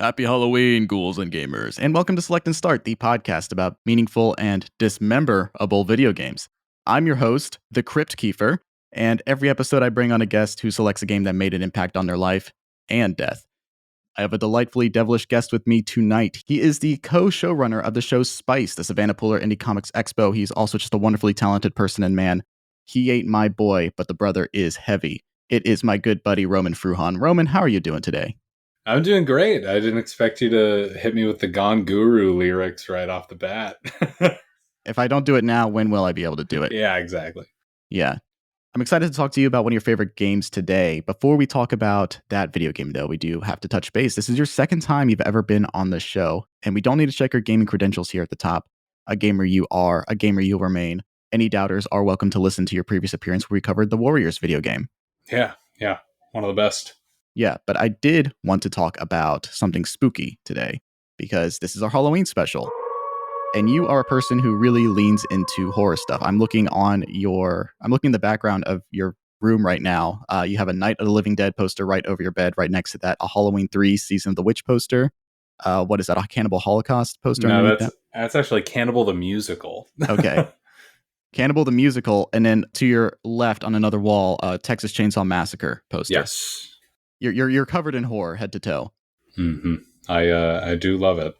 Happy Halloween, ghouls and gamers, and welcome to Select and Start, the podcast about meaningful and dismemberable video games. I'm your host, the Crypt Keefer, and every episode I bring on a guest who selects a game that made an impact on their life and death. I have a delightfully devilish guest with me tonight. He is the co-showrunner of the show Spice, the Savannah-Pooler Indie Comics Expo. He's also just a wonderfully talented person and man. He ain't my boy, but the brother is heavy. It is my good buddy, Roman Fruehan. Roman, how are you doing today? I'm doing great. I didn't expect you to hit me with the Gone Guru lyrics right off the bat. If I don't do it now, when will I be able to do it? Yeah, exactly. Yeah. I'm excited to talk to you about one of your favorite games today. Before we talk about that video game, though, we do have to touch base. This is your second time you've ever been on the show, and we don't need to check your gaming credentials here at the top. A gamer you are, a gamer you'll remain. Any doubters are welcome to listen to your previous appearance where we covered the Warriors video game. Yeah. One of the best. Yeah, but I did want to talk about something spooky today because this is our Halloween special. And you are a person who really leans into horror stuff. I'm looking in the background of your room right now. You have a Night of the Living Dead poster right over your bed. Right next to that, a Halloween 3 Season of the Witch poster. What is that? A Cannibal Holocaust poster? No, that's actually Cannibal the Musical. Okay. Cannibal the Musical. And then to your left on another wall, Texas Chainsaw Massacre poster. Yes. You're covered in horror head to toe. Mm-hmm. I do love it.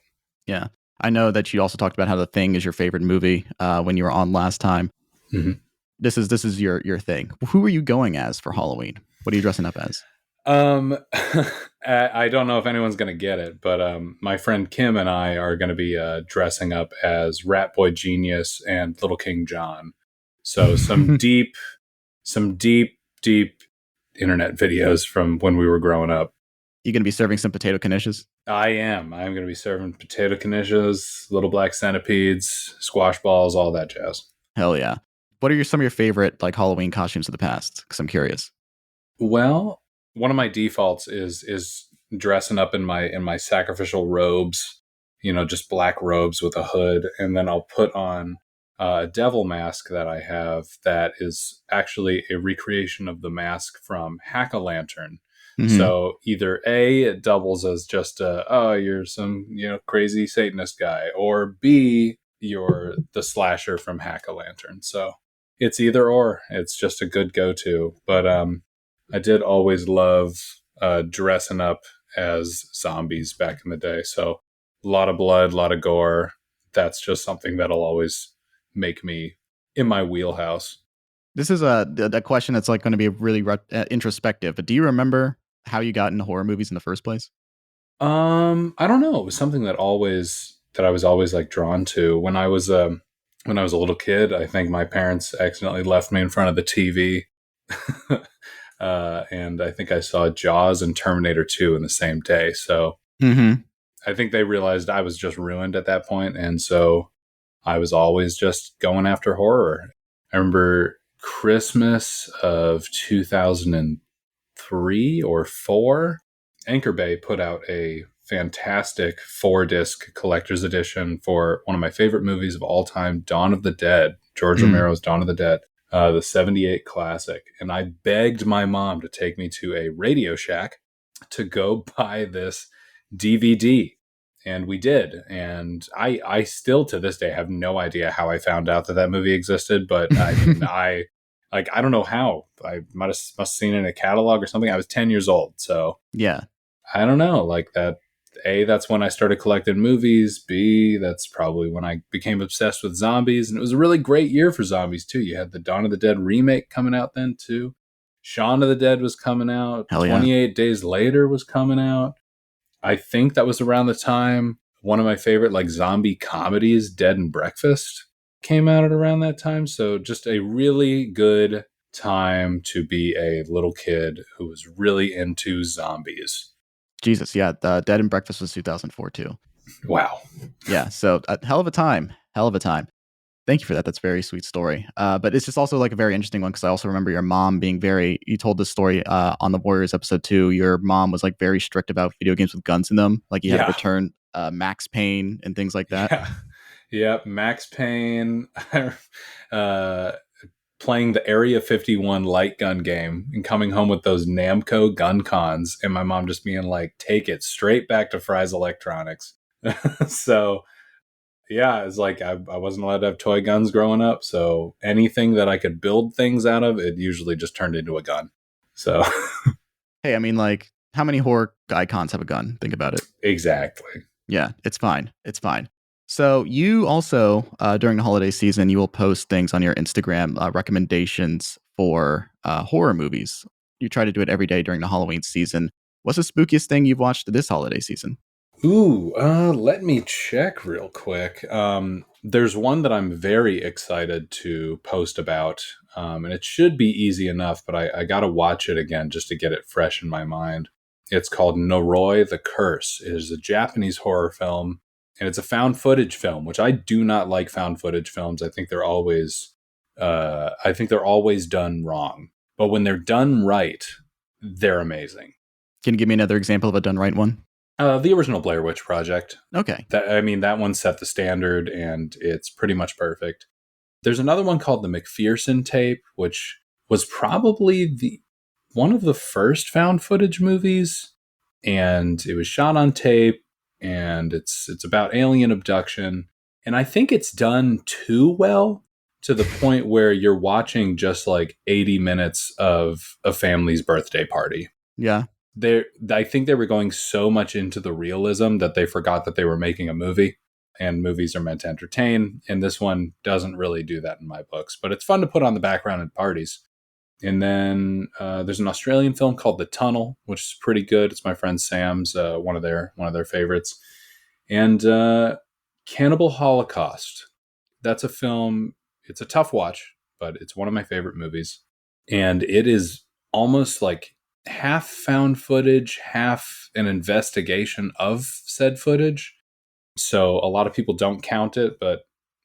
Yeah. I know that you also talked about how The Thing is your favorite movie when you were on last time. Mm-hmm. This is your thing. Who are you going as for Halloween? What are you dressing up as? I don't know if anyone's going to get it, but my friend Kim and I are going to be dressing up as Rat Boy Genius and Little King John. So some deep internet videos from when we were growing up. You going to be serving some potato knishes? I am. I'm going to be serving potato knishes, little black centipedes, squash balls, all that jazz. Hell yeah. What are some of your favorite Halloween costumes of the past? Because I'm curious. Well, one of my defaults is dressing up in my sacrificial robes, just black robes with a hood, and then I'll put on a devil mask that I have that is actually a recreation of the mask from Hack-A-Lantern. Mm-hmm. So either A, it doubles as just you're some crazy Satanist guy, or B, you're the slasher from Hack-A-Lantern. So it's either or. It's just a good go-to. But I did always love dressing up as zombies back in the day. So a lot of blood, a lot of gore. That's just something that'll always make me in my wheelhouse. This is a question that's going to be really introspective. But do you remember how you got into horror movies in the first place? I don't know. It was something that I was always drawn to. When I was a little kid, I think my parents accidentally left me in front of the TV. And I think I saw Jaws and Terminator 2 in the same day. So I think they realized I was just ruined at that point. And so I was always just going after horror. I remember Christmas of 2003 or 4, Anchor Bay put out a fantastic 4-disc collector's edition for one of my favorite movies of all time, Dawn of the Dead, George Romero's Dawn of the Dead, the 78 classic. And I begged my mom to take me to a Radio Shack to go buy this DVD. And we did. And I still to this day have no idea how I found out that movie existed. But I mean, I don't know how. I must have seen it in a catalog or something. I was 10 years old. So yeah, I don't know. That A, that's when I started collecting movies. B, that's probably when I became obsessed with zombies. And it was a really great year for zombies too. You had the Dawn of the Dead remake coming out then too. Shaun of the Dead was coming out. Hell yeah. 28 Days Later was coming out. I think that was around the time one of my favorite zombie comedies, Dead and Breakfast, came out at around that time. So just a really good time to be a little kid who was really into zombies. Jesus, yeah. Dead and Breakfast was 2004 too. Wow. Yeah, so a hell of a time. Thank you for that. That's a very sweet story. But it's just also a very interesting one because I also remember your mom being you told this story on the Warriors episode 2. Your mom was very strict about video games with guns in them. You had to return Max Payne and things like that. Yeah, Max Payne, playing the Area 51 light gun game and coming home with those Namco gun cons, and my mom just being like, take it straight back to Fry's Electronics. So yeah, it's like I wasn't allowed to have toy guns growing up, so anything that I could build things out of, it usually just turned into a gun. So Hey, I mean, like, how many horror icons have a gun? Think about it. exactly. Yeah, it's fine. It's fine. So you also, during the holiday season, you will post things on your Instagram, recommendations for horror movies. You try to do it every day during the Halloween season. What's the spookiest thing you've watched this holiday season? Ooh, let me check real quick. There's one that I'm very excited to post about, and it should be easy enough, but I got to watch it again just to get it fresh in my mind. It's called Noroi the Curse. It is a Japanese horror film, and it's a found footage film, which I do not like found footage films. I think they're always done wrong. But when they're done right, they're amazing. Can you give me another example of a done right one? The original Blair Witch Project. Okay. That one set the standard, and it's pretty much perfect. There's another one called the McPherson Tape, which was probably one of the first found footage movies, and it was shot on tape, and it's about alien abduction, and I think it's done too well to the point where you're watching just like 80 minutes of a family's birthday party. Yeah. I think they were going so much into the realism that they forgot that they were making a movie, and movies are meant to entertain. And this one doesn't really do that in my books, but it's fun to put on the background at parties. And then there's an Australian film called The Tunnel, which is pretty good. It's my friend Sam's, one of their favorites. And Cannibal Holocaust. That's a film. It's a tough watch, but it's one of my favorite movies. And it is almost like half found footage, half an investigation of said footage. So a lot of people don't count it, but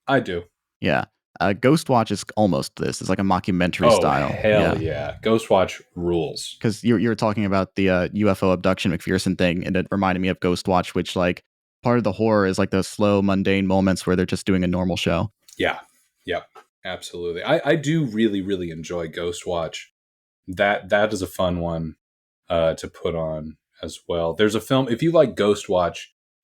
I do. Yeah. Ghostwatch is almost this. It's like a mockumentary style. Hell yeah. Ghostwatch rules. Because you were talking about the UFO abduction McPherson thing, and it reminded me of Ghostwatch, which like part of the horror is like those slow, mundane moments where they're just doing a normal show. Yeah. Yep. Absolutely. I do really, really enjoy Ghostwatch. That is a fun one to put on as well. There's a film, if you like Ghostwatch,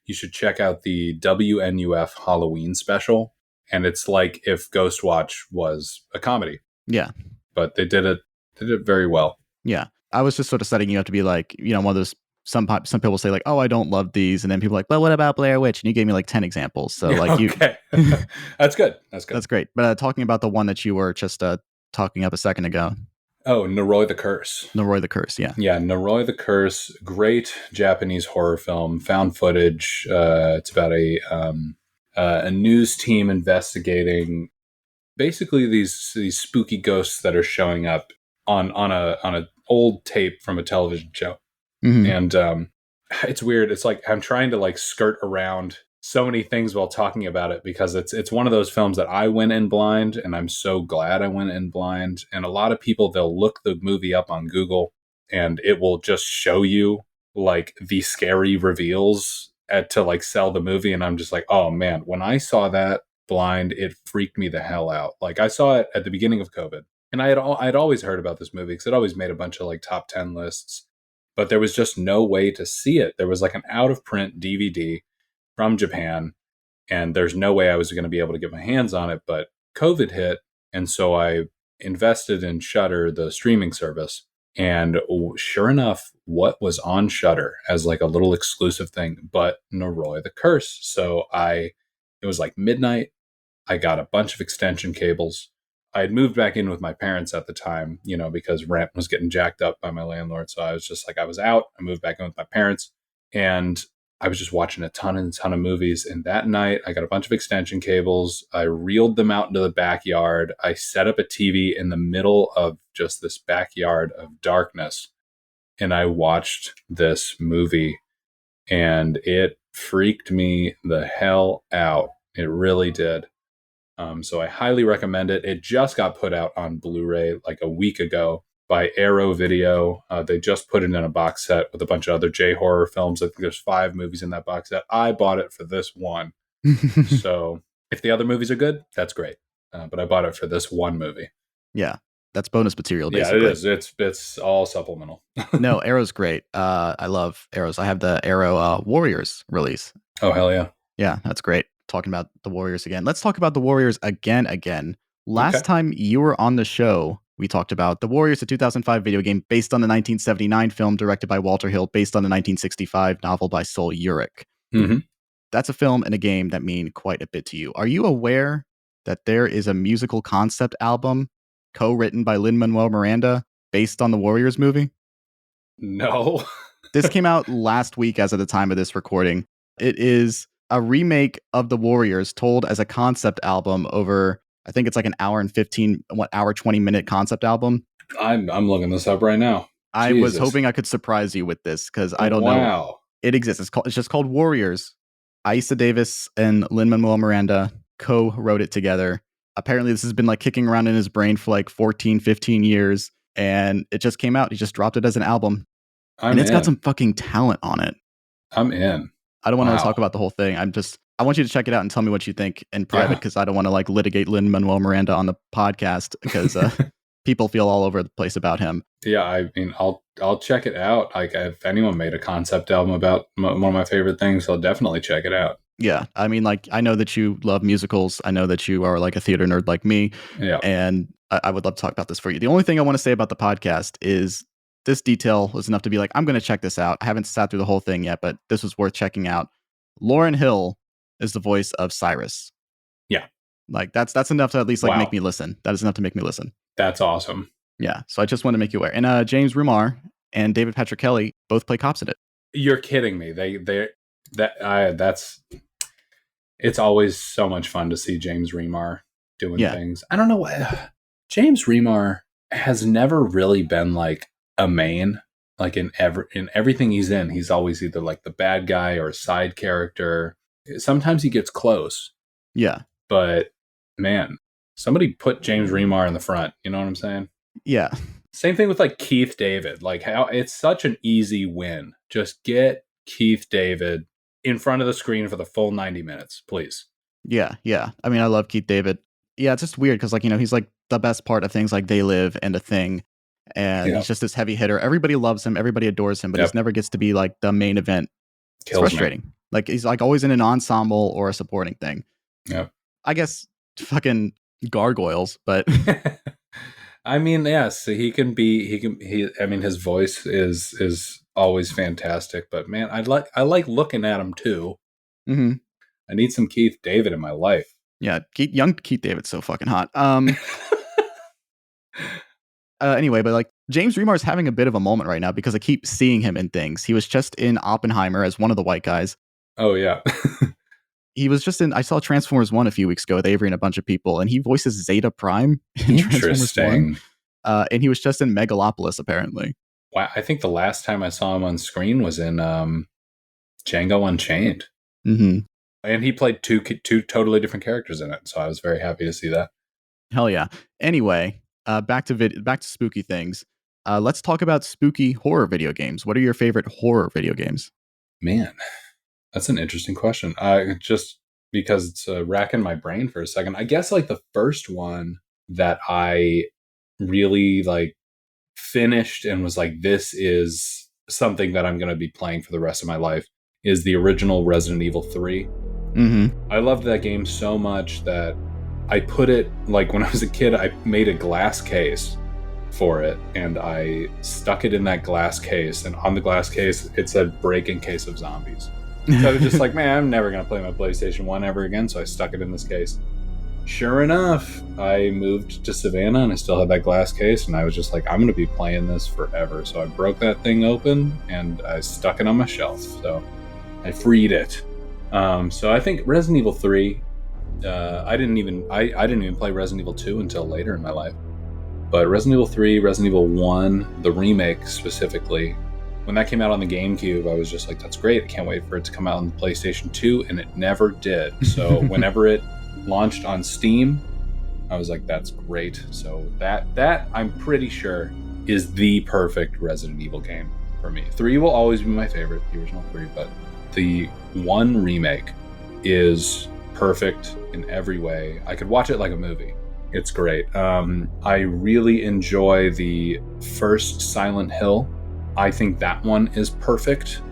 you should check out the WNUF Halloween special. And it's like if Ghostwatch was a comedy. Yeah. But they did it very well. Yeah. I was just sort of setting you up to be like, you know, one of those, some people say like, oh, I don't love these. And then people are like, well, what about Blair Witch? And you gave me like 10 examples. So like okay. That's good. That's great. But talking about the one that you were just talking up a second ago. Oh, Noroi the Curse. Noroi the Curse, yeah. Yeah, Noroi the Curse, great Japanese horror film, found footage. It's about a news team investigating basically these spooky ghosts that are showing up on an old tape from a television show. Mm-hmm. And it's weird. It's like I'm trying to like skirt around so many things while talking about it because it's one of those films that I went in blind, and I'm so glad I went in blind. And a lot of people, they'll look the movie up on Google and it will just show you like the scary reveals to like sell the movie. And I'm just like, oh man, when I saw that blind, it freaked me the hell out. Like I saw it at the beginning of COVID, and I'd always heard about this movie because it always made a bunch of like top 10 lists, but there was just no way to see it. There was like an out of print DVD from Japan, and there's no way I was going to be able to get my hands on it, but COVID hit, and so I invested in Shudder, the streaming service, and sure enough, what was on Shudder as like a little exclusive thing, but Noroi the Curse. So it was like midnight, I got a bunch of extension cables. I had moved back in with my parents at the time, you know, because rent was getting jacked up by my landlord, so I was just like, I was out, I moved back in with my parents, and I was just watching a ton of movies. And that night I got a bunch of extension cables. I reeled them out into the backyard. I set up a TV in the middle of just this backyard of darkness. And I watched this movie, and it freaked me the hell out. It really did. So I highly recommend it. It just got put out on Blu-ray like a week ago by Arrow Video. They just put it in a box set with a bunch of other J-horror films. I think there's 5 movies in that box set. I bought it for this one. So if the other movies are good, that's great. But I bought it for this one movie. Yeah, that's bonus material, Yeah, it basically. is. It's all supplemental. No, Arrow's great. I love Arrows. I have the Arrow Warriors release. Oh, hell yeah. Yeah, that's great. Talking about the Warriors again. Let's talk about the Warriors again. Last Okay. time you were on the show, we talked about the Warriors, a 2005 video game based on the 1979 film directed by Walter Hill, based on the 1965 novel by Sol Urich. Mm-hmm. That's a film and a game that mean quite a bit to you. Are you aware that there is a musical concept album co-written by Lin-Manuel Miranda based on the Warriors movie? No. This came out last week as of the time of this recording. It is a remake of The Warriors told as a concept album over, I think it's like an hour and 20-minute concept album. I'm looking this up right now. I was hoping I could surprise you with this because I don't know. Wow. It exists. It's just called Warriors. Aissa Davis and Lin-Manuel Miranda co-wrote it together. Apparently this has been like kicking around in his brain for like 14, 15 years. And it just came out. He just dropped it as an album. And it's got some fucking talent on it. I'm in. I don't want to talk about the whole thing. I want you to check it out and tell me what you think in private, because I don't want to like litigate Lin-Manuel Miranda on the podcast, because people feel all over the place about him. Yeah, I mean, I'll check it out. Like, if anyone made a concept album about one of my favorite things, I'll definitely check it out. Yeah, I mean, like, I know that you love musicals. I know that you are like a theater nerd like me. Yeah. And I would love to talk about this for you. The only thing I want to say about the podcast is this detail was enough to be like, I'm going to check this out. I haven't sat through the whole thing yet, but this was worth checking out. Lauryn Hill is the voice of Cyrus. Yeah. Like, that's enough to at least like make me listen. That is enough to make me listen. That's awesome. Yeah. So I just want to make you aware. And James Remar and David Patrick Kelly both play cops in it. You're kidding me. It's always so much fun to see James Remar doing things. I don't know why James Remar has never really been like a main, like in everything he's in. He's always either like the bad guy or a side character. Sometimes he gets close. Yeah. But man, somebody put James Remar in the front. You know what I'm saying? Yeah. Same thing with like Keith David. Like, how it's such an easy win. Just get Keith David in front of the screen for the full 90 minutes, please. Yeah. Yeah. I mean, I love Keith David. Yeah. It's just weird because, like, you know, he's like the best part of things like They Live and A Thing. And he's just this heavy hitter. Everybody loves him. Everybody adores him, but he never gets to be like the main event. It's frustrating. Me. Like, he's like always in an ensemble or a supporting thing. Yeah. I guess fucking Gargoyles, but I mean, yes, I mean, his voice is always fantastic, but man, I like looking at him too. Mm-hmm. I need some Keith David in my life. Yeah. Young Keith David's so fucking hot. Anyway, but like James Remar's having a bit of a moment right now because I keep seeing him in things. He was just in Oppenheimer as one of the white guys. Oh yeah. He was just in, I saw Transformers 1 a few weeks ago with Avery and a bunch of people, and he voices Zeta Prime in Transformers 1. And he was just in Megalopolis, apparently. Wow, I think the last time I saw him on screen was in Django Unchained. Mm-hmm. And he played two totally different characters in it, so I was very happy to see that. Hell yeah. Anyway, back to spooky things. Let's talk about spooky horror video games. What are your favorite horror video games? Man, that's an interesting question. Just because it's racking my brain for a second. I guess like the first one that I really like finished and was like, this is something that I'm going to be playing for the rest of my life is the original Resident Evil 3. Mm-hmm. I loved that game so much that I put it, like when I was a kid, I made a glass case for it and I stuck it in that glass case, and on the glass case it said break in case of zombies. So I was just like, man, I'm never going to play my PlayStation 1 ever again, so I stuck it in this case. Sure enough, I moved to Savannah and I still had that glass case, and I was just like, I'm going to be playing this forever. So I broke that thing open and I stuck it on my shelf. So I freed it. So I think Resident Evil 3, I didn't even play Resident Evil 2 until later in my life. But Resident Evil 3, Resident Evil 1, the remake specifically, when that came out on the GameCube, I was just like, that's great. I can't wait for it to come out on the PlayStation 2, and it never did. So whenever it launched on Steam, I was like, that's great. So that I'm pretty sure is the perfect Resident Evil game for me. 3 will always be my favorite, the original 3, but the 1 remake is perfect in every way. I could watch it like a movie. It's great. I really enjoy the first Silent Hill. I think that one is perfect.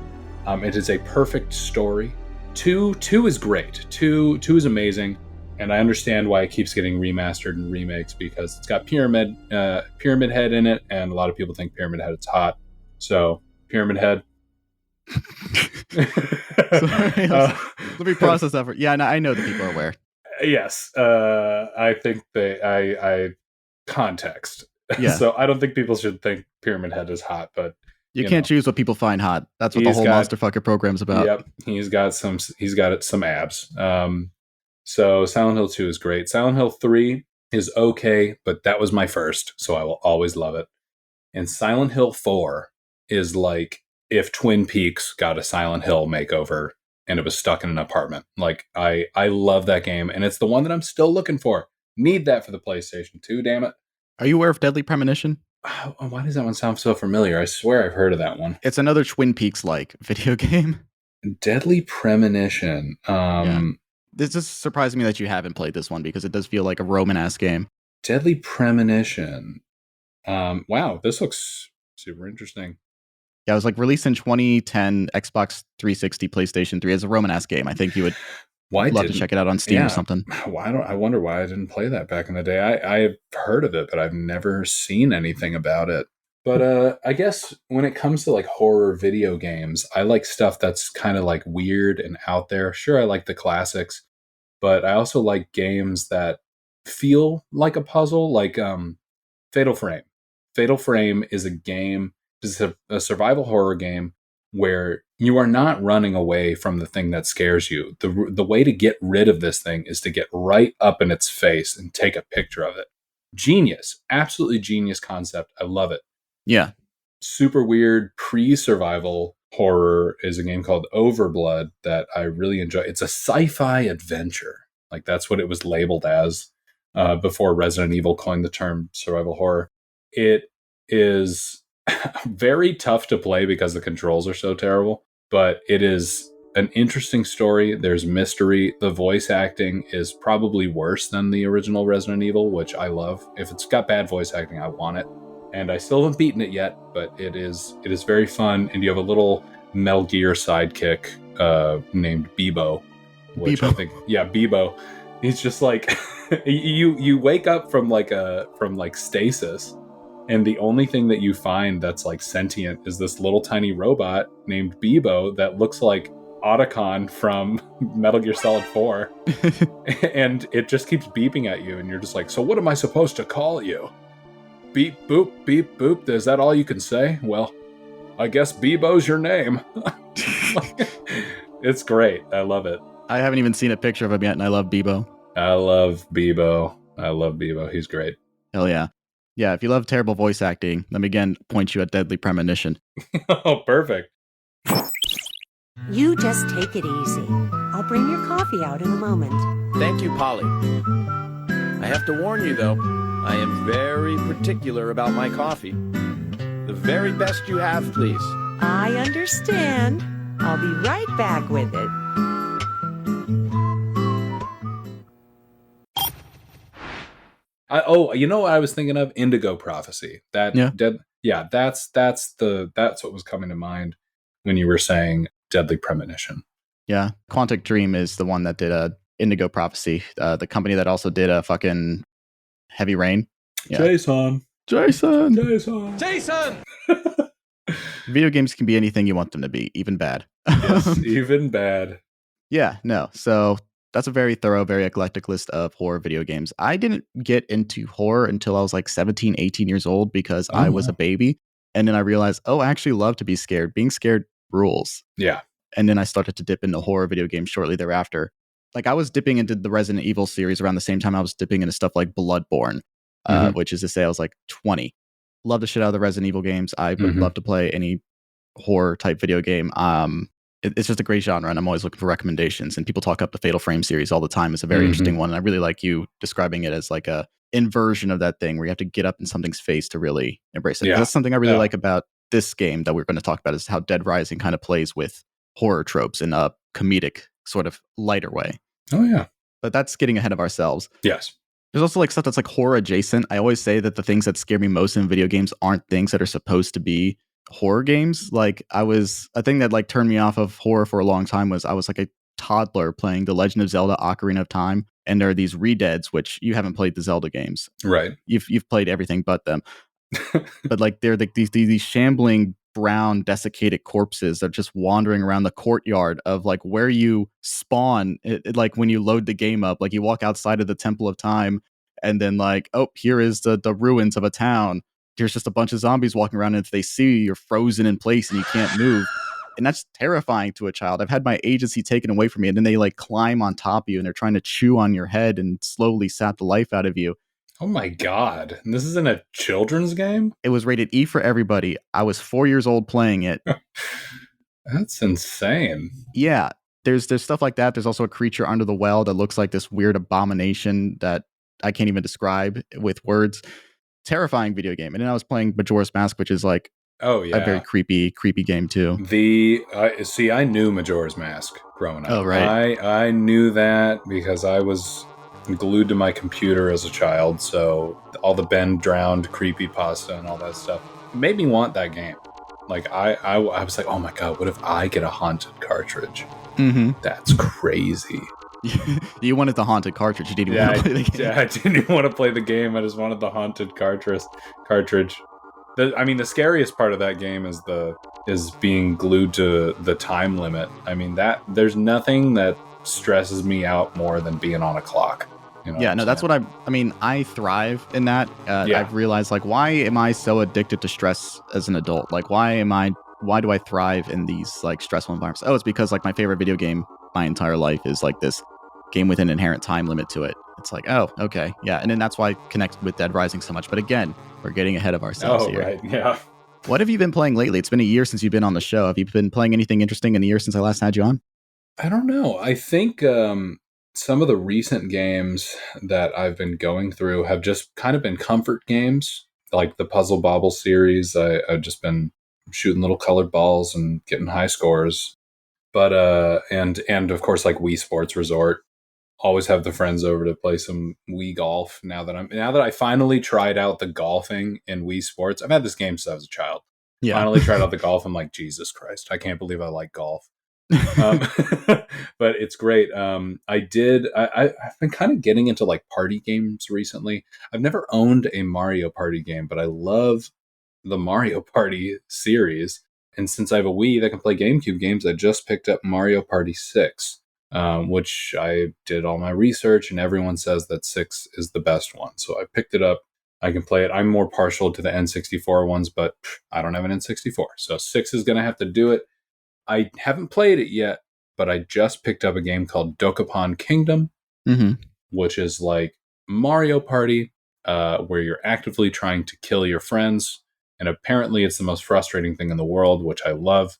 It is a perfect story. Two is great. Two is amazing, and I understand why it keeps getting remastered and remakes, because it's got Pyramid Head in it, and a lot of people think Pyramid Head is hot. So Pyramid Head. Sorry, let me process that. Yeah, no, I know that people are aware. Yes, I think I context. Yeah. So I don't think people should think Pyramid Head is hot, but you can't choose what people find hot. That's what the whole Monster Fucker program's about. Yep, he's got some abs. So Silent Hill 2 is great. Silent Hill 3 is okay, but that was my first, so I will always love it. And Silent Hill 4 is like if Twin Peaks got a Silent Hill makeover and it was stuck in an apartment. Like, I love that game, and it's the one that I'm still looking for. Need that for the PlayStation 2, damn it. Are you aware of Deadly Premonition? Oh, why does that one sound so familiar? I swear I've heard of that one. It's another Twin Peaks-like video game. Deadly Premonition. Yeah. This just surprised me that you haven't played this one, because it does feel like a Roman-ass game. Deadly Premonition. Wow, this looks super interesting. Yeah, it was like released in 2010, Xbox 360, PlayStation 3 as a Roman-ass game. I think you would love to check it out on Steam or something. I wonder why I didn't play that back in the day. I've heard of it, but I've never seen anything about it. But I guess when it comes to like horror video games, I like stuff that's kind of like weird and out there. Sure, I like the classics, but I also like games that feel like a puzzle, like Fatal Frame. Fatal Frame is a game, it's a survival horror game where you are not running away from the thing that scares you. The way to get rid of this thing is to get right up in its face and take a picture of it. Genius. Absolutely genius concept. I love it. Yeah. Super weird pre-survival horror is a game called Overblood that I really enjoy. It's a sci-fi adventure. Like, that's what it was labeled as before Resident Evil coined the term survival horror. It is very tough to play because the controls are so terrible, but it is an interesting story. There's mystery. The voice acting is probably worse than the original Resident Evil, which I love. If it's got bad voice acting, I want it. And I still haven't beaten it yet, but it is very fun. And you have a little Metal Gear sidekick named Bebo, which I think, Bebo. He's just like you wake up from stasis, and the only thing that you find that's like sentient is this little tiny robot named Bebo that looks like Otacon from Metal Gear Solid 4. And it just keeps beeping at you, and you're just like, so what am I supposed to call you? Beep, boop, beep, boop. Is that all you can say? Well, I guess Bebo's your name. It's great. I love it. I haven't even seen a picture of him yet, and I love Bebo. I love Bebo. He's great. Hell yeah. Yeah, if you love terrible voice acting, let me again point you at Deadly Premonition. Oh, perfect. You just take it easy. I'll bring your coffee out in a moment. Thank you, Polly. I have to warn you, though, I am very particular about my coffee. The very best you have, please. I understand. I'll be right back with it. I was thinking of Indigo Prophecy. That's what was coming to mind when you were saying Deadly Premonition. Yeah, Quantic Dream is the one that did Indigo Prophecy, the company that also did a fucking Heavy Rain. Yeah. Jason. Video games can be anything you want them to be, even bad. Yes, even bad. Yeah, no. So that's a very thorough, very eclectic list of horror video games. I didn't get into horror until I was like 17, 18 years old because I was a baby. And then I realized, I actually love to be scared. Being scared rules. Yeah. And then I started to dip into horror video games shortly thereafter. Like, I was dipping into the Resident Evil series around the same time I was dipping into stuff like Bloodborne, which is to say I was like 20. Love the shit out of the Resident Evil games. I would love to play any horror type video game. It's just a great genre, and I'm always looking for recommendations. And people talk up the Fatal Frame series all the time. It's a very interesting one. And I really like you describing it as like a inversion of that thing where you have to get up in something's face to really embrace it. Yeah. That's something I really like about this game that we're going to talk about, is how Dead Rising kind of plays with horror tropes in a comedic sort of lighter way. Oh, yeah. But that's getting ahead of ourselves. Yes. There's also like stuff that's like horror adjacent. I always say that the things that scare me most in video games aren't things that are supposed to be horror games. Like a thing that like turned me off of horror for a long time was I was like a toddler playing The Legend of Zelda: Ocarina of Time, and there are these redeads, which you haven't played the Zelda games. Right. You've played everything but them. But like they're like these shambling brown desiccated corpses that are just wandering around the courtyard of like where you spawn like when you load the game up, like you walk outside of the Temple of Time and then like, oh, here is the ruins of a town. There's just a bunch of zombies walking around, and if they see you, you're frozen in place and you can't move. And that's terrifying to a child. I've had my agency taken away from me, and then they like climb on top of you and they're trying to chew on your head and slowly sap the life out of you. Oh my God. This isn't a children's game? It was rated E for everybody. I was 4 years old playing it. That's insane. Yeah, there's stuff like that. There's also a creature under the well that looks like this weird abomination that I can't even describe with words. Terrifying video game. And then I was playing Majora's Mask, which is like a very creepy game too. I knew Majora's Mask growing up. Oh, right. I knew that because I was glued to my computer as a child, so all the Ben drowned creepypasta and all that stuff made me want that game. Like I was like, oh my God, what if I get a haunted cartridge? Mm-hmm. That's crazy. You wanted the haunted cartridge. You didn't want to play the game. Yeah, I didn't even want to play the game. I just wanted the haunted cartridge. The scariest part of that game is being glued to the time limit. I mean, that there's nothing that stresses me out more than being on a clock. Yeah, no, that's what I thrive in that. I've realized, like, why am I so addicted to stress as an adult? Like, why do I thrive in these, like, stressful environments? Oh, it's because, like, my favorite video game my entire life is, like, this game with an inherent time limit to it. It's like, oh, okay, yeah. And then that's why I connect with Dead Rising so much. But again, we're getting ahead of ourselves here. Right, yeah. What have you been playing lately? It's been a year since you've been on the show. Have you been playing anything interesting in the year since I last had you on? I don't know. I think some of the recent games that I've been going through have just kind of been comfort games, like the Puzzle Bobble series. I've just been shooting little colored balls and getting high scores. But and of course, like Wii Sports Resort. Always have the friends over to play some Wii golf. Now that I finally tried out the golfing in Wii Sports. I've had this game since I was a child. Yeah. Finally tried out the golf. I'm like, Jesus Christ, I can't believe I like golf. But it's great. I've been kind of getting into like party games recently. I've never owned a Mario Party game, but I love the Mario Party series. And since I have a Wii that can play GameCube games, I just picked up Mario Party 6. Which I did all my research, and everyone says that 6 is the best one. So I picked it up. I can play it. I'm more partial to the N64 ones, but I don't have an N64. So 6 is going to have to do it. I haven't played it yet, but I just picked up a game called Dokapon Kingdom, which is like Mario Party, where you're actively trying to kill your friends. And apparently it's the most frustrating thing in the world, which I love.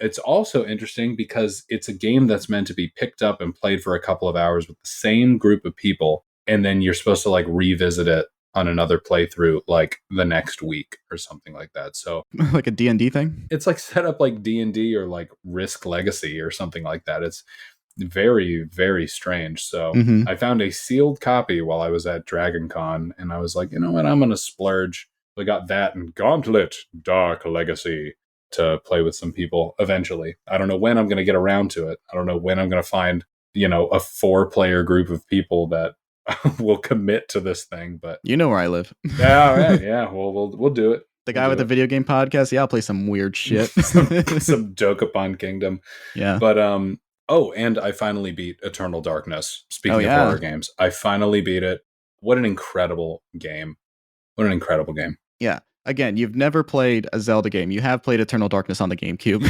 It's also interesting because it's a game that's meant to be picked up and played for a couple of hours with the same group of people. And then you're supposed to like revisit it on another playthrough like the next week or something like that. So like a D&D thing? It's like set up like D&D or like Risk Legacy or something like that. It's very, very strange. So I found a sealed copy while I was at Dragon Con, and I was like, you know what, I'm going to splurge. I got that and Gauntlet Dark Legacy to play with some people eventually. I don't know when I'm going to get around to it. I don't know when I'm going to find, a 4-player group of people that will commit to this thing. But you know where I live. Yeah, all right. Yeah, we'll do it. The guy with the video game podcast. Yeah, I'll play some weird shit. some Dokapon Kingdom. Yeah. But and I finally beat Eternal Darkness. Speaking of horror games, I finally beat it. What an incredible game! What an incredible game. Yeah. Again, you've never played a Zelda game. You have played Eternal Darkness on the GameCube.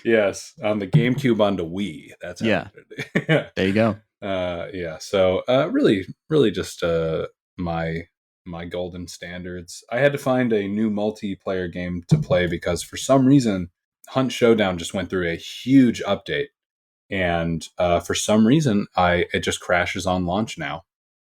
Yes, on the GameCube on the Wii. That's how There you go. So really just my golden standards. I had to find a new multiplayer game to play because for some reason Hunt Showdown just went through a huge update, and for some reason it just crashes on launch now,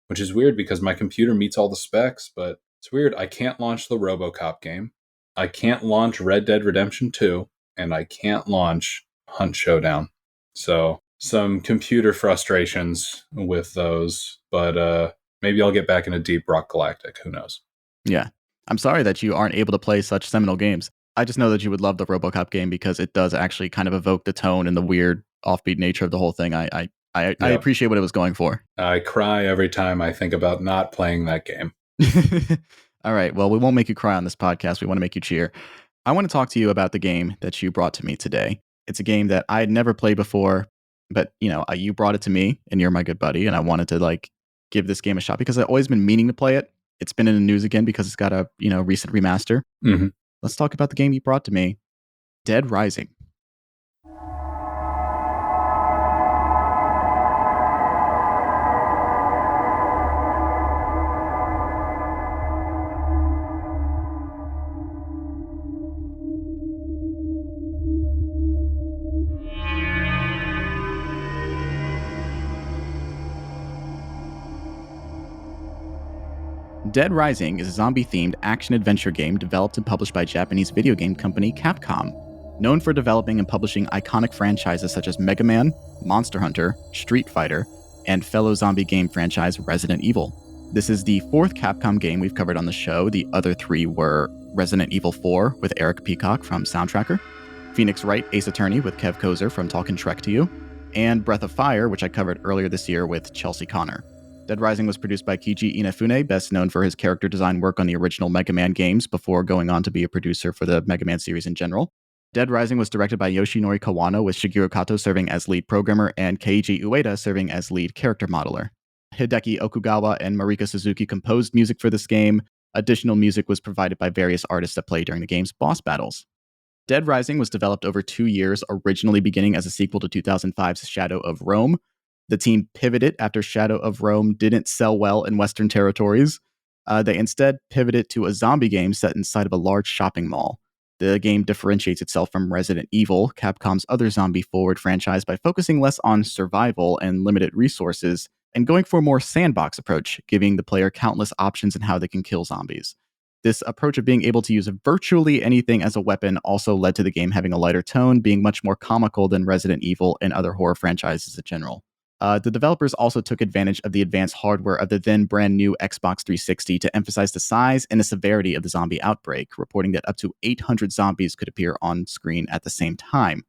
which is weird because my computer meets all the specs, but it's weird. I can't launch the RoboCop game. I can't launch Red Dead Redemption 2, and I can't launch Hunt Showdown. So some computer frustrations with those, but Maybe I'll get back into Deep Rock Galactic. Who knows? Yeah. I'm sorry that you aren't able to play such seminal games. I just know that you would love the RoboCop game because it does actually kind of evoke the tone and the weird offbeat nature of the whole thing. I appreciate what it was going for. I cry every time I think about not playing that game. All right. Well, we won't make you cry on this podcast. We want to make you cheer. I want to talk to you about the game that you brought to me today. It's a game that I had never played before, but you brought it to me and you're my good buddy. And I wanted to give this game a shot because I've always been meaning to play it. It's been in the news again because it's got a, recent remaster. Mm-hmm. Let's talk about the game you brought to me, Dead Rising. Dead Rising is a zombie-themed action-adventure game developed and published by Japanese video game company Capcom, known for developing and publishing iconic franchises such as Mega Man, Monster Hunter, Street Fighter, and fellow zombie game franchise Resident Evil. This is the fourth Capcom game we've covered on the show. The other three were Resident Evil 4 with Eric Peacock from Soundtracker, Phoenix Wright Ace Attorney with Kev Kozer from Talkin' Trek to You, and Breath of Fire, which I covered earlier this year with Chelsea Connor. Dead Rising was produced by Keiji Inafune, best known for his character design work on the original Mega Man games before going on to be a producer for the Mega Man series in general. Dead Rising was directed by Yoshinori Kawano, with Shigeru Kato serving as lead programmer and Keiji Ueda serving as lead character modeler. Hideki Okugawa and Marika Suzuki composed music for this game. Additional music was provided by various artists that play during the game's boss battles. Dead Rising was developed over 2 years, originally beginning as a sequel to 2005's Shadow of Rome. The team pivoted after Shadow of Rome didn't sell well in Western territories. They instead pivoted to a zombie game set inside of a large shopping mall. The game differentiates itself from Resident Evil, Capcom's other zombie-forward franchise, by focusing less on survival and limited resources, and going for a more sandbox approach, giving the player countless options in how they can kill zombies. This approach of being able to use virtually anything as a weapon also led to the game having a lighter tone, being much more comical than Resident Evil and other horror franchises in general. The developers also took advantage of the advanced hardware of the then brand new Xbox 360 to emphasize the size and the severity of the zombie outbreak, reporting that up to 800 zombies could appear on screen at the same time.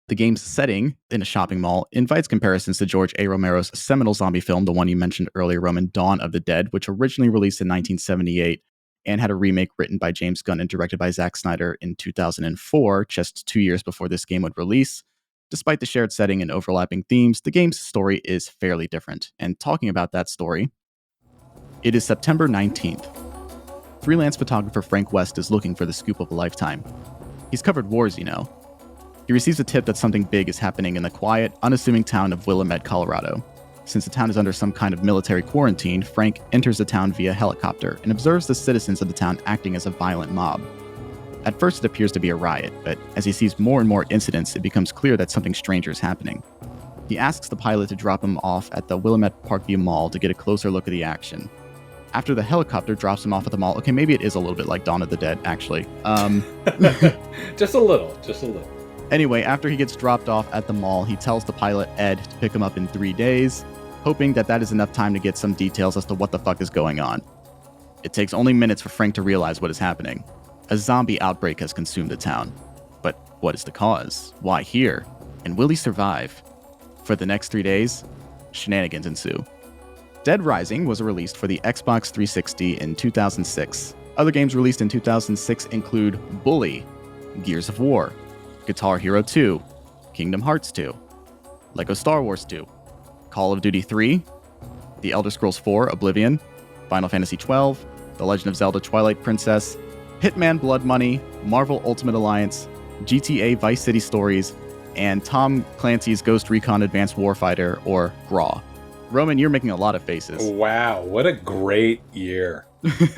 The game's setting, in a shopping mall, invites comparisons to George A. Romero's seminal zombie film, the one you mentioned earlier, Roman, Dawn of the Dead, which originally released in 1978 and had a remake written by James Gunn and directed by Zack Snyder in 2004, just 2 years before this game would release. Despite the shared setting and overlapping themes, the game's story is fairly different. And talking about that story, it is September 19th. Freelance photographer Frank West is looking for the scoop of a lifetime. He's covered wars, He receives a tip that something big is happening in the quiet, unassuming town of Willamette, Colorado. Since the town is under some kind of military quarantine, Frank enters the town via helicopter and observes the citizens of the town acting as a violent mob. At first, it appears to be a riot, but as he sees more and more incidents, it becomes clear that something stranger is happening. He asks the pilot to drop him off at the Willamette Parkview Mall to get a closer look at the action. After the helicopter drops him off at the mall, okay, maybe it is a little bit like Dawn of the Dead, actually. Just a little. Anyway, after he gets dropped off at the mall, he tells the pilot, Ed, to pick him up in 3 days, hoping that is enough time to get some details as to what the fuck is going on. It takes only minutes for Frank to realize what is happening. A zombie outbreak has consumed the town. But what is the cause? Why here? And will he survive? For the next 3 days, shenanigans ensue. Dead Rising was released for the Xbox 360 in 2006. Other games released in 2006 include Bully, Gears of War, Guitar Hero 2, Kingdom Hearts 2, Lego Star Wars 2, Call of Duty 3, The Elder Scrolls 4 Oblivion, Final Fantasy 12, The Legend of Zelda Twilight Princess, Hitman Blood Money, Marvel Ultimate Alliance, GTA Vice City Stories, and Tom Clancy's Ghost Recon Advanced Warfighter, or GRAW. Roman, you're making a lot of faces. Wow, what a great year.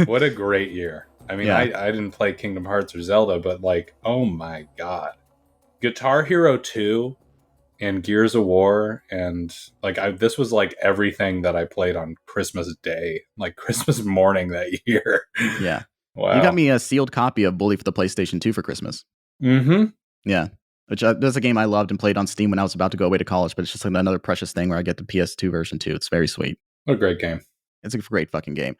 What a great year. I mean, yeah. I didn't play Kingdom Hearts or Zelda, but oh my god. Guitar Hero 2 and Gears of War, and this was everything that I played on Christmas Day, Christmas morning that year. Yeah. Wow. You got me a sealed copy of Bully for the PlayStation 2 for Christmas. Mm-hmm. Yeah. Which that's a game I loved and played on Steam when I was about to go away to college, but it's just another precious thing where I get the PS2 version too. It's very sweet. What a great game. It's a great fucking game.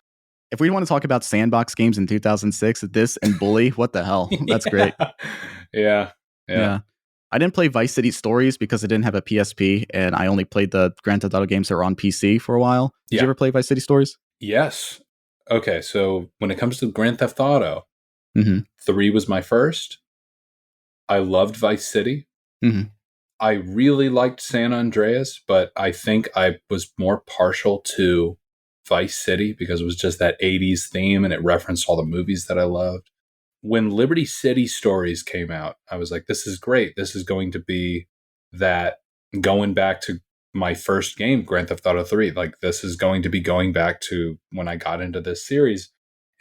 If we want to talk about sandbox games in 2006, this and Bully, what the hell? That's great. Yeah. Yeah. I didn't play Vice City Stories because I didn't have a PSP, and I only played the Grand Theft Auto games that were on PC for a while. Did Yeah. you ever play Vice City Stories? Yes. Okay, so when it comes to Grand Theft Auto, Mm-hmm. 3 was my first. I loved Vice City. Mm-hmm. I really liked San Andreas, but I think I was more partial to Vice City because it was just that 80s theme and it referenced all the movies that I loved. When Liberty City Stories came out, I was like, this is great. This is going to be that going back to my first game, Grand Theft Auto 3. Like, this is going to be going back to when I got into this series.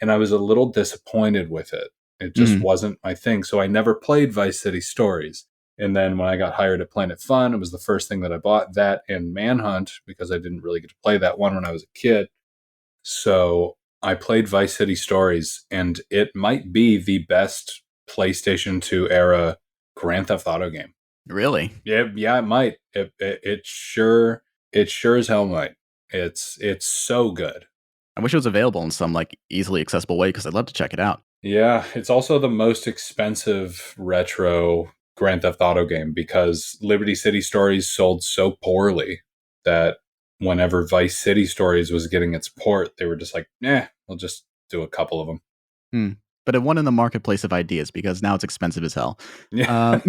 And I was a little disappointed with it. It just wasn't my thing. So I never played Vice City Stories. And then when I got hired at Planet Fun, it was the first thing that I bought, that and Manhunt, because I didn't really get to play that one when I was a kid. So I played Vice City Stories, and it might be the best PlayStation 2 era Grand Theft Auto game. Really? Yeah, it might. It sure as hell might. It's so good. I wish it was available in some like easily accessible way because I'd love to check it out. Yeah, it's also the most expensive retro Grand Theft Auto game because Liberty City Stories sold so poorly that whenever Vice City Stories was getting its port, they were just like, we'll just do a couple of them. But it won in the marketplace of ideas because now it's expensive as hell. Yeah.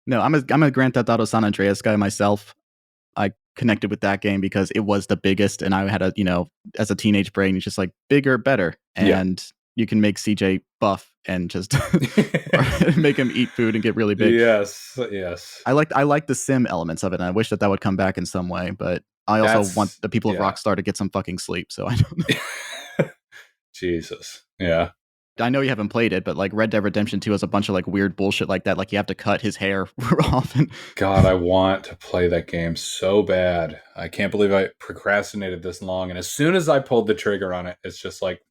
No, I'm a Grand Theft Auto San Andreas guy myself. I connected with that game because it was the biggest, and I had a, as a teenage brain, it's just like bigger, better. And you can make CJ buff and just make him eat food and get really big. Yes. I like the sim elements of it, and I wish that would come back in some way, but I also want the people of Rockstar to get some fucking sleep, so I don't know. Jesus. Yeah. I know you haven't played it, but like Red Dead Redemption 2 has a bunch of like weird bullshit like that. Like you have to cut his hair often. God, I want to play that game so bad. I can't believe I procrastinated this long. And as soon as I pulled the trigger on it, it's just like,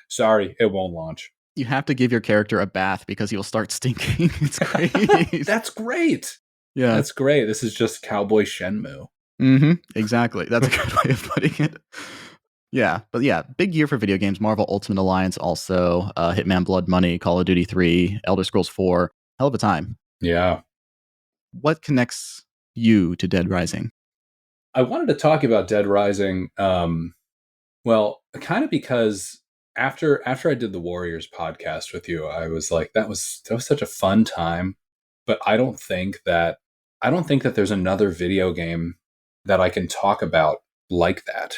sorry, it won't launch. You have to give your character a bath because he'll start stinking. It's great. That's great. Yeah. That's great. This is just Cowboy Shenmue. Mm-hmm. Exactly. That's a good way of putting it. Yeah, but yeah, big year for video games. Marvel Ultimate Alliance also, Hitman Blood Money, Call of Duty 3, Elder Scrolls 4. Hell of a time. Yeah. What connects you to Dead Rising? I wanted to talk about Dead Rising, well, kind of because after I did the Warriors podcast with you, I was like, that was such a fun time. But I don't think that there's another video game that I can talk about like that.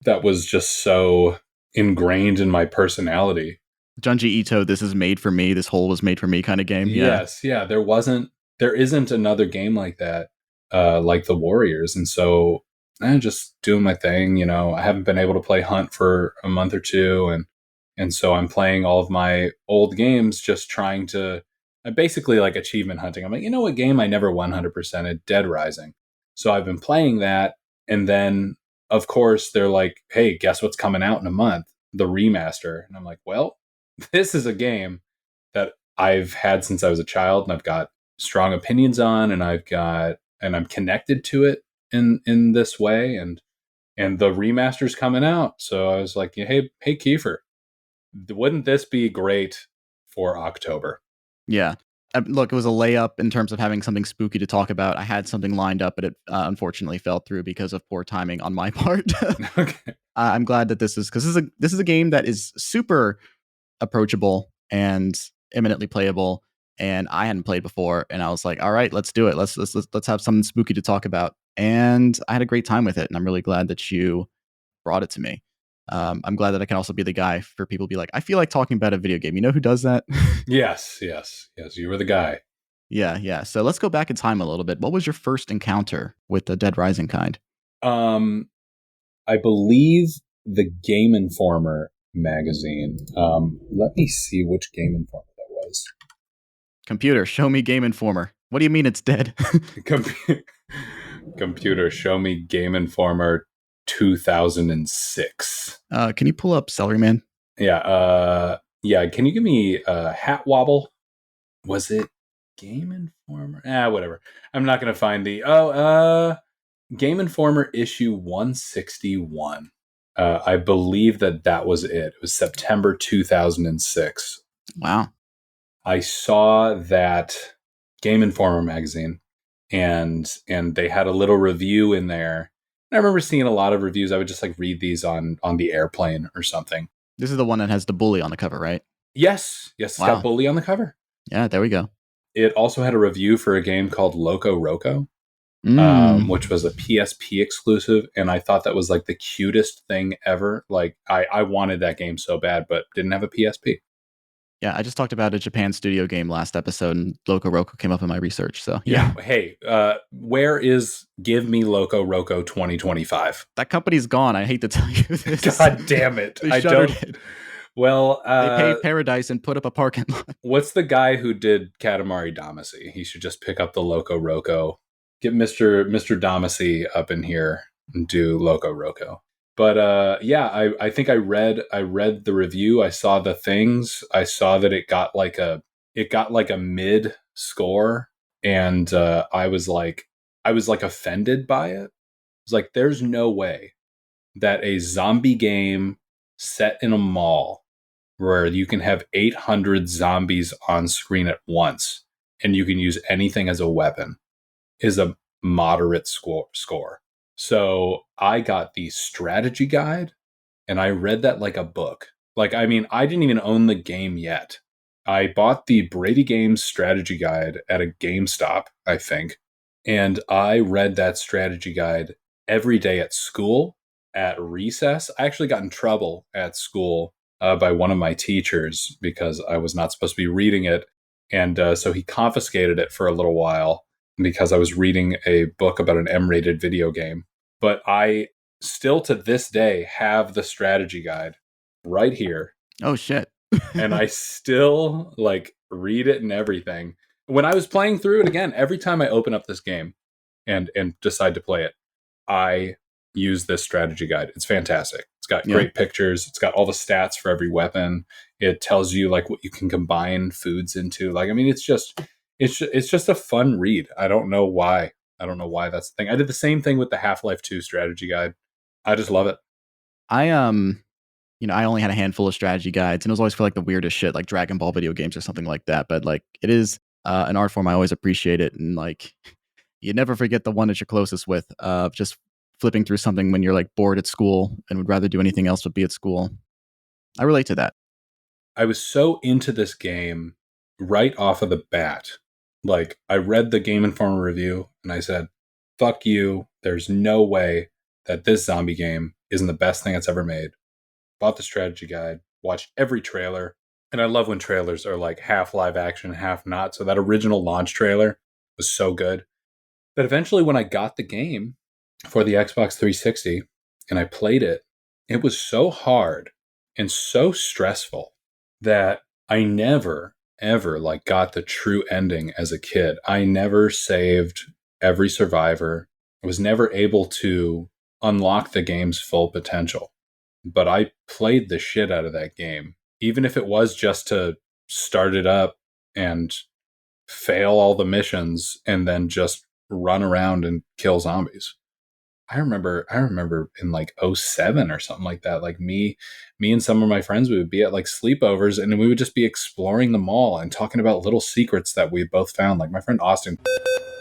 That was just so ingrained in my personality. Junji Ito, this is made for me. This hole was made for me kind of game. Yes. Yeah. There isn't another game like that, like the Warriors. And so I'm just doing my thing. I haven't been able to play Hunt for a month or two. And so I'm playing all of my old games, just trying to basically like achievement hunting. I'm like, what game I never 100%ed? Dead Rising. So I've been playing that. And then, of course, they're like, hey, guess what's coming out in a month? The remaster. And I'm like, well, this is a game that I've had since I was a child, and I've got strong opinions on, and I'm connected to it in this way. And the remaster's coming out. So I was like, hey, Kiefer, wouldn't this be great for October? Yeah. Look, it was a layup in terms of having something spooky to talk about. I had something lined up, but it unfortunately fell through because of poor timing on my part. Okay. I'm glad that this is a game that is super approachable and eminently playable, and I hadn't played before, and I was like, all right, let's do it. Let's have something spooky to talk about, and I had a great time with it, and I'm really glad that you brought it to me. I'm glad that I can also be the guy for people to be like, I feel like talking about a video game. You know who does that? Yes. You were the guy. Yeah. So let's go back in time a little bit. What was your first encounter with the Dead Rising kind? I believe the Game Informer magazine. Let me see which Game Informer that was. Computer, show me Game Informer. What do you mean it's dead? Computer, show me Game Informer 2006. Can you pull up Celeryman? Yeah. Can you give me Hat Wobble? Was it Game Informer? Whatever. I'm not gonna find the. Game Informer issue 161. I believe that was it. It was September 2006. Wow. I saw that Game Informer magazine, and they had a little review in there. And I remember seeing a lot of reviews. I would just like read these on the airplane or something. This is the one that has the bully on the cover, right? Yes, it's Wow. got Bully on the cover. Yeah, there we go. It also had a review for a game called Loco Roco, which was a PSP exclusive, and I thought that was like the cutest thing ever. Like I wanted that game so bad, but didn't have a PSP. Yeah, I just talked about a Japan studio game last episode, and Loco Roco came up in my research. So Yeah. Hey, where is Give Me Loco Roco 2025? that company's gone. I hate to tell you this. God damn it! They I shuttered don't. it. Well, They paid Paradise and put up a parking lot. What's the guy who did Katamari Damacy? He should just pick up the Loco Roco. Get Mr. Damacy up in here and do Loco Roco. But yeah, I think I read the review. I saw the things. I saw that it got like a mid score, and I was like offended by it. It's like, there's no way that a zombie game set in a mall where you can have 800 zombies on screen at once and you can use anything as a weapon is a moderate score. So I got the strategy guide and I read that like a book. Like, I mean, I didn't even own the game yet. I bought the Brady Games strategy guide at a GameStop, I think. And I read that strategy guide every day at school, at recess. I actually got in trouble at school by one of my teachers because I was not supposed to be reading it. And so he confiscated it for a little while because I was reading a book about an M-rated video game. But I still to this day have the strategy guide right here. Oh, shit. And I still like read it and everything. When I was playing through it again, every time I open up this game and decide to play it, I use this strategy guide. It's fantastic. It's got great pictures. It's got all the stats for every weapon. It tells you like what you can combine foods into. Like, I mean, it's just a fun read. I don't know why. That's the thing. I did the same thing with the Half-Life 2 strategy guide. I just love it. I only had a handful of strategy guides, and it was always for like the weirdest shit, like Dragon Ball video games or something like that. But like, it is an art form I always appreciate it, and like, you never forget the one that you're closest with. Just flipping through something when you're like bored at school and would rather do anything else but be at school. I relate to that. I was so into this game right off of the bat. Like, I read the Game Informer review and I said, fuck you. There's no way that this zombie game isn't the best thing that's ever made. Bought the strategy guide, watched every trailer. And I love when trailers are like half live action, half not. So that original launch trailer was so good. But eventually when I got the game for the Xbox 360 and I played it, it was so hard and so stressful that I never ever like got the true ending as a kid. I never saved every survivor. I was never able to unlock the game's full potential. But I played the shit out of that game, even if it was just to start it up and fail all the missions and then just run around and kill zombies. I remember in like 2007 or something like that, like me and some of my friends, we would be at like sleepovers and we would just be exploring the mall and talking about little secrets that we both found. Like my friend Austin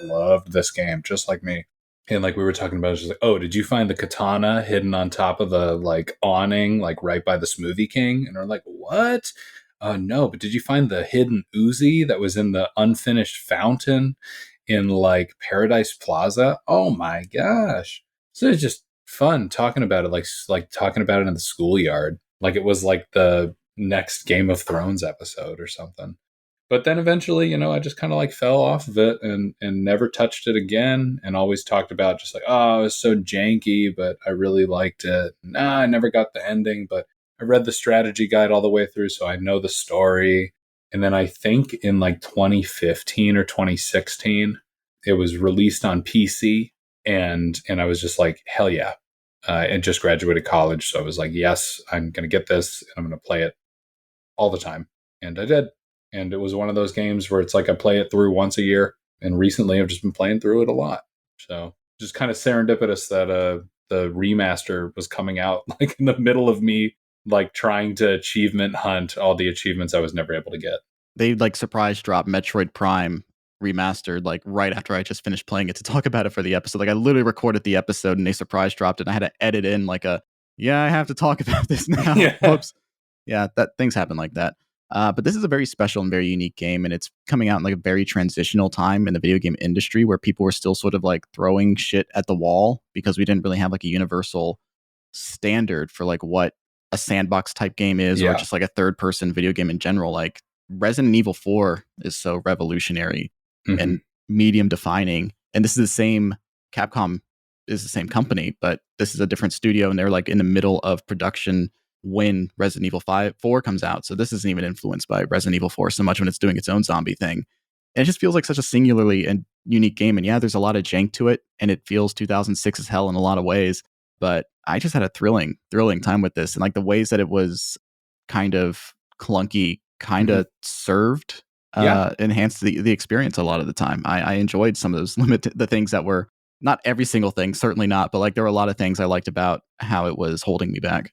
loved this game just like me. And like we were talking about, it was just like, oh, did you find the katana hidden on top of the like awning, like right by the Smoothie King? And we're like, what? No, but did you find the hidden Uzi that was in the unfinished fountain in like Paradise Plaza? Oh my gosh. So it's just fun talking about it, like talking about it in the schoolyard. Like it was like the next Game of Thrones episode or something. But then eventually, I just kind of like fell off of it and never touched it again, and always talked about just like, oh, it was so janky, but I really liked it. Nah, I never got the ending, but I read the strategy guide all the way through, so I know the story. And then I think in like 2015 or 2016, it was released on PC, and I was just like, hell yeah. And just graduated college, so I was like, yes, I'm going to get this, and I'm going to play it all the time. And I did. And it was one of those games where it's like I play it through once a year. And recently I've just been playing through it a lot. So just kind of serendipitous that the remaster was coming out like in the middle of me like trying to achievement hunt all the achievements I was never able to get. They like surprise drop Metroid Prime remastered like right after I just finished playing it to talk about it for the episode. Like I literally recorded the episode and they surprise dropped it and I had to edit in like I have to talk about this now. Yeah. Whoops. Yeah, that things happen like that. But this is a very special and very unique game, and it's coming out in like a very transitional time in the video game industry where people were still sort of like throwing shit at the wall because we didn't really have like a universal standard for like what a sandbox type game is or just like a third person video game in general. Like Resident Evil 4 is so revolutionary and medium defining, and this is the same Capcom is the same company, but this is a different studio and they're like in the middle of production when Resident Evil 4 comes out. So this isn't even influenced by Resident Evil 4 so much when it's doing its own zombie thing. And it just feels like such a singularly and unique game. And yeah, there's a lot of jank to it and it feels 2006 as hell in a lot of ways. But I just had a thrilling time with this. And like the ways that it was kind of clunky, kind of served, enhanced the experience a lot of the time. I enjoyed some of those the things that were not every single thing, certainly not, but like there were a lot of things I liked about how it was holding me back.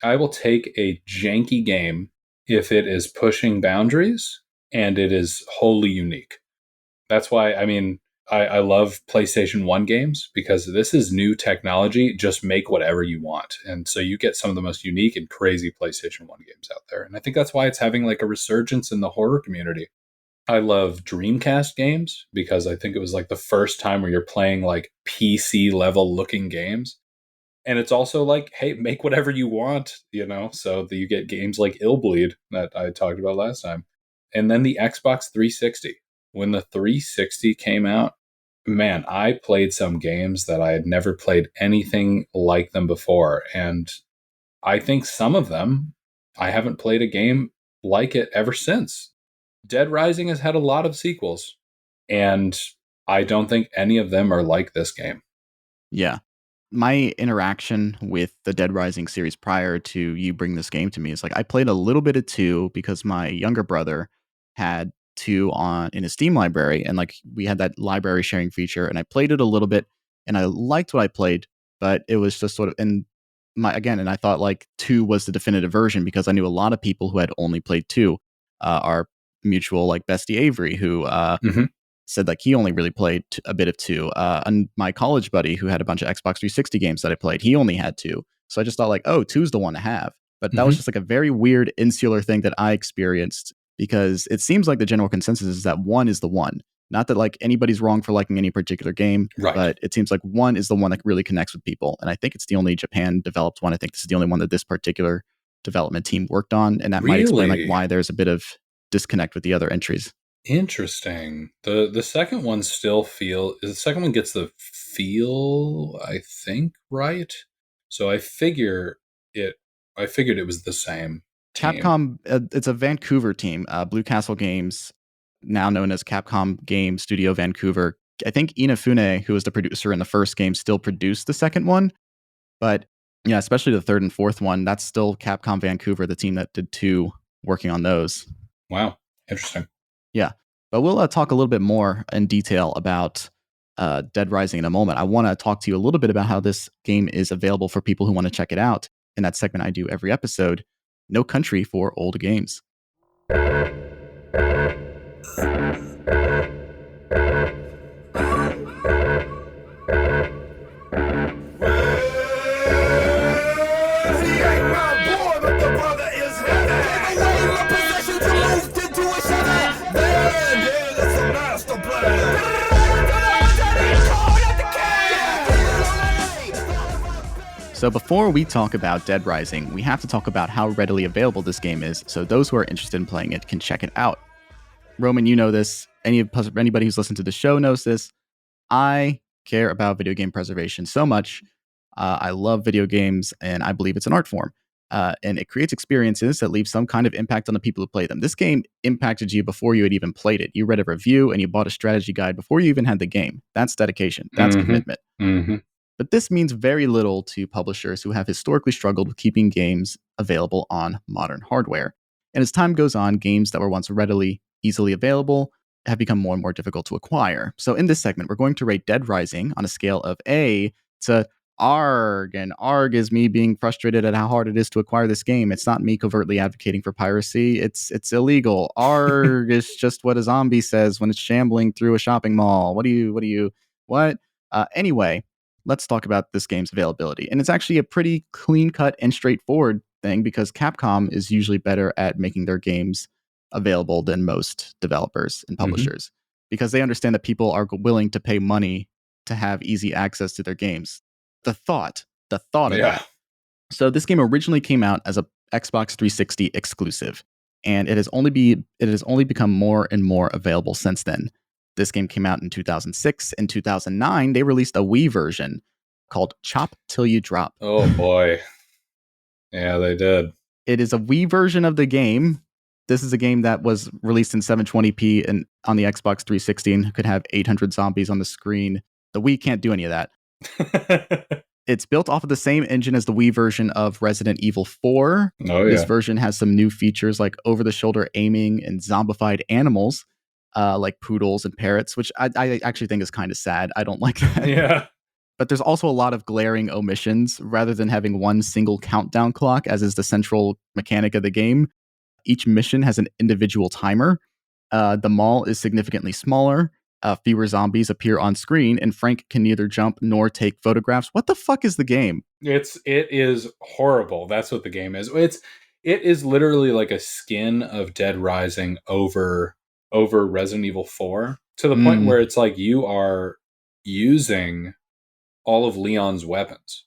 I will take a janky game if it is pushing boundaries and it is wholly unique. That's why, I mean, I love PlayStation 1 games because this is new technology. Just make whatever you want. And so you get some of the most unique and crazy PlayStation 1 games out there. And I think that's why it's having like a resurgence in the horror community. I love Dreamcast games because I think it was like the first time where you're playing like PC level looking games. And it's also like, hey, make whatever you want, you know? So that you get games like Illbleed that I talked about last time. And then the Xbox 360. When the 360 came out, man, I played some games that I had never played anything like them before. And I think some of them, I haven't played a game like it ever since. Dead Rising has had a lot of sequels, and I don't think any of them are like this game. Yeah. My interaction with the Dead Rising series prior to you bring this game to me is like I played a little bit of 2 because my younger brother had 2 in his Steam library, and like we had that library sharing feature, and I played it a little bit and I liked what I played, but it was just sort of and I thought like 2 was the definitive version because I knew a lot of people who had only played 2. Our mutual like bestie Avery, who said like he only really played a bit of 2. And my college buddy who had a bunch of Xbox 360 games that I played, he only had 2. So I just thought like, oh, 2's the one to have. But that was just like a very weird insular thing that I experienced because it seems like the general consensus is that 1 is the one. Not that like anybody's wrong for liking any particular game, but it seems like 1 is the one that really connects with people. And I think it's the only Japan developed one. I think this is the only one that this particular development team worked on. And that might explain like why there's a bit of disconnect with the other entries. Interesting. The second one the second one gets the feel, I think, right? So I figured it was the same team. Capcom, it's a Vancouver team, Blue Castle Games, now known as Capcom Game Studio Vancouver. I think Inafune, who was the producer in the first game, still produced the second one. But yeah, especially the third and fourth one, that's still Capcom Vancouver, the team that did 2, working on those. Wow. Interesting. Yeah. But we'll talk a little bit more in detail about Dead Rising in a moment. I want to talk to you a little bit about how this game is available for people who want to check it out. In that segment I do every episode, No Country for Old Games. So before we talk about Dead Rising, we have to talk about how readily available this game is, so those who are interested in playing it can check it out. Roman, you know this. Anybody who's listened to the show knows this. I care about video game preservation so much. I love video games, and I believe it's an art form. And it creates experiences that leave some kind of impact on the people who play them. This game impacted you before you had even played it. You read a review and you bought a strategy guide before you even had the game. That's dedication. That's commitment. But this means very little to publishers who have historically struggled with keeping games available on modern hardware. And as time goes on, games that were once easily available have become more and more difficult to acquire. So in this segment, we're going to rate Dead Rising on a scale of A to ARG, and ARG is me being frustrated at how hard it is to acquire this game. It's not me covertly advocating for piracy. It's illegal. ARG is just what a zombie says when it's shambling through a shopping mall. What? Anyway, let's talk about this game's availability. And it's actually a pretty clean-cut and straightforward thing because Capcom is usually better at making their games available than most developers and publishers because they understand that people are willing to pay money to have easy access to their games. The thought of that. So this game originally came out as a Xbox 360 exclusive, and it has only become more and more available since then. This game came out in 2006. In 2009, they released a Wii version called Chop Till You Drop. Oh boy. Yeah, they did. It is a Wii version of the game. This is a game that was released in 720p and on the Xbox 360 and could have 800 zombies on the screen. The Wii can't do any of that. It's built off of the same engine as the Wii version of Resident Evil 4. Oh, yeah. This version has some new features like over-the-shoulder aiming and zombified animals like poodles and parrots, which I actually think is kind of sad. I don't like that. Yeah. But there's also a lot of glaring omissions. Rather than having one single countdown clock, as is the central mechanic of the game, each mission has an individual timer. The mall is significantly smaller. Fewer zombies appear on screen, and Frank can neither jump nor take photographs. What the fuck is the game? It is horrible. That's what the game is. It is literally like a skin of Dead Rising over Resident Evil 4 to the point where it's like you are using all of Leon's weapons.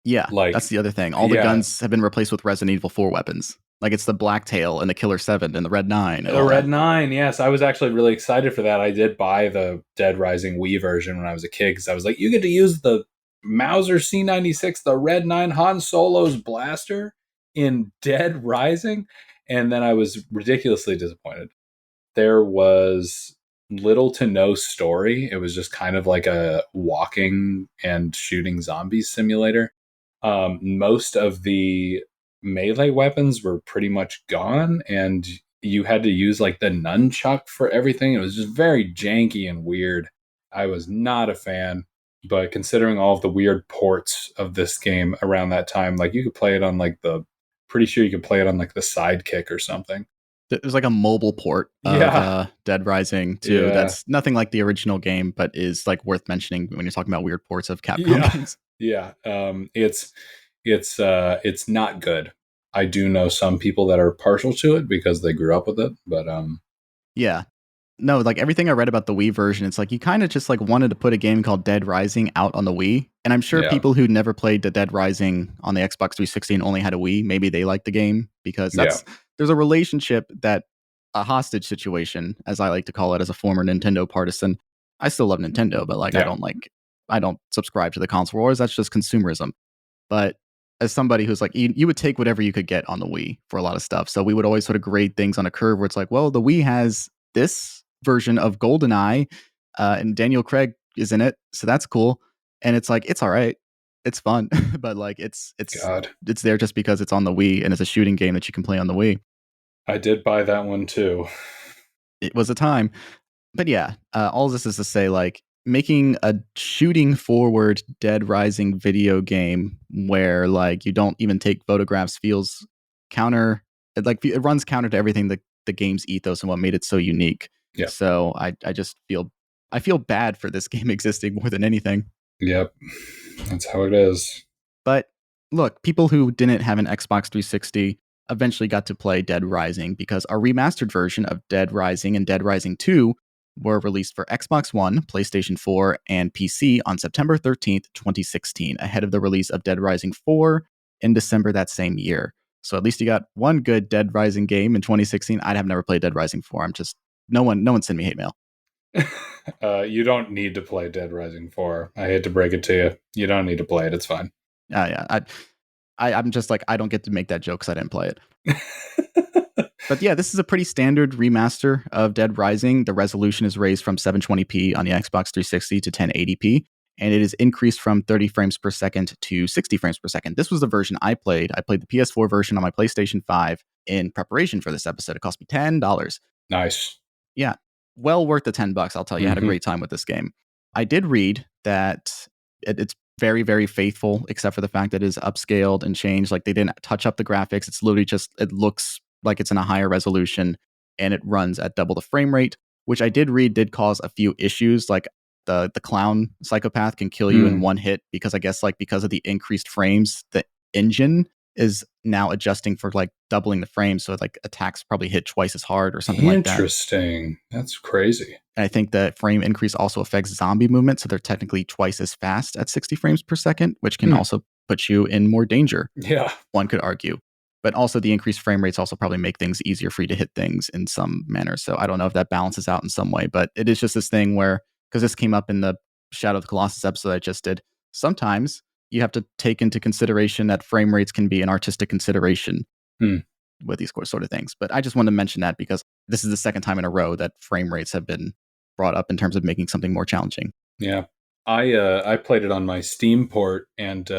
Yeah, like that's the other thing. All the guns have been replaced with Resident Evil 4 weapons. Like it's the Blacktail and the Killer 7 and the Red 9. The Red 9, yes. I was actually really excited for that. I did buy the Dead Rising Wii version when I was a kid because I was like, you get to use the Mauser C96, the Red 9 Han Solo's blaster in Dead Rising. And then I was ridiculously disappointed. There was little to no story. It was just kind of like a walking and shooting zombies simulator. Most of the melee weapons were pretty much gone, and you had to use like the nunchuck for everything. It was just very janky and weird. I was not a fan, but considering all of the weird ports of this game around that time, like you could play it on like pretty sure you could play it on like the Sidekick or something. There's like a mobile port of Dead Rising too. Yeah. That's nothing like the original game, but is like worth mentioning when you're talking about weird ports of Capcom games. Yeah. It's not good. I do know some people that are partial to it because they grew up with it, but yeah. No, like everything I read about the Wii version, it's like you kind of just like wanted to put a game called Dead Rising out on the Wii. And I'm sure people who never played the Dead Rising on the Xbox 360 and only had a Wii, maybe they like the game because there's a relationship that a hostage situation, as I like to call it as a former Nintendo partisan. I still love Nintendo, but like I don't subscribe to the console wars. That's just consumerism. But as somebody who's like, you would take whatever you could get on the Wii for a lot of stuff. So we would always sort of grade things on a curve where it's like, well, the Wii has this version of GoldenEye, and Daniel Craig is in it, so that's cool. And it's like, it's all right, it's fun, but like it's there just because it's on the Wii and it's a shooting game that you can play on the Wii. I did buy that one too. It was a time, but yeah, all this is to say, like making a shooting forward Dead Rising video game where like you don't even take photographs feels it runs counter to everything the game's ethos and what made it so unique. Yeah. So I feel bad for this game existing more than anything. Yep. That's how it is. But look, people who didn't have an Xbox 360 eventually got to play Dead Rising because a remastered version of Dead Rising and Dead Rising 2 were released for Xbox One, PlayStation 4, and PC on September 13th, 2016, ahead of the release of Dead Rising 4 in December that same year. So at least you got one good Dead Rising game in 2016. I'd have never played Dead Rising 4. No one send me hate mail. You don't need to play Dead Rising 4. I hate to break it to you. You don't need to play it. It's fine. Yeah. I'm just like, I don't get to make that joke because I didn't play it. But yeah, this is a pretty standard remaster of Dead Rising. The resolution is raised from 720p on the Xbox 360 to 1080p, and it is increased from 30 frames per second to 60 frames per second. This was the version I played. I played the PS4 version on my PlayStation 5 in preparation for this episode. It cost me $10. Nice. Yeah. well worth the $10. I'll tell you, I had a great time with this game. I did read that it's very, very faithful, except for the fact that it is upscaled and changed. Like they didn't touch up the graphics. It's literally just, it looks like it's in a higher resolution and it runs at double the frame rate, which I did read did cause a few issues. Like the clown psychopath can kill you in one hit because I guess like because of the increased frames, the engine is now adjusting for like doubling the frames. So like attacks probably hit twice as hard or something like that. Interesting. That's crazy. And I think that frame increase also affects zombie movement. So they're technically twice as fast at 60 frames per second, which can also put you in more danger. Yeah. One could argue. But also the increased frame rates also probably make things easier for you to hit things in some manner. So I don't know if that balances out in some way, but it is just this thing where, because this came up in the Shadow of the Colossus episode I just did, sometimes you have to take into consideration that frame rates can be an artistic consideration with these sort of things. But I just wanted to mention that because this is the second time in a row that frame rates have been brought up in terms of making something more challenging. Yeah. I played it on my Steam port, and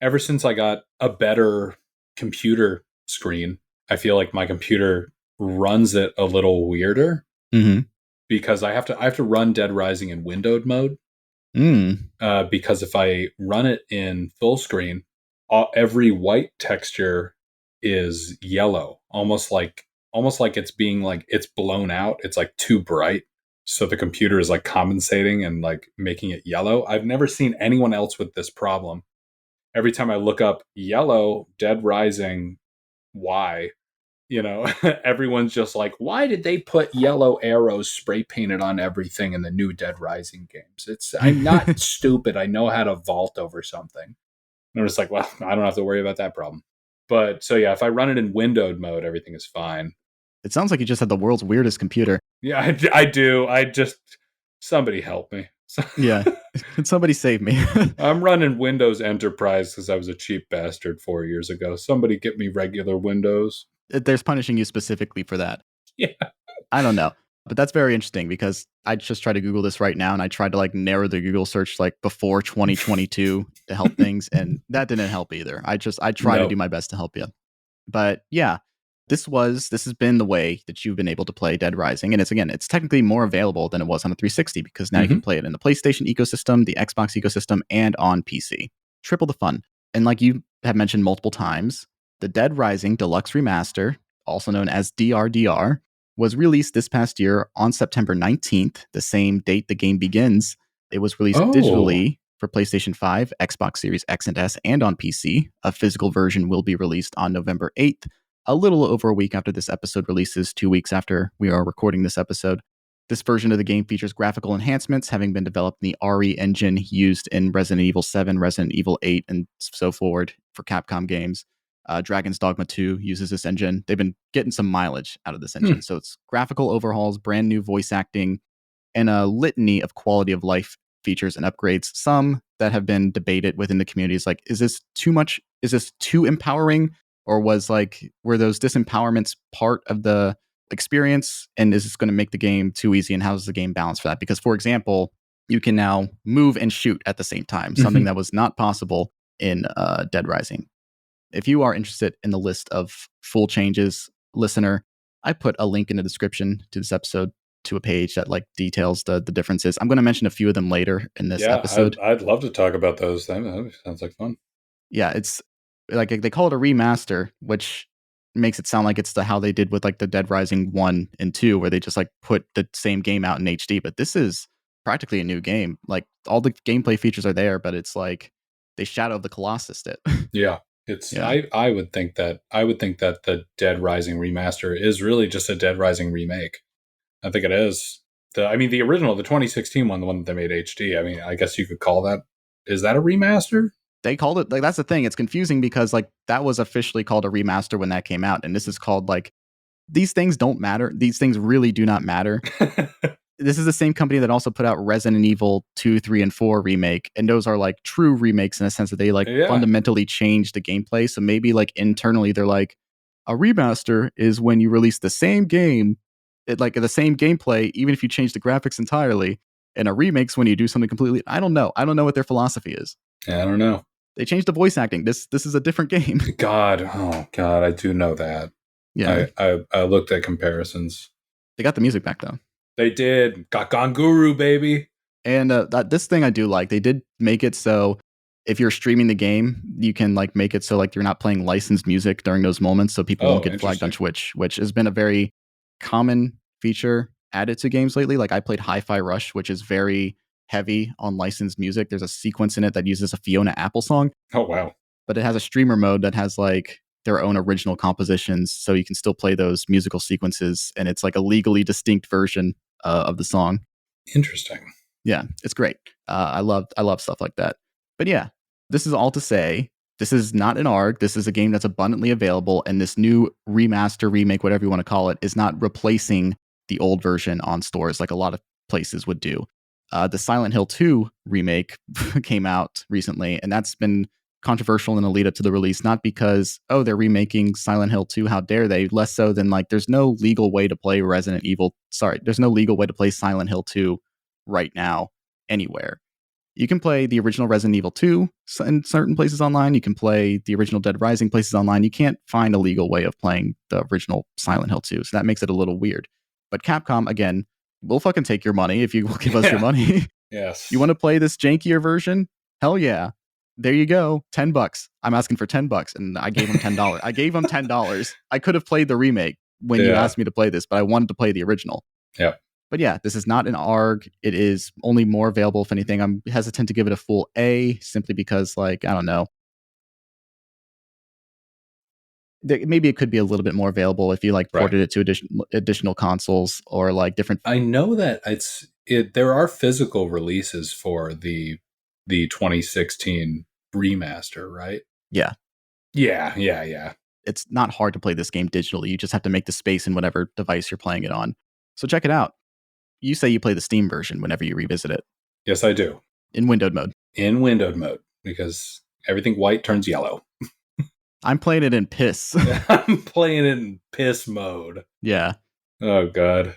ever since I got a better computer screen, I feel like my computer runs it a little weirder because I have to run Dead Rising in windowed mode. Because if I run it in full screen, every white texture is yellow, almost like it's being like it's blown out. It's like too bright. So the computer is like compensating and like making it yellow. I've never seen anyone else with this problem. Every time I look up yellow, Dead Rising, why? You know, everyone's just like, why did they put yellow arrows spray painted on everything in the new Dead Rising games? I'm not stupid. I know how to vault over something. And I'm just like, well, I don't have to worry about that problem. But so yeah, if I run it in windowed mode, everything is fine. It sounds like you just had the world's weirdest computer. Yeah, I do. Somebody help me. Yeah. Can somebody save me? I'm running Windows Enterprise because I was a cheap bastard 4 years ago. Somebody get me regular Windows. There's punishing you specifically for that. Yeah. I don't know. But that's very interesting because I just tried to Google this right now and I tried to like narrow the Google search like before 2022 to help things. And that didn't help either. I try to do my best to help you. But yeah, this has been the way that you've been able to play Dead Rising. And it's technically more available than it was on the 360 because now you can play it in the PlayStation ecosystem, the Xbox ecosystem, and on PC. Triple the fun. And like you have mentioned multiple times, the Dead Rising Deluxe Remaster, also known as DRDR, was released this past year on September 19th, the same date the game begins. It was released digitally for PlayStation 5, Xbox Series X and S, and on PC. A physical version will be released on November 8th, a little over a week after this episode releases, 2 weeks after we are recording this episode. This version of the game features graphical enhancements having been developed in the RE engine used in Resident Evil 7, Resident Evil 8, and so forward for Capcom games. Dragon's Dogma 2 uses this engine. They've been getting some mileage out of this engine. So it's graphical overhauls, brand new voice acting, and a litany of quality of life features and upgrades. Some that have been debated within the community is like, is this too much? Is this too empowering? Or were those disempowerments part of the experience? And is this going to make the game too easy? And how does the game balance for that? Because, for example, you can now move and shoot at the same time, something that was not possible in Dead Rising. If you are interested in the list of full changes, listener, I put a link in the description to this episode to a page that like details the differences. I'm going to mention a few of them later in this episode. I'd love to talk about those. That sounds like fun. Yeah, it's like they call it a remaster, which makes it sound like it's how they did with like the Dead Rising 1 and 2, where they just like put the same game out in HD. But this is practically a new game. Like all the gameplay features are there, but it's like they Shadow of the Colossus it. Yeah. I would think that the Dead Rising remaster is really just a Dead Rising remake. I think it is. The original, the 2016 one, the one that they made HD. I mean, I guess you could call that. Is that a remaster? They called it, like, that's the thing. It's confusing because like that was officially called a remaster when that came out, and this is called like, these things don't matter. These things really do not matter. This is the same company that also put out Resident Evil 2, 3, and 4 remake. And those are like true remakes in a sense that they like fundamentally change the gameplay. So maybe like internally they're like, a remaster is when you release the same game, the same gameplay, even if you change the graphics entirely. And a remake's when you do something completely, I don't know what their philosophy is. Yeah, I don't know. They changed the voice acting. This is a different game. God, I do know that. Yeah. I looked at comparisons. They got the music back though. They did. Got Ganguru, baby. And this thing I do like. They did make it so if you're streaming the game, you can like make it so like you're not playing licensed music during those moments, so people won't get flagged on Twitch, which has been a very common feature added to games lately. Like I played Hi-Fi Rush, which is very heavy on licensed music. There's a sequence in it that uses a Fiona Apple song. Oh, wow. But it has a streamer mode that has like their own original compositions, so you can still play those musical sequences, and it's like a legally distinct version of the song. Interesting. Yeah, it's great. I love stuff like that. But yeah, this is all to say, this is not an ARG. This is a game that's abundantly available, and this new remaster, remake, whatever you want to call it, is not replacing the old version on stores like a lot of places would do. The Silent Hill 2 remake came out recently, and that's been controversial in the lead up to the release, not because, oh, they're remaking Silent Hill 2, how dare they, less so than like there's no legal way to play there's no legal way to play Silent Hill 2 right now anywhere. You can play the original Resident Evil 2 in certain places online. You can play the original Dead Rising places online. You can't find a legal way of playing the original Silent Hill 2, so that makes it a little weird. But Capcom, again, we'll fucking take your money if you will give us your money. Yes. You want to play this jankier version? Hell yeah. There you go. $10. I'm asking for $10, and I gave him $10. I gave him $10. I could have played the remake when you asked me to play this, but I wanted to play the original. Yeah. But yeah, this is not an ARG. It is only more available, if anything. I'm hesitant to give it a full A, simply because, like, I don't know. Maybe it could be a little bit more available if you like ported it to additional consoles or like different. I know that there are physical releases for the 2016 remaster, right? Yeah. Yeah. It's not hard to play this game digitally. You just have to make the space in whatever device you're playing it on. So check it out. You say you play the Steam version whenever you revisit it. Yes, I do. In windowed mode. In windowed mode, because everything white turns yellow. I'm playing it in piss. I'm playing it in piss mode. Yeah. Oh, God.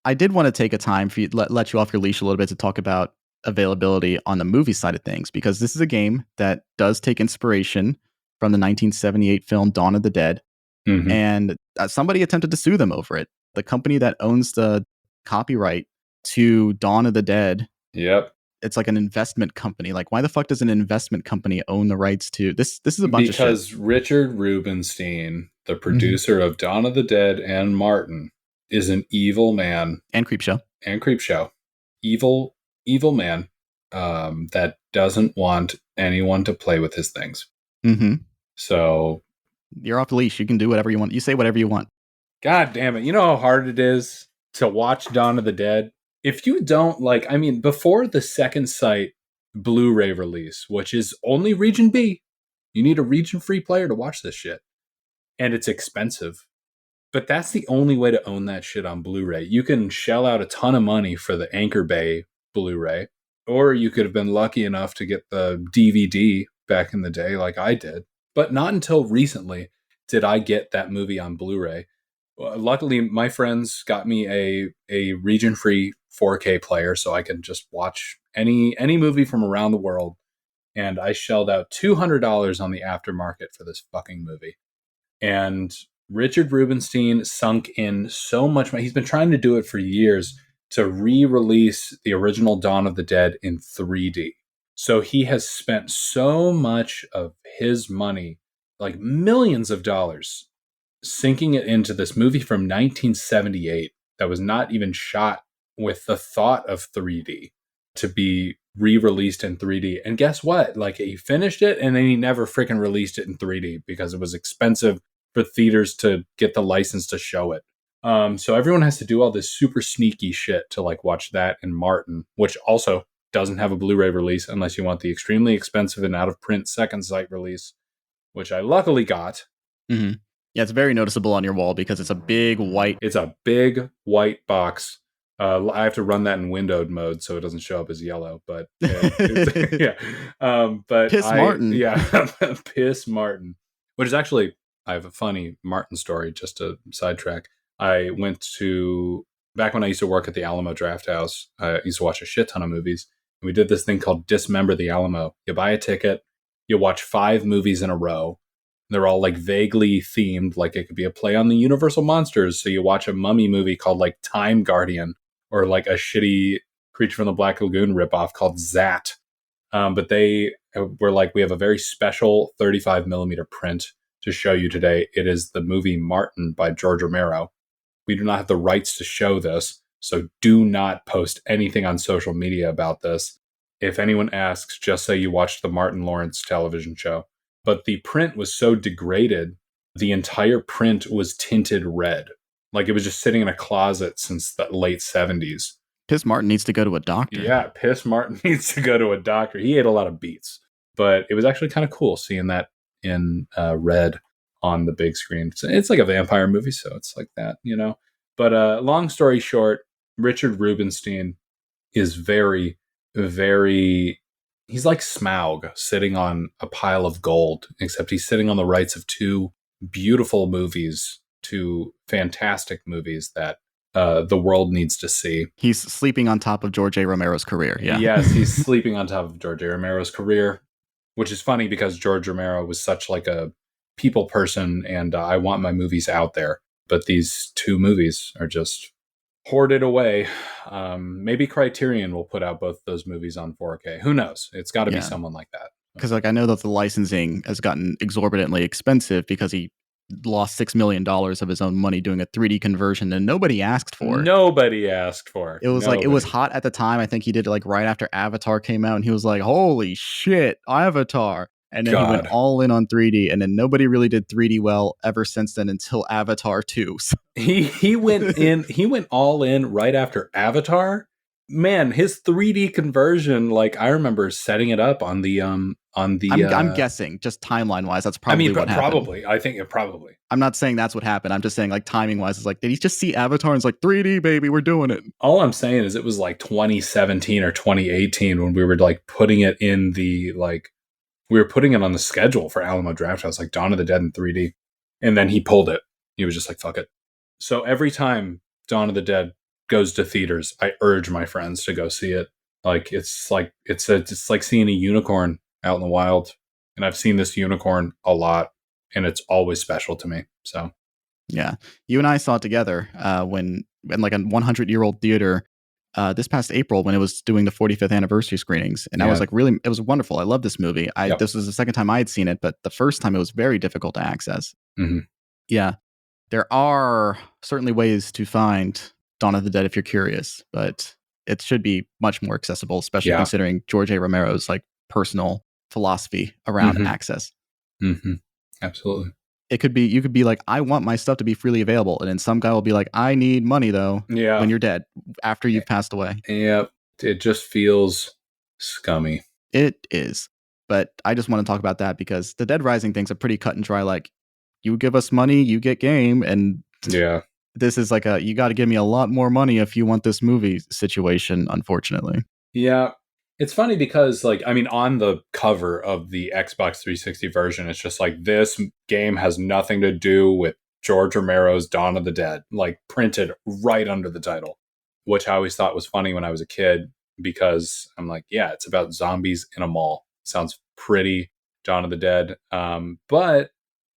I did want to take a time for you, let you off your leash a little bit to talk about availability on the movie side of things, because this is a game that does take inspiration from the 1978 film Dawn of the Dead. Mm-hmm. And somebody attempted to sue them over it. The company that owns the copyright to Dawn of the Dead. Yep. It's like an investment company. Like, why the fuck does an investment company own the rights to this? This is a bunch of shit. Because Richard Rubenstein, the producer of Dawn of the Dead and Martin, is an evil man. And Creepshow. Evil man that doesn't want anyone to play with his things. Mm-hmm. So you're off the leash. You can do whatever you want. You say whatever you want. God damn it. You know how hard it is to watch Dawn of the Dead? If you don't before the Second Sight Blu-ray release, which is only Region B, you need a region-free player to watch this shit. And it's expensive. But that's the only way to own that shit on Blu-ray. You can shell out a ton of money for the Anchor Bay Blu-ray, or you could have been lucky enough to get the DVD back in the day like I did. But not until recently did I get that movie on Blu-ray. Luckily, my friends got me a region-free 4K player, so I can just watch any movie from around the world. And I shelled out $200 on the aftermarket for this fucking movie. And Richard Rubenstein sunk in so much money. He's been trying to do it for years to re-release the original Dawn of the Dead in 3D. So he has spent so much of his money, like millions of dollars, sinking it into this movie from 1978 that was not even shot with the thought of 3D to be re-released in 3D. And guess what? Like, he finished it and then he never freaking released it in 3D because it was expensive for theaters to get the license to show it. So everyone has to do all this super sneaky shit to like watch that in Martin, which also doesn't have a Blu-ray release unless you want the extremely expensive and out-of-print Second Sight release, which I luckily got. Mm-hmm. Yeah, it's very noticeable on your wall because it's a big white... It's a big white box. I have to run that in windowed mode so it doesn't show up as yellow, but yeah. But Piss Martin. Yeah, Piss Martin. Which is actually, I have a funny Martin story, just to sidetrack. I went to, back when I used to work at the Alamo Draft House, I used to watch a shit ton of movies. And we did this thing called Dismember the Alamo. You buy a ticket, you watch 5 movies in a row. They're all like vaguely themed, like it could be a play on the Universal Monsters. So you watch a mummy movie called like Time Guardian, or like a shitty Creature from the Black Lagoon ripoff called Zat. But they were like, we have a very special 35 millimeter print to show you today. It is the movie Martin by George Romero. We do not have the rights to show this, so do not post anything on social media about this. If anyone asks, just say you watched the Martin Lawrence television show. But the print was so degraded, the entire print was tinted red. Like it was just sitting in a closet since the late 70s. Piss Martin needs to go to a doctor. Yeah, Piss Martin needs to go to a doctor. He ate a lot of beets. But it was actually kind of cool seeing that in red on the big screen. It's like a vampire movie, so it's like that, you know. But long story short, Richard Rubinstein is very, very... He's like Smaug sitting on a pile of gold, except he's sitting on the rights of two beautiful movies, two fantastic movies that the world needs to see. He's sleeping on top of George A. Romero's career. Yeah. Yes, he's sleeping on top of George A. Romero's career, which is funny because George Romero was such like a people person, and I want my movies out there. But these two movies are just hoarded away. Maybe Criterion will put out both those movies on 4K. Who knows? It's got to be someone like that. Because like I know that the licensing has gotten exorbitantly expensive because he lost $6 million of his own money doing a 3D conversion and nobody asked for it. Nobody asked for it. It was like, it was hot at the time. I think he did it like right after Avatar came out and he was like, holy shit, Avatar. And then he went all in on 3D, and then nobody really did 3D well ever since then until Avatar 2. So. He went all in right after Avatar. Man, his 3D conversion, like I remember setting it up on the I'm guessing just timeline wise, that's probably what happened. Probably. I think it probably. I'm not saying that's what happened. I'm just saying like timing wise, it's like, did he just see Avatar and it's like 3D baby, we're doing it. All I'm saying is it was like 2017 or 2018 when we were like putting it in the we were putting it on the schedule for Alamo Drafthouse, like Dawn of the Dead in 3D. And then he pulled it. He was just like, fuck it. So every time Dawn of the Dead goes to theaters, I urge my friends to go see it. It's like seeing a unicorn out in the wild. And I've seen this unicorn a lot, and it's always special to me. So yeah. You and I saw it together when in like a 100-year-old theater this past April when it was doing the 45th anniversary screenings. And I was like, really, it was wonderful. I love this movie. This was the second time I had seen it, but the first time it was very difficult to access. Mm-hmm. Yeah. There are certainly ways to find Dawn of the Dead if you're curious, but it should be much more accessible, especially considering George A. Romero's like personal philosophy around access. Mm-hmm. Absolutely. You could be like, I want my stuff to be freely available. And then some guy will be like, I need money though. Yeah. When you're dead, after you've passed away. Yep. It just feels scummy. It is. But I just want to talk about that because the Dead Rising thing's a pretty cut and dry, like, you give us money, you get game. And this is like you got to give me a lot more money if you want this movie situation, unfortunately. Yeah. It's funny because, on the cover of the Xbox 360 version, it's just like, this game has nothing to do with George Romero's Dawn of the Dead, like printed right under the title, which I always thought was funny when I was a kid because I'm like, yeah, it's about zombies in a mall. Sounds pretty Dawn of the Dead. But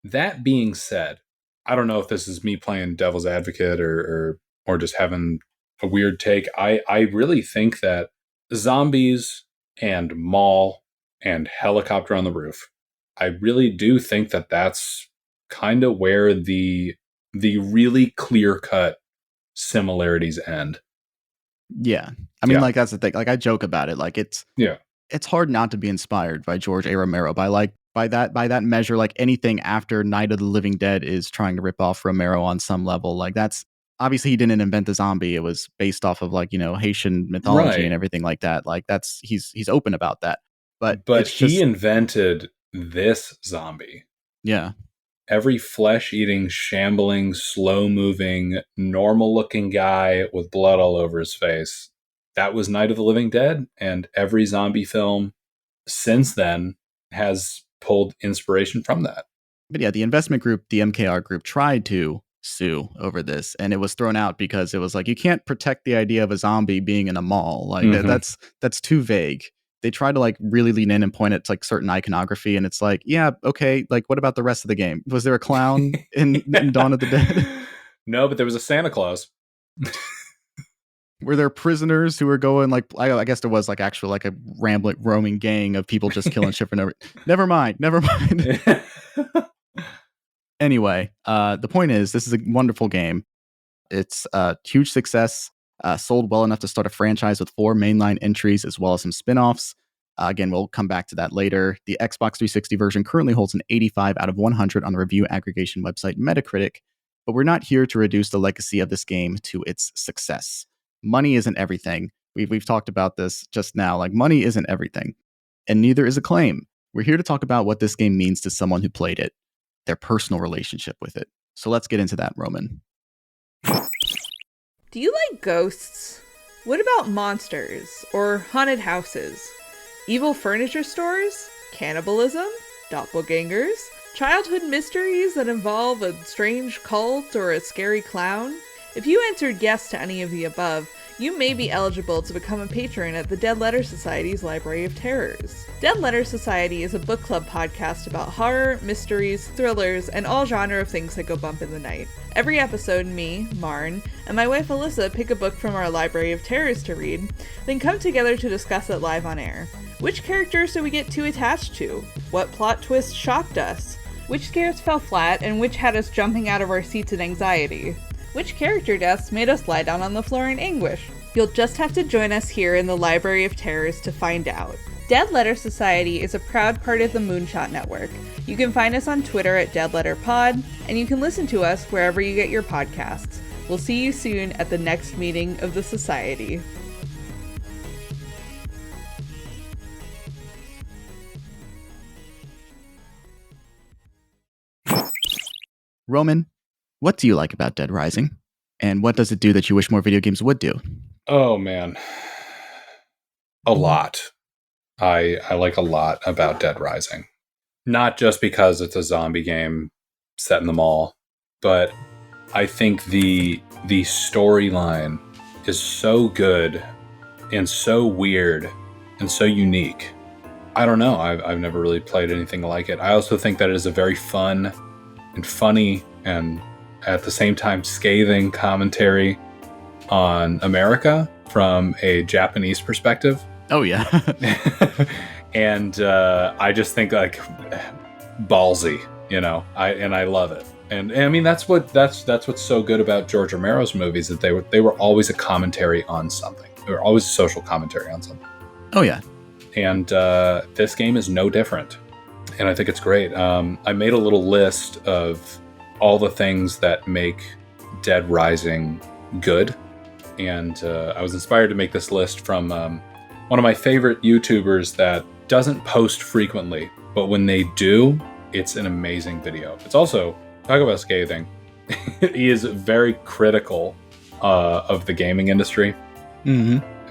that being said, I don't know if this is me playing devil's advocate or just having a weird take. I really think that zombies and mall and helicopter on the roof, I really do think that that's kind of where the really clear-cut similarities end. Yeah. I mean, like, that's the thing. Like, I joke about it. Like, it's hard not to be inspired by George A. Romero. By that measure, like, anything after Night of the Living Dead is trying to rip off Romero on some level. Like, that's obviously he didn't invent the zombie. It was based off of Haitian mythology and everything like that. Like, that's he's open about that. But he invented this zombie. Yeah. Every flesh-eating, shambling, slow-moving, normal-looking guy with blood all over his face. That was Night of the Living Dead, and every zombie film since then has pulled inspiration from that. But yeah, the investment group, the MKR group, tried to sue over this, and it was thrown out because it was like, you can't protect the idea of a zombie being in a mall. Like, that's too vague. They try to really lean in and point at certain iconography, and it's like, yeah, okay, what about the rest of the game? Was there a clown in Dawn of the Dead? No, but there was a Santa Claus. Were there prisoners who were going like I guess there was like actually like a rambling roaming gang of people just killing shit for no reason. Never mind. Anyway, the point is this is a wonderful game. It's a huge success, sold well enough to start a franchise with 4 mainline entries as well as some spin-offs. Again, we'll come back to that later. The Xbox 360 version currently holds an 85 out of 100 on the review aggregation website Metacritic, but we're not here to reduce the legacy of this game to its success. Money isn't everything. We've talked about this just now. Like, money isn't everything, and neither is acclaim. We're here to talk about what this game means to someone who played it, their personal relationship with it. So let's get into that, Roman. Do you like ghosts? What about monsters or haunted houses? Evil furniture stores? Cannibalism? Doppelgangers? Childhood mysteries that involve a strange cult or a scary clown? If you answered yes to any of the above, you may be eligible to become a patron at the Dead Letter Society's Library of Terrors. Dead Letter Society is a book club podcast about horror, mysteries, thrillers, and all genre of things that go bump in the night. Every episode, me, Marn, and my wife Alyssa pick a book from our Library of Terrors to read, then come together to discuss it live on air. Which characters did we get too attached to? What plot twists shocked us? Which scares fell flat, and which had us jumping out of our seats in anxiety? Which character deaths made us lie down on the floor in anguish? You'll just have to join us here in the Library of Terrors to find out. Dead Letter Society is a proud part of the Moonshot Network. You can find us on Twitter at Dead Letter Pod, and you can listen to us wherever you get your podcasts. We'll see you soon at the next meeting of the Society. Roman, what do you like about Dead Rising? And what does it do that you wish more video games would do? Oh, man. A lot. I like a lot about Dead Rising. Not just because it's a zombie game set in the mall, but I think the storyline is so good and so weird and so unique. I don't know. I've never really played anything like it. I also think that it is a very fun and funny and at the same time scathing commentary on America from a Japanese perspective. Oh yeah. And I just think like ballsy, you know. I love it. And I mean that's what's so good about George Romero's movies, that they were always a commentary on something. They were always a social commentary on something. Oh yeah. And this game is no different. And I think it's great. I made a little list of all the things that make Dead Rising good. And I was inspired to make this list from one of my favorite YouTubers that doesn't post frequently, but when they do, it's an amazing video. It's also, talk about scathing, he is very critical of the gaming industry,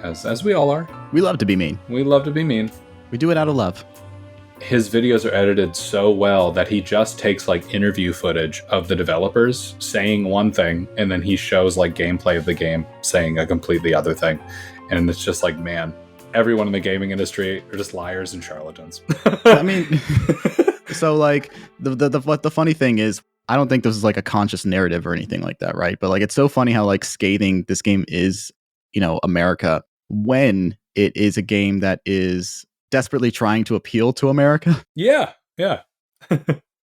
as we all are. We love to be mean. We love to be mean. We do it out of love. His videos are edited so well that he just takes like interview footage of the developers saying one thing, and then he shows like gameplay of the game saying a completely other thing. And it's just like, man, everyone in the gaming industry are just liars and charlatans. I mean, so like the funny thing is, I don't think this is like a conscious narrative or anything like that, right? But like, it's so funny how like scathing this game is, you know, America, when it is a game that is desperately trying to appeal to America. Yeah.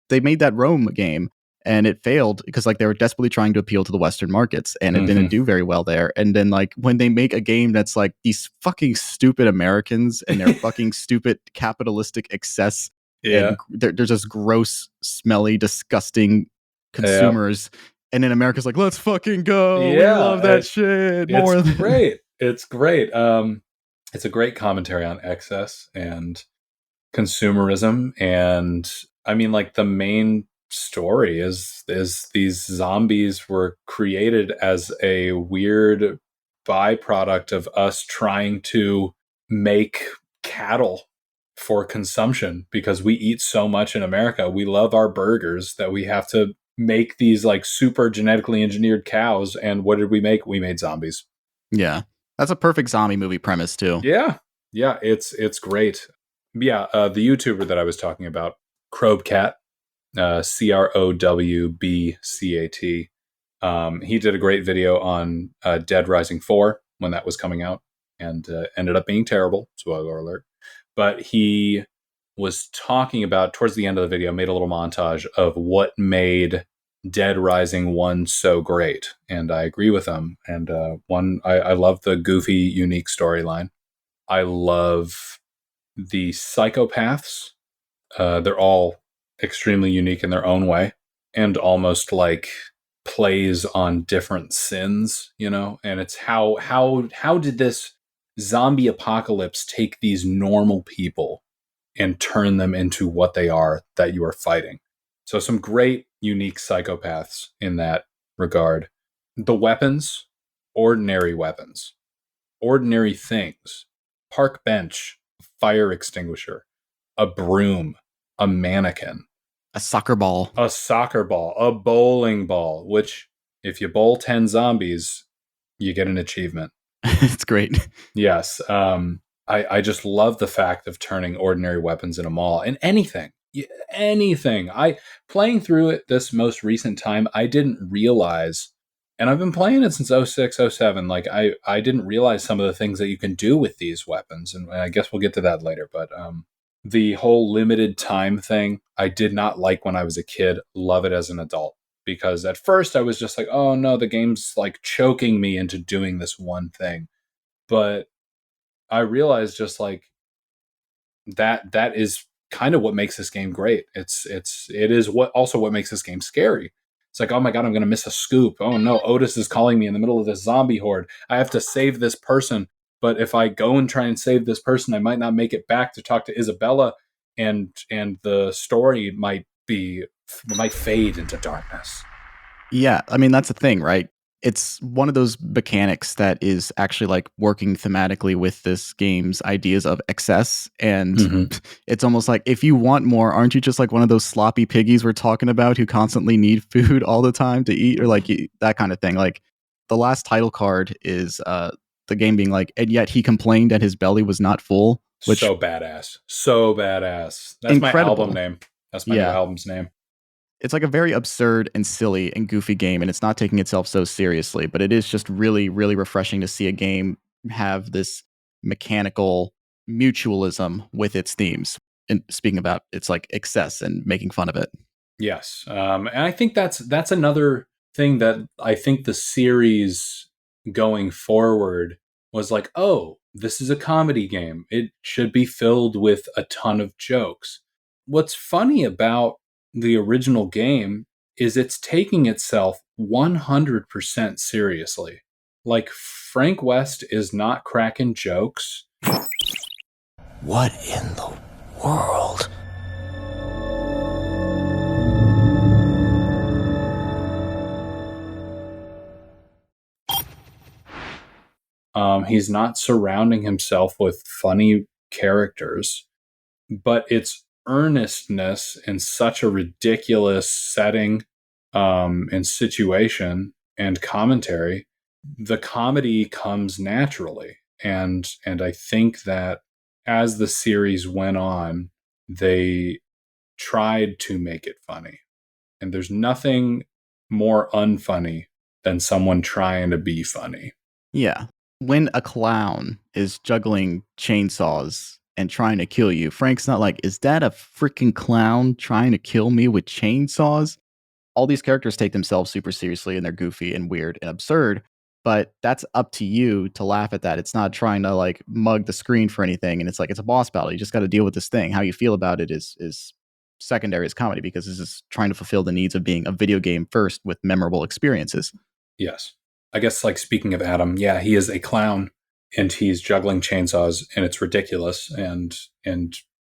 They made that Rome game and it failed because like they were desperately trying to appeal to the Western markets, and it didn't do very well there. And then like when they make a game that's like these fucking stupid Americans and their fucking stupid capitalistic excess, and they're just gross, smelly, disgusting consumers. And then America's like, let's fucking go. We love that shit. It's great. It's great. It's a great commentary on excess and consumerism. And I mean, like, the main story is these zombies were created as a weird byproduct of us trying to make cattle for consumption, because we eat so much in America. We love our burgers that we have to make these like super genetically engineered cows. And what did we make? We made zombies. Yeah. That's a perfect zombie movie premise too. Yeah, it's great. Yeah, the YouTuber that I was talking about, Crowbcat, Crowbcat, he did a great video on Dead Rising 4, when that was coming out, and ended up being terrible. Spoiler alert. But he was talking about, towards the end of the video, made a little montage of what made Dead Rising 1 so great. And I agree with him. And I love the goofy, unique storyline. I love the psychopaths. They're all extremely unique in their own way, and almost like plays on different sins, and it's how did this zombie apocalypse take these normal people and turn them into what they are that you are fighting. So some great unique psychopaths in that regard. The weapons, ordinary things, park bench, fire extinguisher, a broom, a mannequin, A soccer ball. a bowling ball, which if you bowl 10 zombies, you get an achievement. It's great. Yes. I just love the fact of turning ordinary weapons in a mall and anything. Playing through it this most recent time, I didn't realize, and I've been playing it since 06, 07. Like I didn't realize some of the things that you can do with these weapons. And I guess we'll get to that later, but, the whole limited time thing, I did not like when I was a kid, love it as an adult. Because at first I was just like, oh no, the game's like choking me into doing this one thing. But I realized just like that is kind of what makes this game great. It is what makes this game scary. It's like, oh my God, I'm going to miss a scoop. Oh no, Otis is calling me in the middle of this zombie horde. I have to save this person. But if I go and try and save this person, I might not make it back to talk to Isabella, and the story might fade into darkness. Yeah, I mean, that's the thing, right? It's one of those mechanics that is actually like working thematically with this game's ideas of excess. And it's almost like, if you want more, aren't you just like one of those sloppy piggies we're talking about who constantly need food all the time to eat, or like that kind of thing? Like the last title card is the game being like, and yet he complained that his belly was not full. Which, so badass. That's incredible. My album name. That's my new album's name. It's like a very absurd and silly and goofy game, and it's not taking itself so seriously, but it is just really, really refreshing to see a game have this mechanical mutualism with its themes. And speaking about it's like excess and making fun of it. Yes. And I think that's another thing that I think the series going forward was like, oh, this is a comedy game. It should be filled with a ton of jokes. What's funny about the original game is it's taking itself 100% seriously. Like, Frank West is not cracking jokes. What in the world? He's not surrounding himself with funny characters, but it's earnestness in such a ridiculous setting and situation and commentary. The comedy comes naturally, and I think that as the series went on, they tried to make it funny, and there's nothing more unfunny than someone trying to be funny. Yeah. When a clown is juggling chainsaws and trying to kill you, Frank's not like, is that a freaking clown trying to kill me with chainsaws? All these characters take themselves super seriously, and they're goofy and weird and absurd, but that's up to you to laugh at that. It's not trying to like mug the screen for anything. And it's like, it's a boss battle. You just got to deal with this thing. How you feel about it is secondary as comedy, because this is trying to fulfill the needs of being a video game first with memorable experiences. Yes. I guess, like, speaking of Adam, yeah, he is a clown, and he's juggling chainsaws, and it's ridiculous, and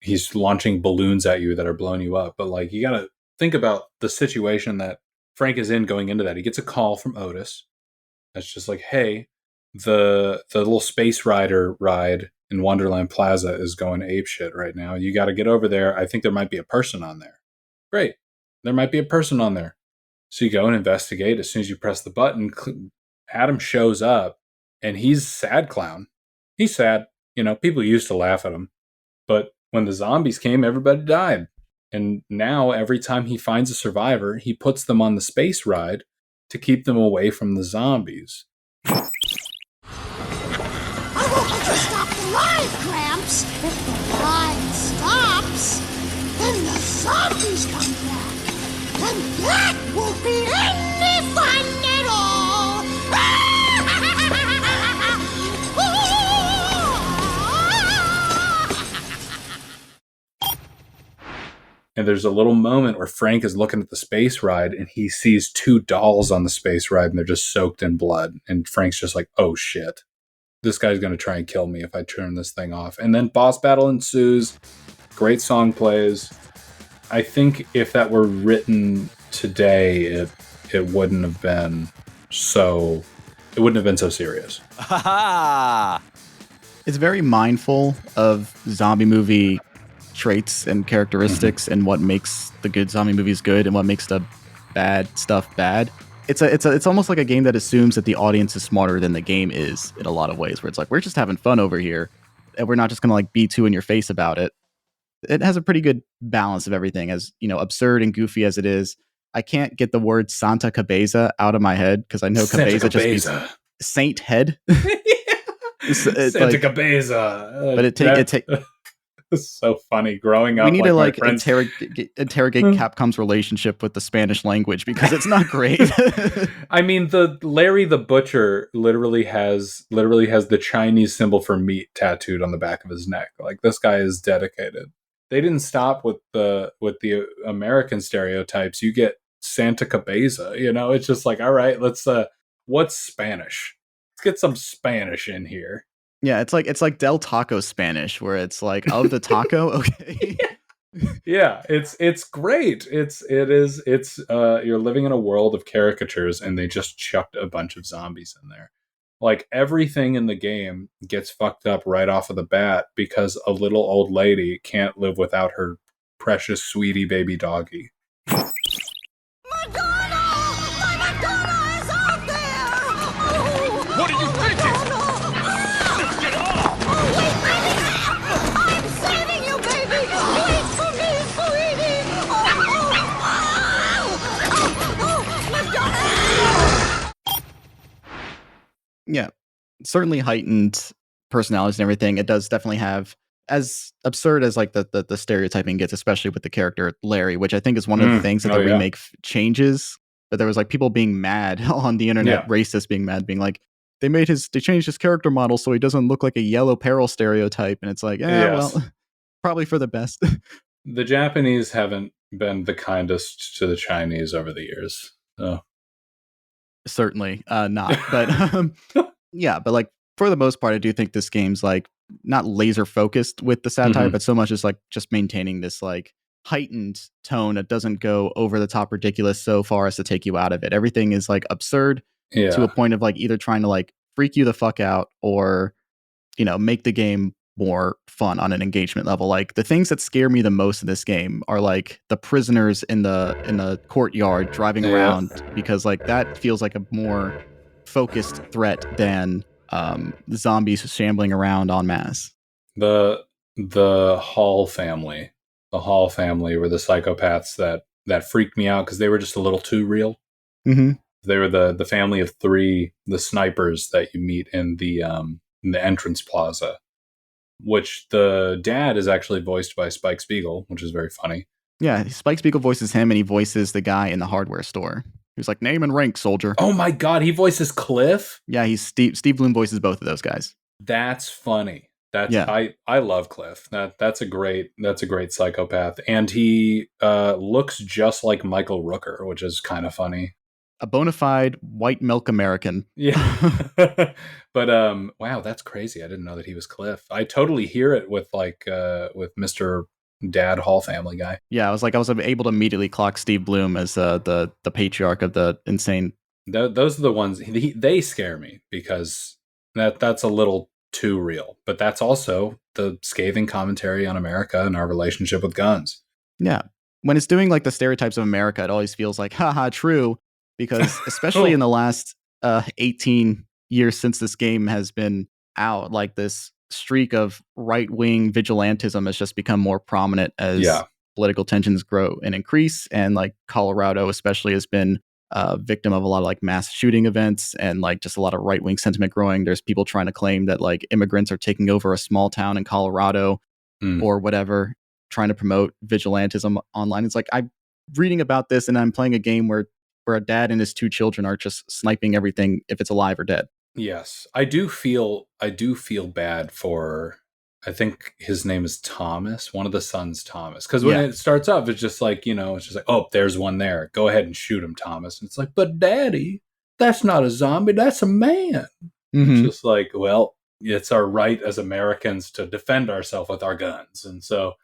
he's launching balloons at you that are blowing you up. But like, you got to think about the situation that Frank is in going into that. He gets a call from Otis that's just like, hey, the little space rider ride in Wonderland Plaza is going apeshit right now. You got to get over there. I think there might be a person on there. Great. There might be a person on there. So you go and investigate. As soon as you press the button, Adam shows up, and he's sad clown. He's sad. People used to laugh at him. But when the zombies came, everybody died. And now every time he finds a survivor, he puts them on the space ride to keep them away from the zombies. right, Gramps. If the line stops, then the zombies come back. And that won't be any fun at all. And there's a little moment where Frank is looking at the space ride and he sees 2 dolls on the space ride and they're just soaked in blood. And Frank's just like, oh shit, this guy's going to try and kill me if I turn this thing off. And then boss battle ensues. Great song plays. I think if that were written today, it wouldn't have been so serious. It's very mindful of zombie movie traits and characteristics and what makes the good zombie movies good and what makes the bad stuff bad. It's almost like a game that assumes that the audience is smarter than the game is in a lot of ways, where it's like, we're just having fun over here and we're not just gonna like be too in your face about it. It has a pretty good balance of everything, as you know, absurd and goofy as it is. I can't get the word Santa Cabeza out of my head because I know Cabeza just means Saint Head. Santa Cabeza. But it takes it's so funny growing up. We need to like interrogate Capcom's relationship with the Spanish language because it's not great. I mean, the Larry the Butcher literally has the Chinese symbol for meat tattooed on the back of his neck. Like, this guy is dedicated. They didn't stop with the American stereotypes. You get Santa Cabeza, you know. It's just like, all right, let's what's Spanish? Let's get some Spanish in here. Yeah, it's like Del Taco Spanish, where it's like, of the taco, okay. Yeah, it's great. It's you're living in a world of caricatures, and they just chucked a bunch of zombies in there. Like, everything in the game gets fucked up right off of the bat because a little old lady can't live without her precious sweetie baby doggy. Madonna! My Madonna is out there! Oh, What are you thinking? Get off! oh, wait, baby! I'm saving you, baby! Wait for me, sweetie! Madonna! Yeah, certainly heightened personalities and everything. It does definitely have, as absurd as like the stereotyping gets, especially with the character Larry, which I think is one of the things that the remake changes. But there was like people being mad on the internet, racist being mad, being like, they changed his character model so he doesn't look like a yellow peril stereotype. And it's like, well, probably for the best. The Japanese haven't been the kindest to the Chinese over the years. So. Certainly not. But yeah, but like for the most part, I do think this game's like not laser focused with the satire, but so much as like just maintaining this like heightened tone that doesn't go over the top ridiculous so far as to take you out of it. Everything is like absurd to a point of like either trying to like freak you the fuck out or, you know, make the game more fun on an engagement level. Like, the things that scare me the most in this game are like the prisoners in the courtyard driving around, because like that feels like a more focused threat than zombies shambling around en masse. The Hall family were the psychopaths that freaked me out because they were just a little too real. Mm-hmm. They were the family of 3, the snipers that you meet in the entrance plaza, which the dad is actually voiced by Spike Spiegel, which is very funny. Yeah, Spike Spiegel voices him, and he voices the guy in the hardware store. He's like, name and rank, soldier. Oh my god, he voices Cliff? Yeah, he's Steve Bloom voices both of those guys. That's funny. I love Cliff. That's a great psychopath, and he looks just like Michael Rooker, which is kind of funny. A bona fide white milk American. Yeah. But wow, that's crazy. I didn't know that he was Cliff. I totally hear it with with Mr. Dad Hall family guy. Yeah, I was able to immediately clock Steve Bloom as the patriarch of the insane. Those are the ones they scare me because that's a little too real. But that's also the scathing commentary on America and our relationship with guns. Yeah. When it's doing like the stereotypes of America, it always feels like, haha, true. Because especially in the last 18 years since this game has been out, like this streak of right-wing vigilantism has just become more prominent as political tensions grow and increase. And like Colorado especially has been victim of a lot of like mass shooting events and like just a lot of right-wing sentiment growing. There's people trying to claim that like immigrants are taking over a small town in Colorado or whatever, trying to promote vigilantism online. It's like I'm reading about this and I'm playing a game where a dad and his 2 children are just sniping everything if it's alive or dead. Yes, I do feel bad for, I think his name is Thomas, one of the sons, Thomas. Because when it starts off, it's just like, it's just like, oh, there's one there. Go ahead and shoot him, Thomas. And it's like, but Daddy, that's not a zombie. That's a man. It's just like, well, it's our right as Americans to defend ourselves with our guns. And so...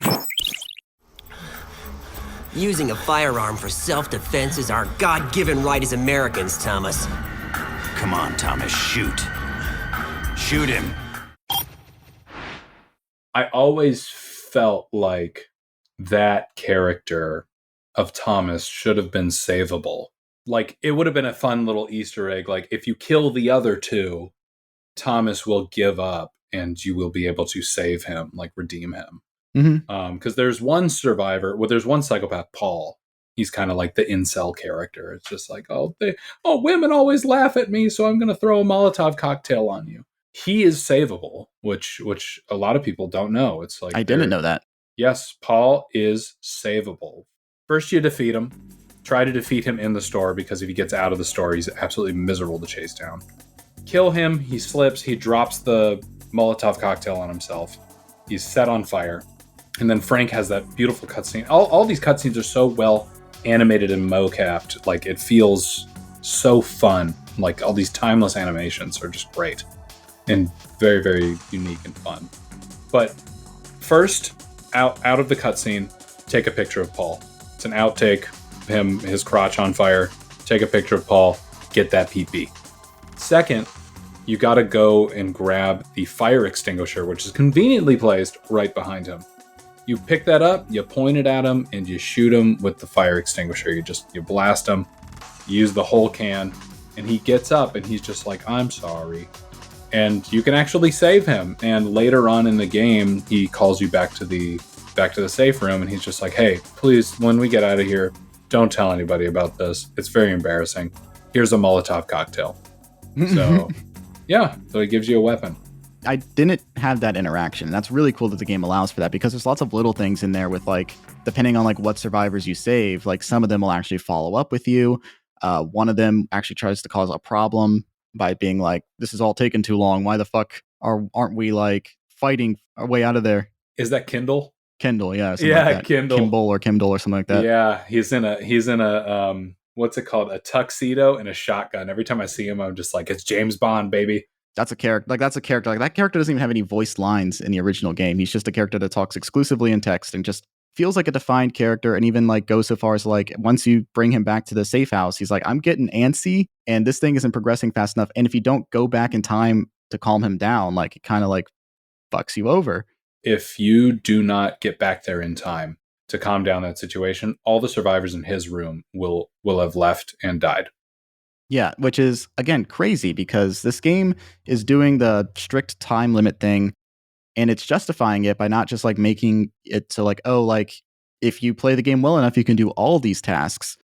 Using a firearm for self-defense is our God-given right as Americans, Thomas. Come on, Thomas, shoot. Shoot him. I always felt like that character of Thomas should have been savable. Like, it would have been a fun little Easter egg. Like, if you kill the other 2, Thomas will give up and you will be able to save him, like redeem him. Because there's one survivor, there's one psychopath, Paul. He's kind of like the incel character. It's just like, women always laugh at me, so I'm going to throw a Molotov cocktail on you. He is savable, which a lot of people don't know. It's like I didn't know that. Yes, Paul is savable. First, you defeat him. Try to defeat him in the store, because if he gets out of the store, he's absolutely miserable to chase down. Kill him. He slips. He drops the Molotov cocktail on himself. He's set on fire. And then Frank has that beautiful cutscene. All these cutscenes are so well animated and mocapped. Like, it feels so fun. Like, all these timeless animations are just great and very, very unique and fun. But first, out of the cutscene, take a picture of Paul. It's an outtake, his crotch on fire. Take a picture of Paul, get that PP. Second, you got to go and grab the fire extinguisher, which is conveniently placed right behind him. You pick that up, you point it at him, and you shoot him with the fire extinguisher. You blast him, use the whole can, and he gets up and he's just like, I'm sorry. And you can actually save him. And later on in the game, he calls you back to the safe room, and he's just like, hey, please, when we get out of here, don't tell anybody about this. It's very embarrassing. Here's a Molotov cocktail. So, yeah, so he gives you a weapon. I didn't have that interaction. That's really cool that the game allows for that, because there's lots of little things in there with, like, depending on like what survivors you save, like some of them will actually follow up with you. One of them actually tries to cause a problem by being like, this is all taking too long. Why the fuck aren't we like fighting our way out of there? Is that Kindle? Kindle, yeah. Like Kindle. Kimball or Kindle or something like that. Yeah, he's in a what's it called? A tuxedo and a shotgun. Every time I see him, I'm just like, it's James Bond, baby. That's a character. Like, that character doesn't even have any voiced lines in the original game. He's just a character that talks exclusively in text and just feels like a defined character, and even like goes so far as like, once you bring him back to the safe house, he's like, I'm getting antsy and this thing isn't progressing fast enough. And if you don't go back in time to calm him down, like, it kind of like fucks you over. If you do not get back there in time to calm down that situation, all the survivors in his room will have left and died. Yeah, which is, again, crazy, because this game is doing the strict time limit thing, and it's justifying it by not just like making it so like, oh, like, if you play the game well enough, you can do all these tasks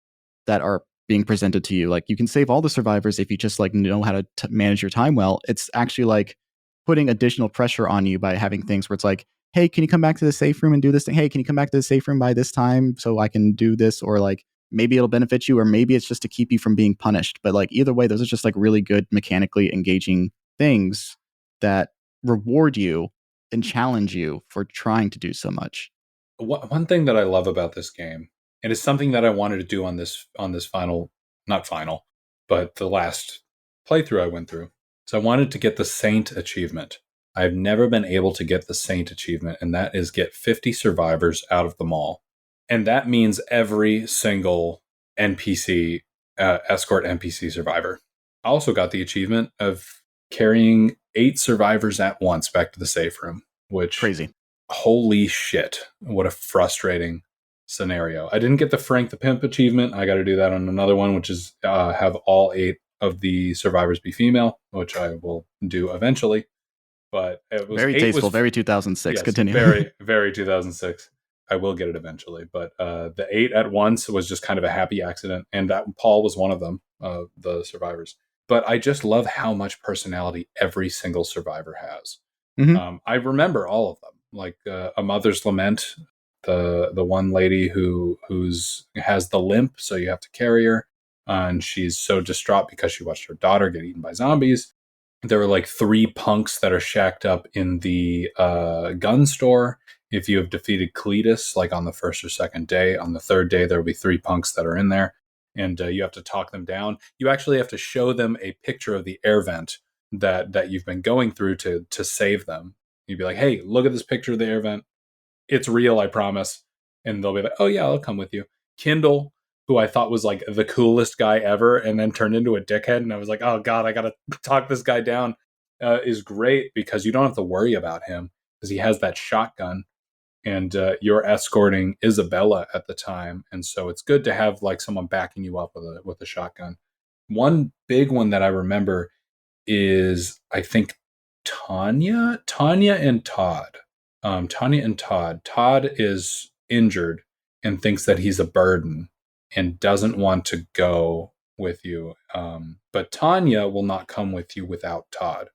that are being presented to you. Like, you can save all the survivors if you just like know how to manage your time well. It's actually like putting additional pressure on you by having things where it's like, hey, can you come back to the safe room and do this thing? Hey, can you come back to the safe room by this time so I can do this? Or like, maybe it'll benefit you, or maybe it's just to keep you from being punished. But like, either way, those are just like really good, mechanically engaging things that reward you and challenge you for trying to do so much. One thing that I love about this game, and it's something that I wanted to do on this final, not final, but the last playthrough I went through. So I wanted to get the Saint achievement. I've never been able to get the Saint achievement, and that is get 50 survivors out of the mall. And that means every single NPC, escort NPC survivor. I also got the achievement of carrying 8 survivors at once back to the safe room, which... Crazy. Holy shit. What a frustrating scenario. I didn't get the Frank the Pimp achievement. I got to do that on another one, which is have all 8 of the survivors be female, which I will do eventually. But it was very tasteful, very 2006. Yes, Continue. Very, very 2006. I will get it eventually. But the 8 at once was just kind of a happy accident, and that Paul was one of them, the survivors. But I just love how much personality every single survivor has. I remember all of them, like A Mother's Lament, the one lady who's has the limp, so you have to carry her, and she's so distraught because she watched her daughter get eaten by zombies. There were like 3 punks that are shacked up in the gun store. If you have defeated Cletus, like on the first or second day, on the third day, there will be 3 punks that are in there, and you have to talk them down. You actually have to show them a picture of the air vent that you've been going through to save them. You'd be like, hey, look at this picture of the air vent. It's real, I promise. And they'll be like, oh yeah, I'll come with you. Kindle, who I thought was like the coolest guy ever, and then turned into a dickhead. And I was like, oh God, I got to talk this guy down, is great because you don't have to worry about him because he has that shotgun, and you're escorting Isabella at the time. And so it's good to have like someone backing you up with a shotgun. One big one that I remember is, I think, Tanya and Todd. Tanya and Todd. Todd is injured and thinks that he's a burden and doesn't want to go with you. But Tanya will not come with you without Todd.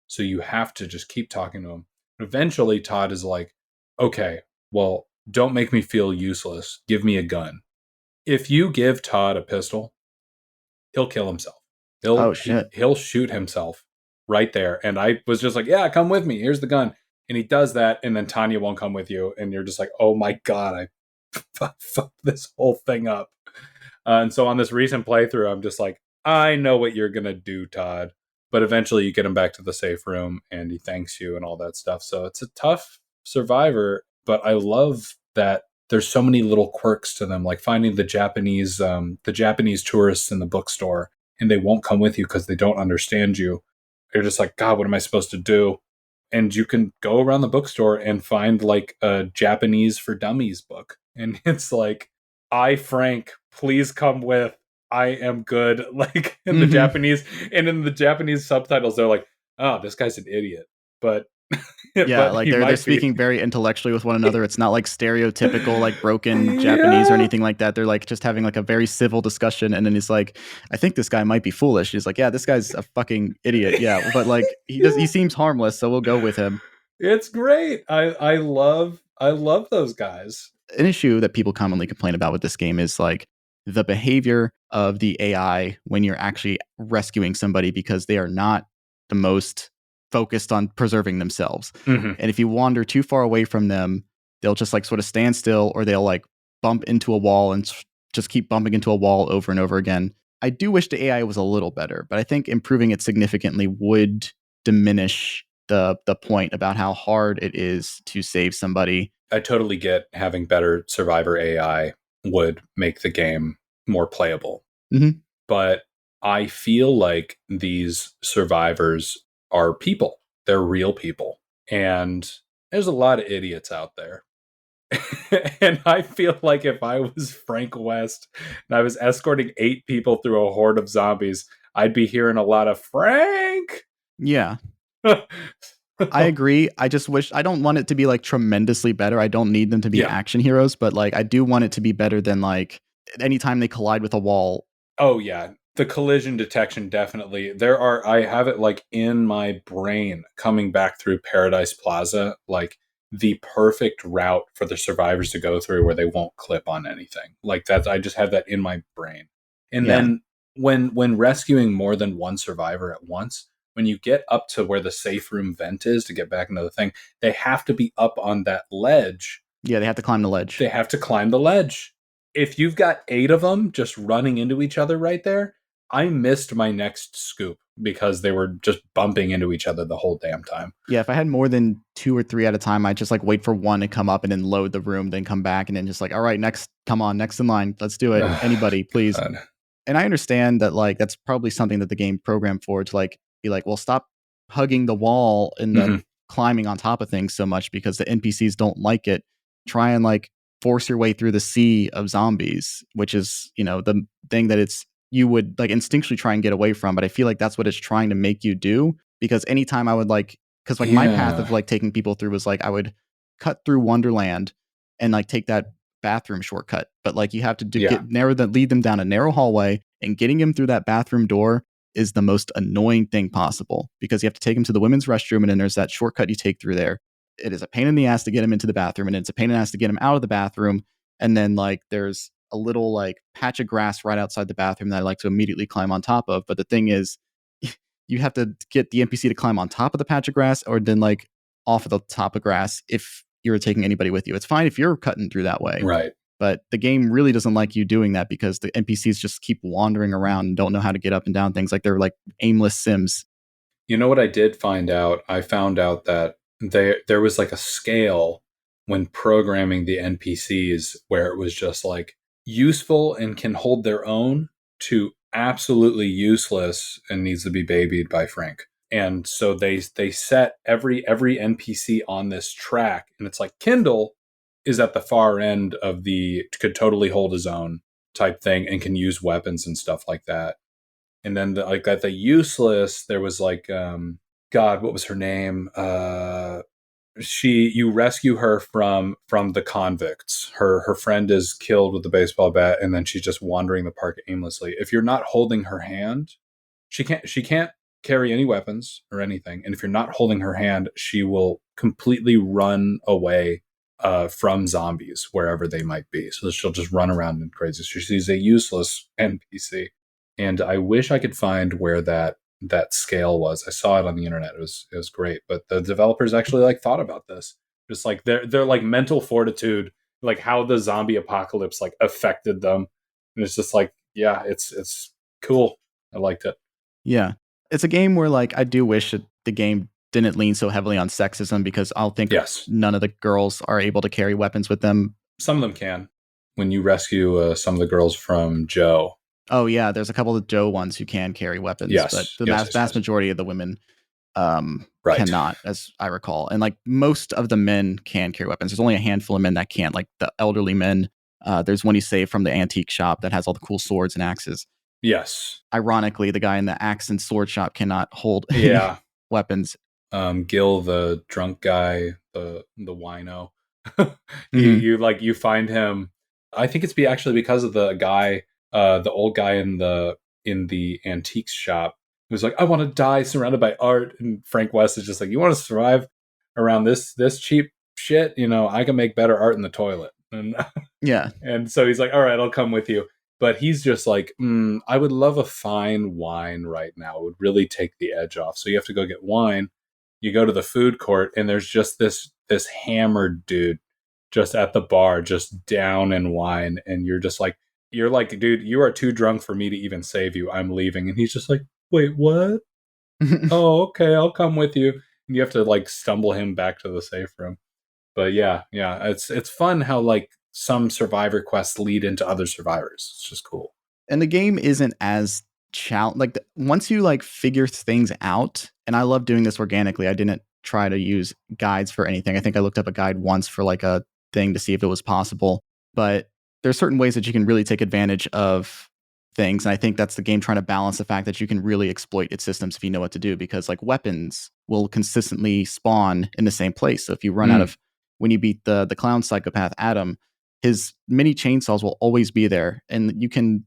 So you have to just keep talking to him. Eventually, Todd is like, okay, well, don't make me feel useless. Give me a gun. If you give Todd a pistol, he'll kill himself. He'll shoot himself right there. And I was just like, yeah, come with me. Here's the gun. And he does that, and then Tanya won't come with you. And you're just like, oh my God, I fucked this whole thing up. And so on this recent playthrough, I'm just like, I know what you're going to do, Todd. But eventually you get him back to the safe room, and he thanks you and all that stuff. So it's a tough survivor, but I love that there's so many little quirks to them, like finding the Japanese tourists in the bookstore, and they won't come with you because they don't understand you. You're just like, God, what am I supposed to do? And you can go around the bookstore and find like a Japanese for Dummies book. And it's like, Frank, please come with. I am good. Like in the Japanese, and in the Japanese subtitles, they're like, oh, this guy's an idiot. But yeah, like they're speaking very intellectually with one another. It's not like stereotypical, like broken Japanese or anything like that. They're like just having like a very civil discussion. And then he's like, I think this guy might be foolish. He's like, yeah, this guy's a fucking idiot. Yeah. But like he seems harmless, so we'll go with him. It's great. I love those guys. An issue that people commonly complain about with this game is like the behavior of the AI when you're actually rescuing somebody, because they are not the most focused on preserving themselves. And if you wander too far away from them, they'll just like sort of stand still, or they'll like bump into a wall and just keep bumping into a wall over and over again. I do wish the AI was a little better, but I think improving it significantly would diminish the point about how hard it is to save somebody. I totally get having better survivor AI would make the game more playable. But I feel like these survivors are people. They're real people. And there's a lot of idiots out there. And I feel like if I was Frank West and I was escorting 8 people through a horde of zombies, I'd be hearing a lot of Frank. Yeah. I agree. I just wish, I don't want it to be like tremendously better. I don't need them to be action heroes, but like I do want it to be better than like anytime they collide with a wall. Oh yeah. The collision detection, definitely. I have it like in my brain coming back through Paradise Plaza, like the perfect route for the survivors to go through where they won't clip on anything. Like that, I just have that in my brain. And then when rescuing more than one survivor at once, when you get up to where the safe room vent is to get back into the thing, they have to be up on that ledge. Yeah, they have to climb the ledge. They have to climb the ledge. If you've got 8 of them just running into each other right there, I missed my next scoop because they were just bumping into each other the whole damn time. Yeah, if I had more than 2 or 3 at a time, I'd just like wait for one to come up and then load the room, then come back and then just like, all right, next, come on, next in line. Let's do it. Anybody, please. God. And I understand that like that's probably something that the game programmed for, to like be like, well, stop hugging the wall and then climbing on top of things so much because the NPCs don't like it. Try and like force your way through the sea of zombies, which is, you know, the thing that you would like instinctually try and get away from. But I feel like that's what it's trying to make you do, because anytime I would like, because like my path of like taking people through was like I would cut through Wonderland and like take that bathroom shortcut. But like you have to Yeah. lead them down a narrow hallway, and getting them through that bathroom door is the most annoying thing possible because you have to take them to the women's restroom, and then there's that shortcut you take through there. It is a pain in the ass to get them into the bathroom, and it's a pain in the ass to get them out of the bathroom. And then like there's a little like patch of grass right outside the bathroom that I like to immediately climb on top of. But the thing is, you have to get the NPC to climb on top of the patch of grass or then like off of the top of grass if you're taking anybody with you. It's fine if you're cutting through that way. Right. But the game really doesn't like you doing that because the NPCs just keep wandering around and don't know how to get up and down things. Like they're like aimless Sims. You know what I did find out? I found out that there was like a scale when programming the NPCs where it was just like useful and can hold their own to absolutely useless and needs to be babied by Frank. And so they set every NPC on this track, and it's like Kindle is at the far end of the could totally hold his own type thing and can use weapons and stuff like that. And then like at the useless, there was like God, what was her name? You rescue her from the convicts. Her friend is killed with the baseball bat, and then she's just wandering the park aimlessly. If you're not holding her hand, she can't carry any weapons or anything. And if you're not holding her hand, she will completely run away from zombies wherever they might be. So she'll just run around and crazy. So she's a useless NPC. And I wish I could find where that scale was. I saw it on the internet. It was great. But the developers actually like thought about this. Just like they're like mental fortitude, like how the zombie apocalypse like affected them. And it's just like, yeah, it's cool. I liked it. Yeah. It's a game where like I do wish that the game didn't lean so heavily on sexism because I'll think none of the girls are able to carry weapons with them. Some of them can. When you rescue some of the girls from Joe. Oh yeah, there's a couple of Joe ones who can carry weapons, but the vast majority of the women cannot, as I recall. And like most of the men can carry weapons. There's only a handful of men that can't, like the elderly men. There's one you save from the antique shop that has all the cool swords and axes. Yes. Ironically, the guy in the axe and sword shop cannot hold weapons. Gil, the drunk guy, the wino. You find him. I think it's actually because of the guy, the old guy in the antiques shop, who's like, I want to die surrounded by art. And Frank West is just like, you want to survive around this cheap shit? You know, I can make better art in the toilet. And yeah. And so he's like, all right, I'll come with you. But he's just like, I would love a fine wine right now. It would really take the edge off. So you have to go get wine. You go to the food court, and there's just this hammered dude just at the bar, just down in wine. And you're like, dude, you are too drunk for me to even save you. I'm leaving. And he's just like, wait, what? Oh, okay, I'll come with you. And you have to like stumble him back to the safe room. But yeah, it's fun how like some survivor quests lead into other survivors. It's just cool. And the game isn't as once you like figure things out, and I love doing this organically. I didn't try to use guides for anything. I think I looked up a guide once for like a thing to see if it was possible. But there's certain ways that you can really take advantage of things. And I think that's the game trying to balance the fact that you can really exploit its systems if you know what to do, because like weapons will consistently spawn in the same place. So if you run out of, when you beat the clown psychopath Adam, his mini chainsaws will always be there. And you can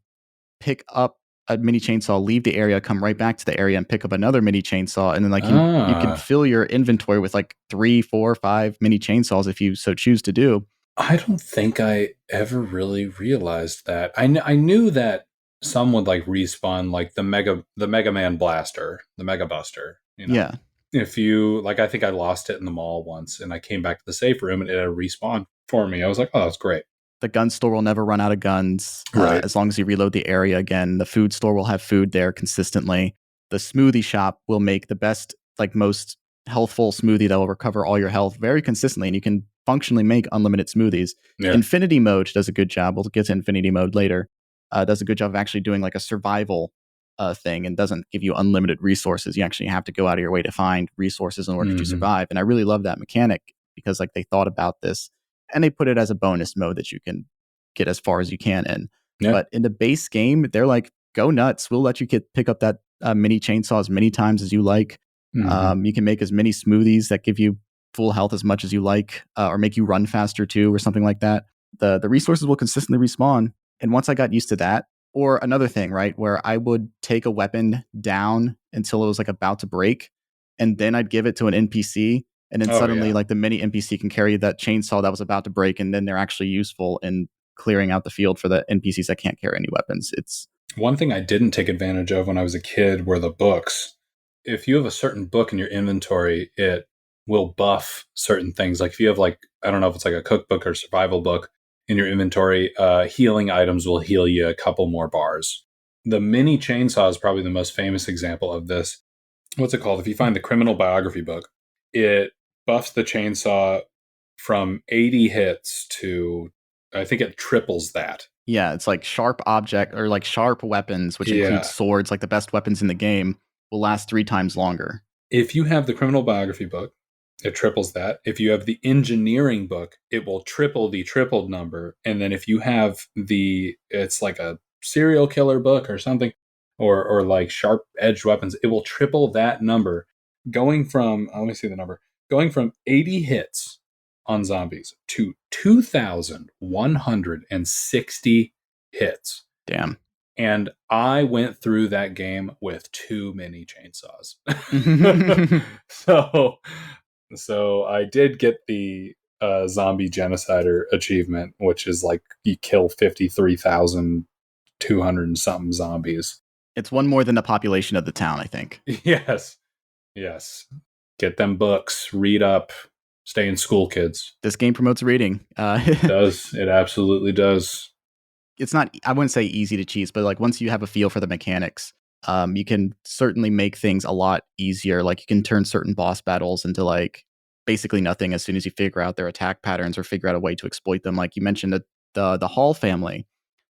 pick up a mini chainsaw, leave the area, come right back to the area and pick up another mini chainsaw. And then like you can fill your inventory with like 3, 4, 5 mini chainsaws if you so choose to do. I don't think I ever really realized that. I knew that some would like respawn like the Mega Man blaster, the Mega Buster. You know? Yeah. If you like, I think I lost it in the mall once, and I came back to the safe room and it had respawned for me. I was like, oh, that's great. The gun store will never run out of guns as long as you reload the area again. The food store will have food there consistently. The smoothie shop will make the best, like most healthful smoothie that will recover all your health very consistently, and you can functionally make unlimited smoothies. Yeah. Infinity mode does a good job. We'll get to infinity mode later. Does a good job of actually doing like a survival thing, and doesn't give you unlimited resources. You actually have to go out of your way to find resources in order to survive. And I really love that mechanic because like they thought about this. And they put it as a bonus mode that you can get as far as you can in. Yeah. But in the base game, they're like, go nuts. We'll let you pick up that mini chainsaw as many times as you like. You can make as many smoothies that give you full health as much as you like, or make you run faster too, or something like that. The resources will consistently respawn. And once I got used to that, or another thing, right, where I would take a weapon down until it was like about to break, and then I'd give it to an NPC, and then suddenly like the mini NPC can carry that chainsaw that was about to break, and then they're actually useful in clearing out the field for the NPCs that can't carry any weapons. It's one thing I didn't take advantage of when I was a kid were the books. If you have a certain book in your inventory, it will buff certain things. Like if you have like, I don't know if it's like a cookbook or survival book in your inventory, healing items will heal you a couple more bars. The mini chainsaw is probably the most famous example of this. What's it called? If you find the criminal biography book, it buffs the chainsaw from 80 hits to, I think it triples that. Yeah, it's like sharp object or like sharp weapons, which include swords, like the best weapons in the game, will last 3 times longer. If you have the criminal biography book, it triples that. If you have the engineering book, it will triple the tripled number. And then if you have it's like a serial killer book or something, or like sharp edged weapons, it will triple that number. Going from 80 hits on zombies to 2,160 hits. Damn. And I went through that game with too many chainsaws. So I did get the zombie genocider achievement, which is like you kill 53,200 and something zombies. It's one more than the population of the town, I think. Yes. Get them books, read up, stay in school, kids. This game promotes reading. It does. It absolutely does. It's not, I wouldn't say easy to cheese, but like once you have a feel for the mechanics, you can certainly make things a lot easier. Like you can turn certain boss battles into like basically nothing as soon as you figure out their attack patterns or figure out a way to exploit them. Like you mentioned the Hall family,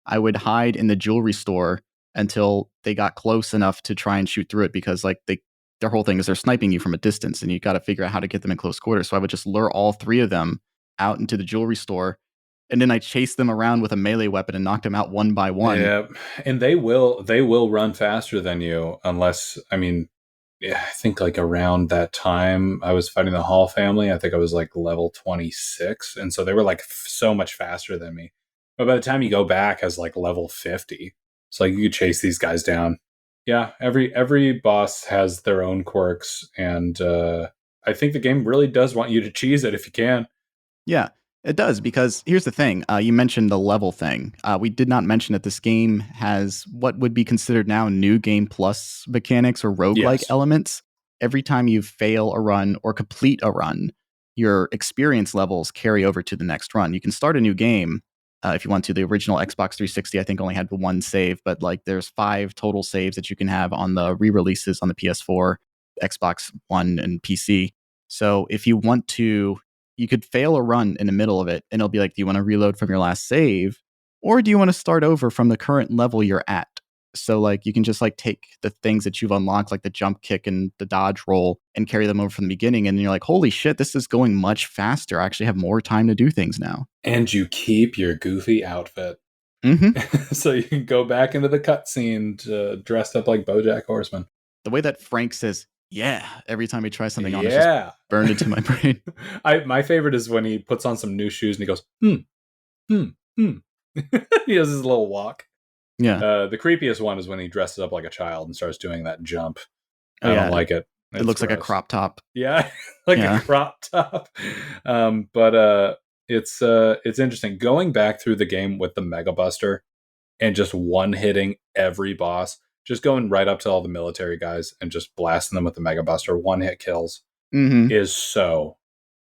I would hide in the jewelry store until they got close enough to try and shoot through it, because like their whole thing is they're sniping you from a distance and you got to figure out how to get them in close quarters. So I would just lure all 3 of them out into the jewelry store, and then I chase them around with a melee weapon and knock them out one by one. Yeah, and they will run faster than you unless, I think like around that time I was fighting the Hall family, I think I was like level 26, and so they were like so much faster than me. But by the time you go back as like level 50, it's like you could chase these guys down. Yeah, every boss has their own quirks, and I think the game really does want you to cheese it if you can. Yeah. It does, because here's the thing. You mentioned the level thing. We did not mention that this game has what would be considered now new game plus mechanics or roguelike elements. Every time you fail a run or complete a run, your experience levels carry over to the next run. You can start a new game if you want to. The original Xbox 360, I think, only had 1 save, but like there's 5 total saves that you can have on the re-releases on the PS4, Xbox One, and PC. So if you want to, you could fail a run in the middle of it, and it'll be like, do you want to reload from your last save, or do you want to start over from the current level you're at? So like you can just like take the things that you've unlocked, like the jump kick and the dodge roll, and carry them over from the beginning, and you're like, holy shit, this is going much faster. I actually have more time to do things now. And you keep your goofy outfit. Mm-hmm. So you can go back into the cutscene dressed up like BoJack Horseman. The way that Frank says, yeah, every time he tries something on, it's just burned into my brain. My favorite is when he puts on some new shoes and he goes, He has his little walk. Yeah. The creepiest one is when he dresses up like a child and starts doing that jump. I don't like it. It looks like a crop top. Yeah, a crop top. But it's interesting going back through the game with the Mega Buster and just one-hitting every boss. Just going right up to all the military guys and just blasting them with the Mega Buster, 1-hit kills, is so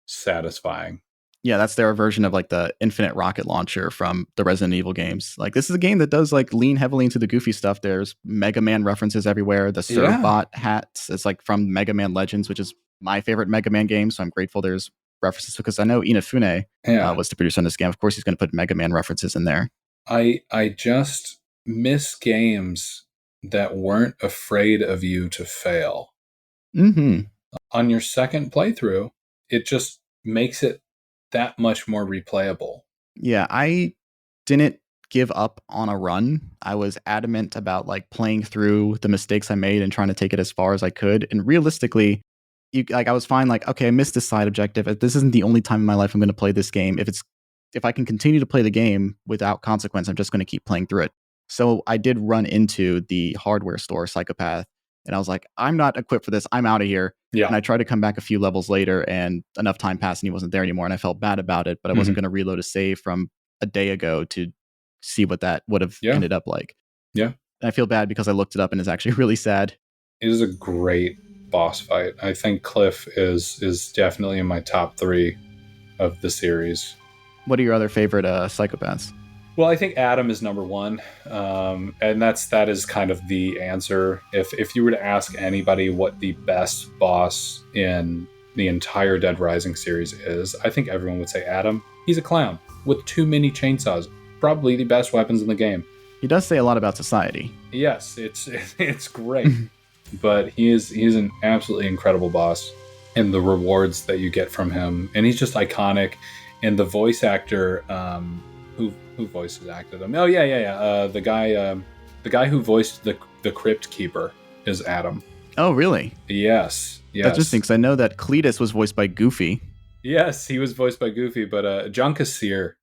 satisfying. Yeah, that's their version of like the infinite rocket launcher from the Resident Evil games. Like this is a game that does like lean heavily into the goofy stuff. There's Mega Man references everywhere. The Servbot hats is like from Mega Man Legends, which is my favorite Mega Man game. So I'm grateful there's references, because I know Inafune was the producer on this game. Of course, he's going to put Mega Man references in there. I just miss games that weren't afraid of you to fail. On your second playthrough, it just makes it that much more replayable. Yeah, I didn't give up on a run. I was adamant about like playing through the mistakes I made and trying to take it as far as I could. And realistically, I was fine. Like, okay, I missed this side objective. This isn't the only time in my life I'm going to play this game. If I can continue to play the game without consequence, I'm just going to keep playing through it. So I did run into the hardware store, Psychopath, and I was like, I'm not equipped for this. I'm out of here. Yeah. And I tried to come back a few levels later, and enough time passed and he wasn't there anymore. And I felt bad about it, but I wasn't going to reload a save from a day ago to see what that would have ended up like. Yeah. And I feel bad because I looked it up and it's actually really sad. It is a great boss fight. I think Cliff is definitely in my top 3 of the series. What are your other favorite psychopaths? Well, I think Adam is number 1, and that is kind of the answer. If you were to ask anybody what the best boss in the entire Dead Rising series is, I think everyone would say Adam. He's a clown with too many chainsaws, probably the best weapons in the game. He does say a lot about society. Yes, it's great, but he's an absolutely incredible boss, and the rewards that you get from him, and he's just iconic. And the voice actor, who voices acted him? Oh yeah. The guy who voiced the Crypt Keeper is Adam. Oh really? Yes. That's interesting because I know that Cletus was voiced by Goofy. Yes, he was voiced by Goofy, but John Kassir,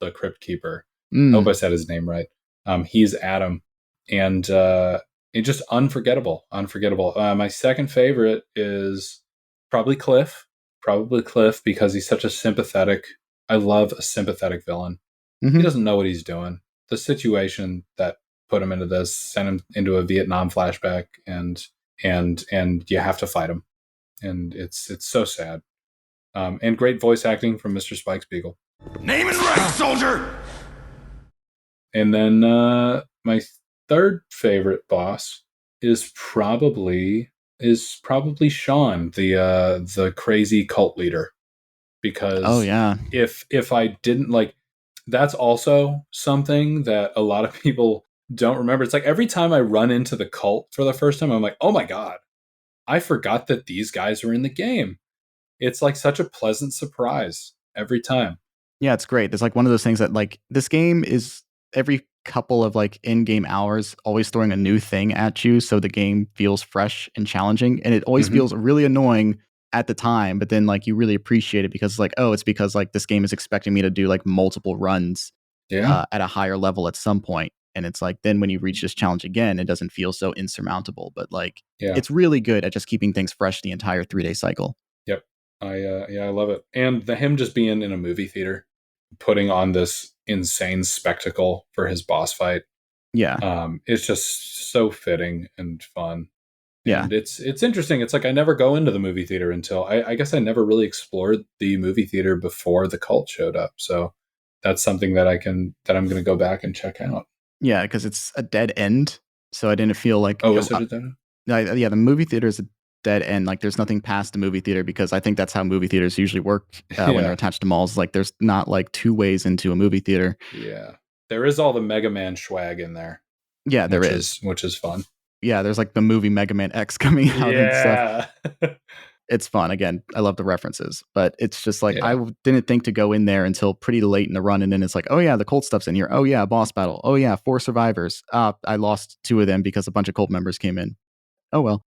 the Crypt Keeper. I hope I said his name right. He's Adam, and it's just unforgettable. My second favorite is probably Cliff. Because he's such a sympathetic. I love a sympathetic villain. He doesn't know what he's doing. The situation that put him into this sent him into a Vietnam flashback, and you have to fight him, and it's so sad. And great voice acting from Mr. Spike Spiegel. Name and rank, soldier. And then my third favorite boss is probably Sean, the crazy cult leader, because if I didn't like, that's also something that a lot of people don't remember. It's like every time I run into the cult for the first time, I'm like, oh my god, I forgot that these guys are in the game. It's like such a pleasant surprise every time. Yeah, it's great. It's like one of those things that like this game is every couple of like in-game hours always throwing a new thing at you, so the game feels fresh and challenging, and it always feels really annoying at the time, but then like you really appreciate it because it's like, oh, it's because like this game is expecting me to do like multiple runs at a higher level at some point. And it's like then when you reach this challenge again, it doesn't feel so insurmountable, but like it's really good at just keeping things fresh the entire 3-day cycle. Yep. I love it. And him just being in a movie theater, putting on this insane spectacle for his boss fight. Yeah. It's just so fitting and fun. Yeah. And it's interesting. It's like I never go into the movie theater until I guess I never really explored the movie theater before the cult showed up. So that's something that I'm going to go back and check out. Yeah, because it's a dead end. So I didn't feel like is it a dead end? Yeah, the movie theater is a dead end. Like there's nothing past the movie theater, because I think that's how movie theaters usually work when they're attached to malls. Like there's not like two ways into a movie theater. Yeah. There is all the Mega Man swag in there. Yeah, there is. Which is fun. Yeah, there's like the movie Mega Man X coming out and stuff. It's fun. Again, I love the references, but it's just like I didn't think to go in there until pretty late in the run, and then it's like, oh yeah, the cult stuff's in here. Oh yeah, boss battle. Oh yeah, 4 survivors. I lost 2 of them because a bunch of cult members came in. Oh well.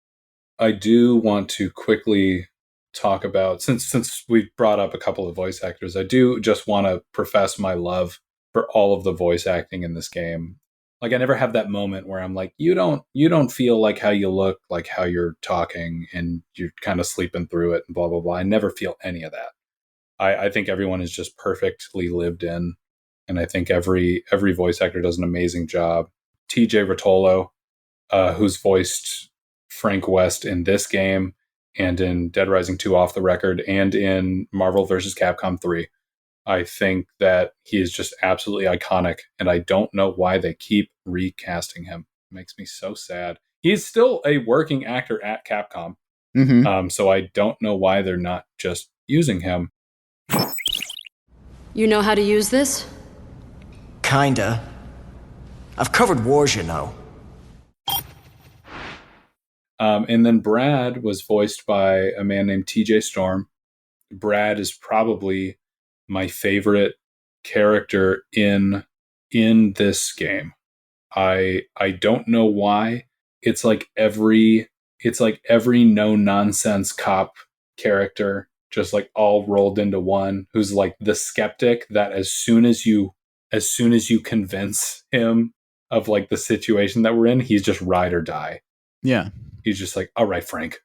I do want to quickly talk about, since we brought up a couple of voice actors, I do just want to profess my love for all of the voice acting in this game. Like I never have that moment where I'm like, you don't feel like how you look, like how you're talking, and you're kind of sleeping through it and blah, blah, blah. I never feel any of that. I think everyone is just perfectly lived in. And I think every voice actor does an amazing job. TJ Rotolo, who's voiced Frank West in this game and in Dead Rising 2 Off the Record and in Marvel vs. Capcom 3. I think that he is just absolutely iconic, and I don't know why they keep recasting him. It makes me so sad. He's still a working actor at Capcom, so I don't know why they're not just using him. You know how to use this? Kinda. I've covered wars, you know. And then Brad was voiced by a man named TJ Storm. Brad is probably my favorite character in this game. I don't know why. It's like every It's like every no nonsense cop character just like all rolled into one, who's like the skeptic that as soon as you convince him of like the situation that we're in, he's just ride or die. Yeah. He's just like, all right, Frank,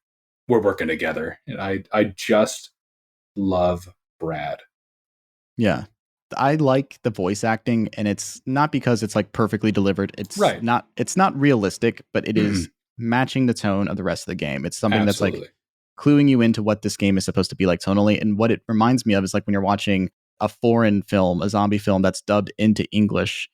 we're working together. And I just love Brad. Yeah. I like the voice acting, and it's not because it's like perfectly delivered. It's Right. It's not realistic, but it is matching the tone of the rest of the game. It's something Absolutely. that's like cluing you into what this game is supposed to be like tonally. And what it reminds me of is like when you're watching a foreign film, a zombie film that's dubbed into English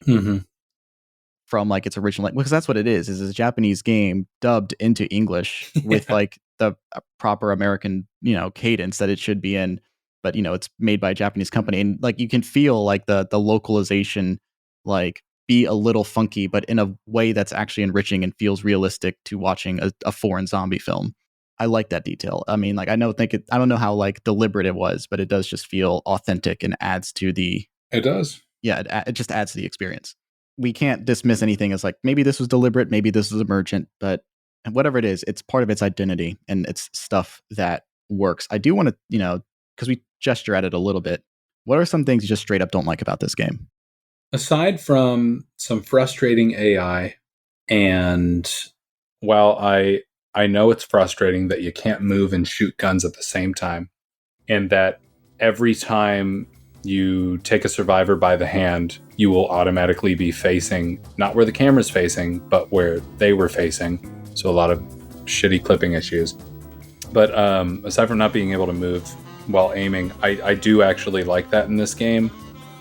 from like its original, because that's what it is a Japanese game dubbed into English with like the proper American, cadence that it should be in. But, it's made by a Japanese company. And like you can feel like the localization like be a little funky, but in a way that's actually enriching and feels realistic to watching a foreign zombie film. I like that detail. I mean, like I don't know how like deliberate it was, but it does just feel authentic and adds to the. It does. Yeah, it just adds to the experience. We can't dismiss anything as like maybe this was deliberate, maybe this was emergent, but whatever it is, it's part of its identity and it's stuff that works. I do want to, because we gesture at it a little bit. What are some things you just straight up don't like about this game? Aside from some frustrating AI, and while I know it's frustrating that you can't move and shoot guns at the same time, and that every time you take a survivor by the hand, you will automatically be facing not where the camera's facing, but where they were facing. So a lot of shitty clipping issues. But aside from not being able to move while aiming, I do actually like that in this game.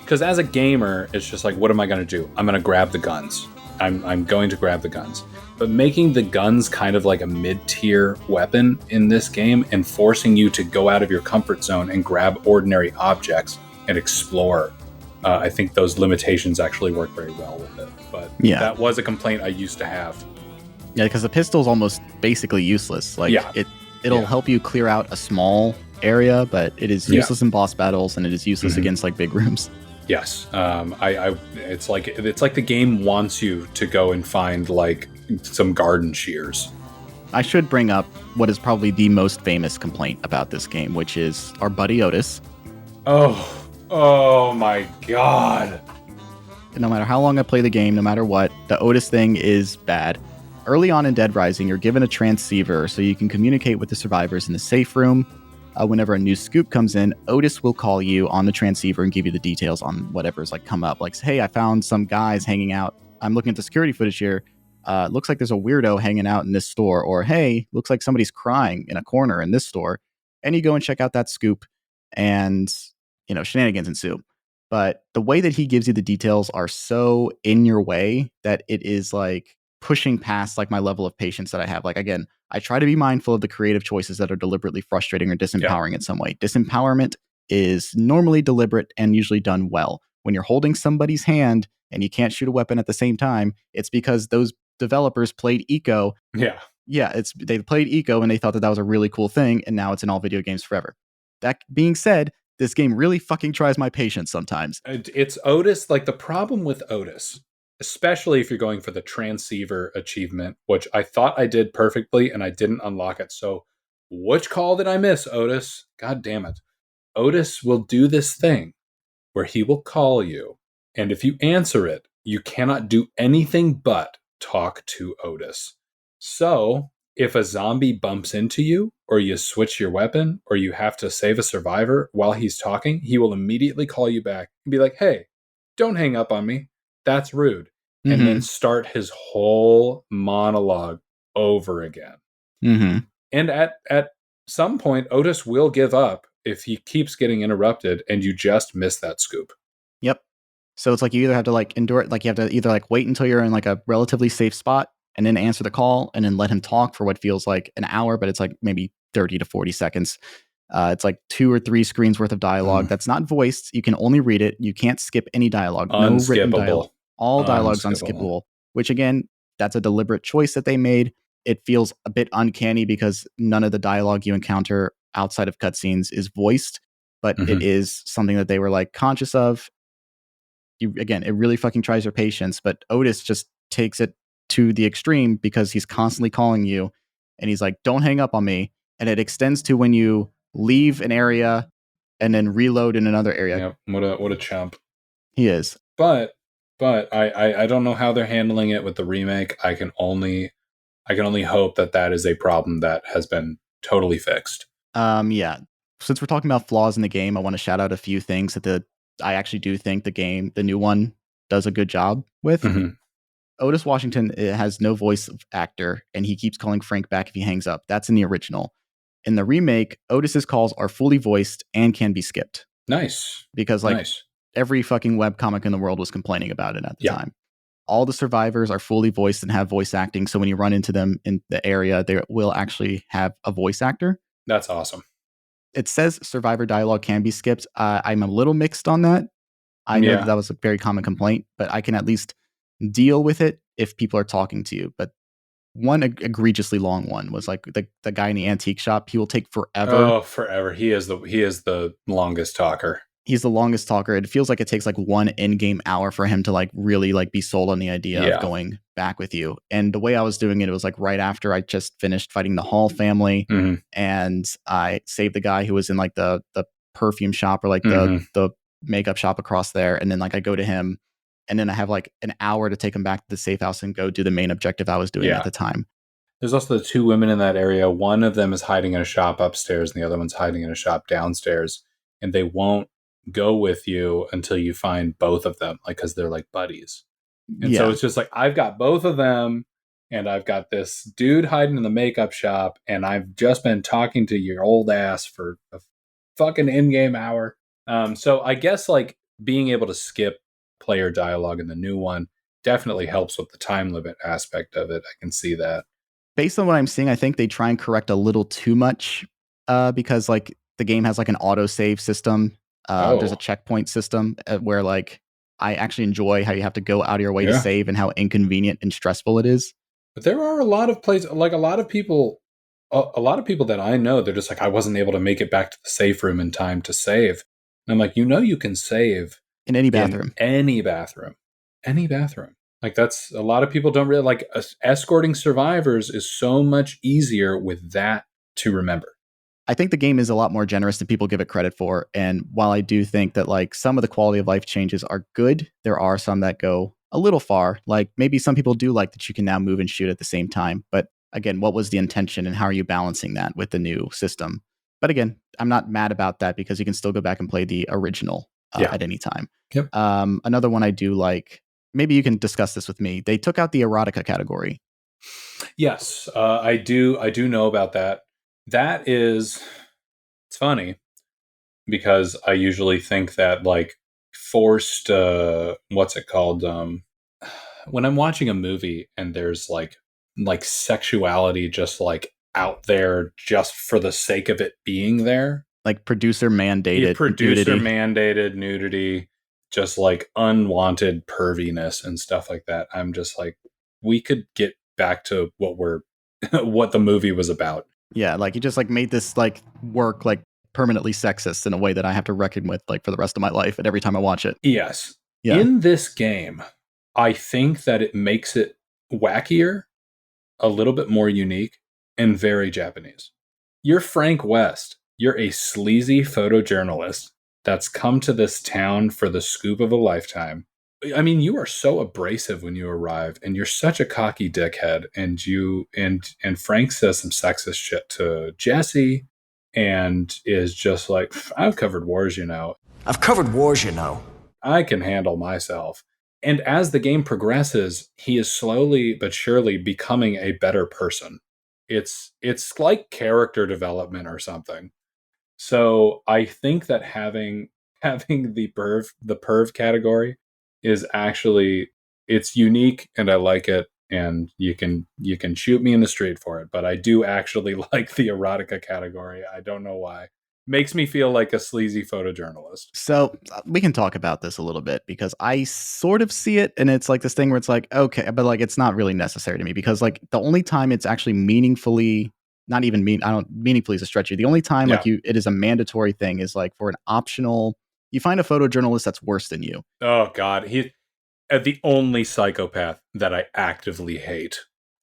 Because as a gamer, it's just like, what am I going to do? I'm going to grab the guns. I'm going to grab the guns. But making the guns kind of like a mid-tier weapon in this game and forcing you to go out of your comfort zone and grab ordinary objects and explore, I think those limitations actually work very well with it. But that was a complaint I used to have. Yeah, because the pistol's almost basically useless. Like it'll help you clear out a small area, but it is useless in boss battles and it is useless against like big rooms. Yes, it's like the game wants you to go and find like some garden shears. I should bring up what is probably the most famous complaint about this game, which is our buddy Otis. Oh my god! No matter how long I play the game, no matter what, the Otis thing is bad. Early on in Dead Rising, you're given a transceiver so you can communicate with the survivors in the safe room. Whenever a new scoop comes in, Otis will call you on the transceiver and give you the details on whatever's like come up. Like, hey, I found some guys hanging out. I'm looking at the security footage here. Looks like there's a weirdo hanging out in this store. Or, hey, looks like somebody's crying in a corner in this store. And you go and check out that scoop and, shenanigans ensue. But the way that he gives you the details are so in your way that it is like pushing past like my level of patience that I have. Like, again, I try to be mindful of the creative choices that are deliberately frustrating or disempowering in some way. Disempowerment is normally deliberate and usually done well. When you're holding somebody's hand and you can't shoot a weapon at the same time, it's because those developers played Eco. Yeah, they played Eco and they thought that was a really cool thing, and now it's in all video games forever. That being said, this game really fucking tries my patience sometimes. It's Otis. Like the problem with Otis, especially if you're going for the transceiver achievement, which I thought I did perfectly and I didn't unlock it. So which call did I miss, Otis? God damn it. Otis will do this thing where he will call you, and if you answer it, you cannot do anything but talk to Otis. So if a zombie bumps into you, or you switch your weapon, or you have to save a survivor while he's talking, he will immediately call you back and be like, hey, don't hang up on me. That's rude. And then start his whole monologue over again. And at some point, Otis will give up if he keeps getting interrupted and you just miss that scoop. Yep. So it's like you either have to like endure it, like you have to either like wait until you're in like a relatively safe spot and then answer the call and then let him talk for what feels like an hour, but it's like maybe 30 to 40 seconds. It's like 2 or 3 screens worth of dialogue that's not voiced. You can only read it. You can't skip any dialogue. No written dialogue. All dialogue's unskippable, which again, that's a deliberate choice that they made. It feels a bit uncanny because none of the dialogue you encounter outside of cutscenes is voiced, but it is something that they were like conscious of. It really fucking tries your patience, but Otis just takes it to the extreme because he's constantly calling you And he's like, don't hang up on me. And it extends to when you leave an area and then reload in another area. Yep. What a chump. He is. But I don't know how they're handling it with the remake. I can only hope that is a problem that has been totally fixed. Yeah. Since we're talking about flaws in the game, I want to shout out a few things that I actually do think the new one, does a good job with. Mm-hmm. Otis Washington has no voice actor, and he keeps calling Frank back if he hangs up. That's in the original. In the remake, Otis's calls are fully voiced and can be skipped. Nice. Because every fucking webcomic in the world was complaining about it at the time. All the survivors are fully voiced and have voice acting. So when you run into them in the area, they will actually have a voice actor. That's awesome. It says survivor dialogue can be skipped. I'm a little mixed on that. I know that was a very common complaint, but I can at least deal with it if people are talking to you. But one egregiously long one was like the guy in the antique shop. He will take forever. Oh, forever. He is the longest talker. He's the longest talker. It feels like it takes like one in-game hour for him to like really like be sold on the idea of going back with you. And the way I was doing it was like right after I just finished fighting the Hall family, and I saved the guy who was in like the perfume shop or like the makeup shop across there. And then like I go to him, and then I have like an hour to take him back to the safe house and go do the main objective I was doing at the time. There's also the two women in that area. One of them is hiding in a shop upstairs, and the other one's hiding in a shop downstairs. And they won't go with you until you find both of them, like, because they're like buddies. And so it's just like, I've got both of them, and I've got this dude hiding in the makeup shop, and I've just been talking to your old ass for a fucking in-game hour. So I guess like being able to skip player dialogue in the new one definitely helps with the time limit aspect of it. I can see that. Based on what I'm seeing, I think they try and correct a little too much because like the game has like an autosave system. There's a checkpoint system where like I actually enjoy how you have to go out of your way to save and how inconvenient and stressful it is. But there are a lot of places, like a lot of people that I know, they're just like, I wasn't able to make it back to the safe room in time to save. And I'm like, you can save in any bathroom. Any bathroom. Like that's a lot of people don't really like escorting survivors is so much easier with that to remember. I think the game is a lot more generous than people give it credit for. And while I do think that like some of the quality of life changes are good, there are some that go a little far. Like maybe some people do like that you can now move and shoot at the same time. But again, what was the intention and how are you balancing that with the new system? But again, I'm not mad about that because you can still go back and play the original at any time. Yep. Another one I do like, maybe you can discuss this with me. They took out the erotica category. Yes, I do know about that. That is, it's funny because I usually think that like forced, what's it called? When I'm watching a movie and there's like sexuality just like out there just for the sake of it being there. Like producer mandated nudity, just like unwanted perviness and stuff like that. I'm just like, we could get back to what the movie was about. Yeah, like you just like made this like work like permanently sexist in a way that I have to reckon with like for the rest of my life and every time I watch it. Yes. Yeah. In this game, I think that it makes it wackier, a little bit more unique, and very Japanese. You're Frank West. You're a sleazy photojournalist that's come to this town for the scoop of a lifetime. I mean, you are so abrasive when you arrive, and you're such a cocky dickhead. And Frank says some sexist shit to Jesse, and is just like, I've covered wars, I've covered wars, I can handle myself. And as the game progresses, he is slowly but surely becoming a better person. It's like character development or something. So I think that having the perv category is actually, it's unique and I like it, and you can shoot me in the street for it, but I do actually like the erotica category. I don't know why. Makes me feel like a sleazy photojournalist. So we can talk about this a little bit because I sort of see it, and it's like this thing where it's like, okay, but like it's not really necessary to me because like the only time it's actually meaningfully, not even meaningfully is a stretch. The only time it is a mandatory thing is like for an optional, you find a photojournalist that's worse than you. Oh God, he the only psychopath that I actively hate.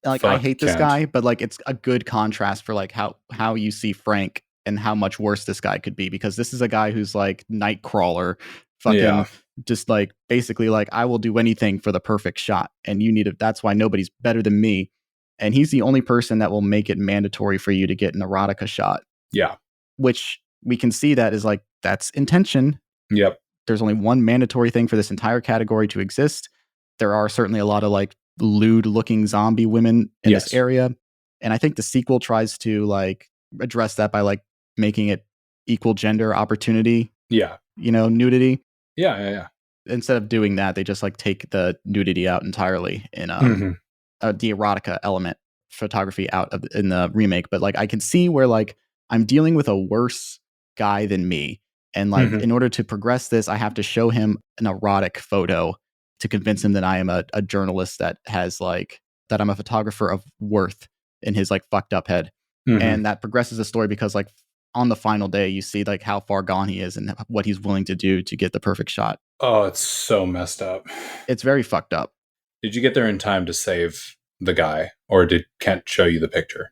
Like, I Fuck hate this Kent. guy, but like it's a good contrast for like how you see Frank and how much worse this guy could be, because this is a guy who's like Nightcrawler, fucking Yeah. just like basically like I will do anything for the perfect shot, and you need it. That's why nobody's better than me. And he's the only person that will make it mandatory for you to get an erotica shot. Yeah. Which we can see that is like that's intention. Yep. There's only one mandatory thing for this entire category to exist. There are certainly a lot of like lewd looking zombie women in this area. And I think the sequel tries to like address that by like making it equal gender opportunity. Yeah. You know, nudity. Yeah. Instead of doing that, they just like take the nudity out entirely in the erotica element photography out of in the remake. But like I can see where like I'm dealing with a worse guy than me. And like in order to progress this, I have to show him an erotic photo to convince him that I am a journalist that has like that I'm a photographer of worth in his like fucked up head. And that progresses the story because like on the final day you see like how far gone he is and what he's willing to do to get the perfect shot. Oh, it's so messed up. It's very fucked up. Did you get there in time to save the guy, or did Kent show you the picture?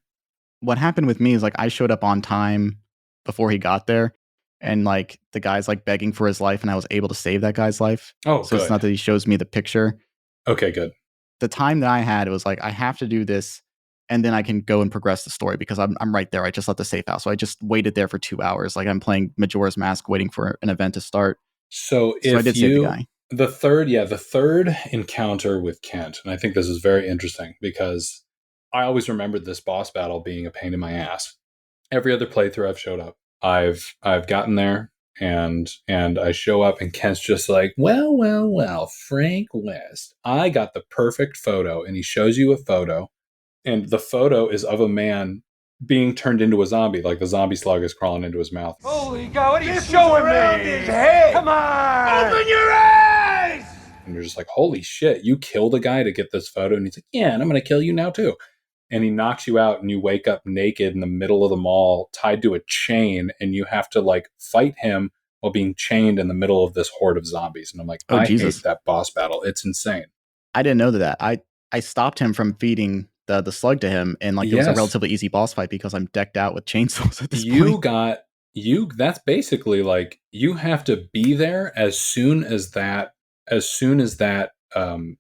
What happened with me is like I showed up on time before he got there, and like the guy's like begging for his life, and I was able to save that guy's life. Oh, so it's not that he shows me the picture. Okay, good. The time that I had, it was like I have to do this, and then I can go and progress the story because I'm right there. I just left the safe house, so I just waited there for 2 hours. Like I'm playing Majora's Mask, waiting for an event to start. So if I did save the guy. The third encounter with Kent, and I think this is very interesting because I always remembered this boss battle being a pain in my ass. Every other playthrough I've showed up, I've gotten there and I show up and Kent's just like, well, Frank West, I got the perfect photo, and he shows you a photo, and the photo is of a man being turned into a zombie, like the zombie slug is crawling into his mouth. Holy God, what are you showing me? His head. Come on! Open your eyes! And you're just like, holy shit, you killed a guy to get this photo? And he's like, yeah, and I'm going to kill you now too. And he knocks you out and you wake up naked in the middle of the mall, tied to a chain, and you have to like fight him while being chained in the middle of this horde of zombies. And I'm like, I hate that boss battle. It's insane. I didn't know that. I stopped him from feeding the slug to him, and like it was a relatively easy boss fight because I'm decked out with chainsaws at this point. That's basically like you have to be there as soon as that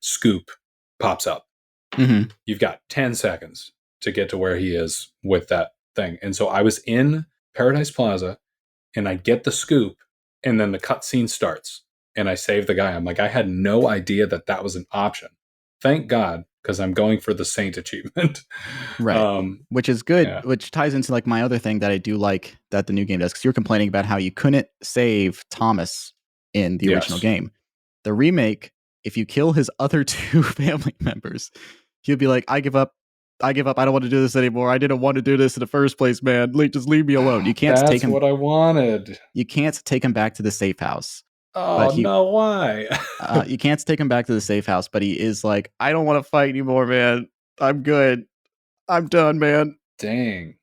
scoop pops up. You've got 10 seconds to get to where he is with that thing. And so I was in Paradise Plaza and I get the scoop, and then the cutscene starts and I save the guy. I'm like, I had no idea that was an option. Thank God, because I'm going for the Saint achievement. Right. Which is good, which ties into like my other thing that I do like that the new game does, because you're complaining about how you couldn't save Thomas in the original game. The remake, if you kill his other 2 family members, he'll be like, I give up. I don't want to do this anymore. I didn't want to do this in the first place, man. Just leave me alone. You can't take him. That's what I wanted. You can't take him back to the safe house. Oh, no, why? You can't take him back to the safe house, but he is like, I don't want to fight anymore, man. I'm good. I'm done, man. Dang.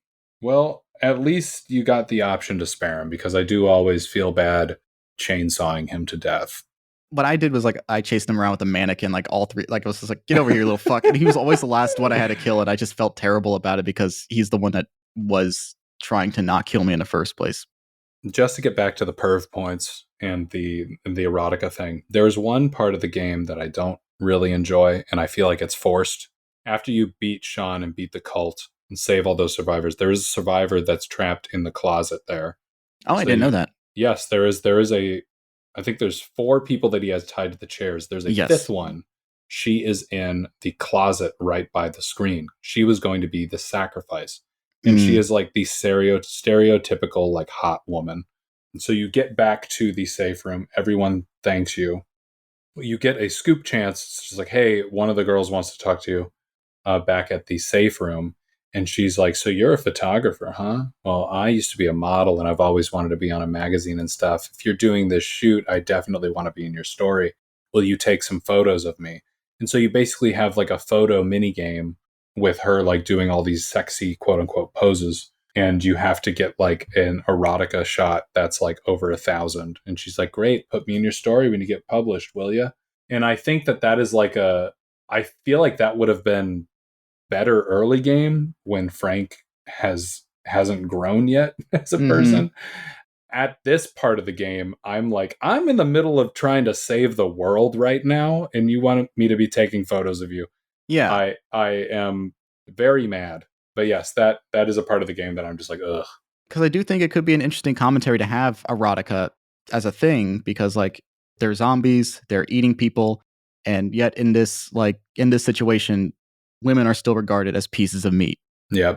Well, at least you got the option to spare him, because I do always feel bad chainsawing him to death. What I did was like I chased him around with a mannequin, like all 3. Like I was just like, get over here, little fuck. And he was always the last one I had to kill, and I just felt terrible about it because he's the one that was trying to not kill me in the first place. Just to get back to the perv points and the erotica thing, there's one part of the game that I don't really enjoy, and I feel like it's forced. After you beat Sean and beat the cult and save all those survivors, there is a survivor that's trapped in the closet there. Oh, I didn't know that. Yes, there is I think there's 4 people that he has tied to the chairs. There's a 5th one. She is in the closet right by the screen. She was going to be the sacrifice. And she is like the stereotypical like hot woman. And so you get back to the safe room. Everyone thanks you. You get a scoop chance. It's just like, hey, one of the girls wants to talk to you back at the safe room. And she's like, so you're a photographer, huh? Well, I used to be a model and I've always wanted to be on a magazine and stuff. If you're doing this shoot, I definitely want to be in your story. Will you take some photos of me? And so you basically have like a photo mini game with her like doing all these sexy quote unquote poses. And you have to get like an erotica shot that's like over 1,000. And she's like, great, put me in your story when you get published, will you? And I think that is like I feel like that would have been better early game when Frank hasn't grown yet as a person. At this part of the game, I'm like, I'm in the middle of trying to save the world right now, and you want me to be taking photos of you. Yeah. I am very mad. But yes, that is a part of the game that I'm just like, ugh. Because I do think it could be an interesting commentary to have erotica as a thing, because like they're zombies, they're eating people, and yet in this situation, women are still regarded as pieces of meat. Yeah.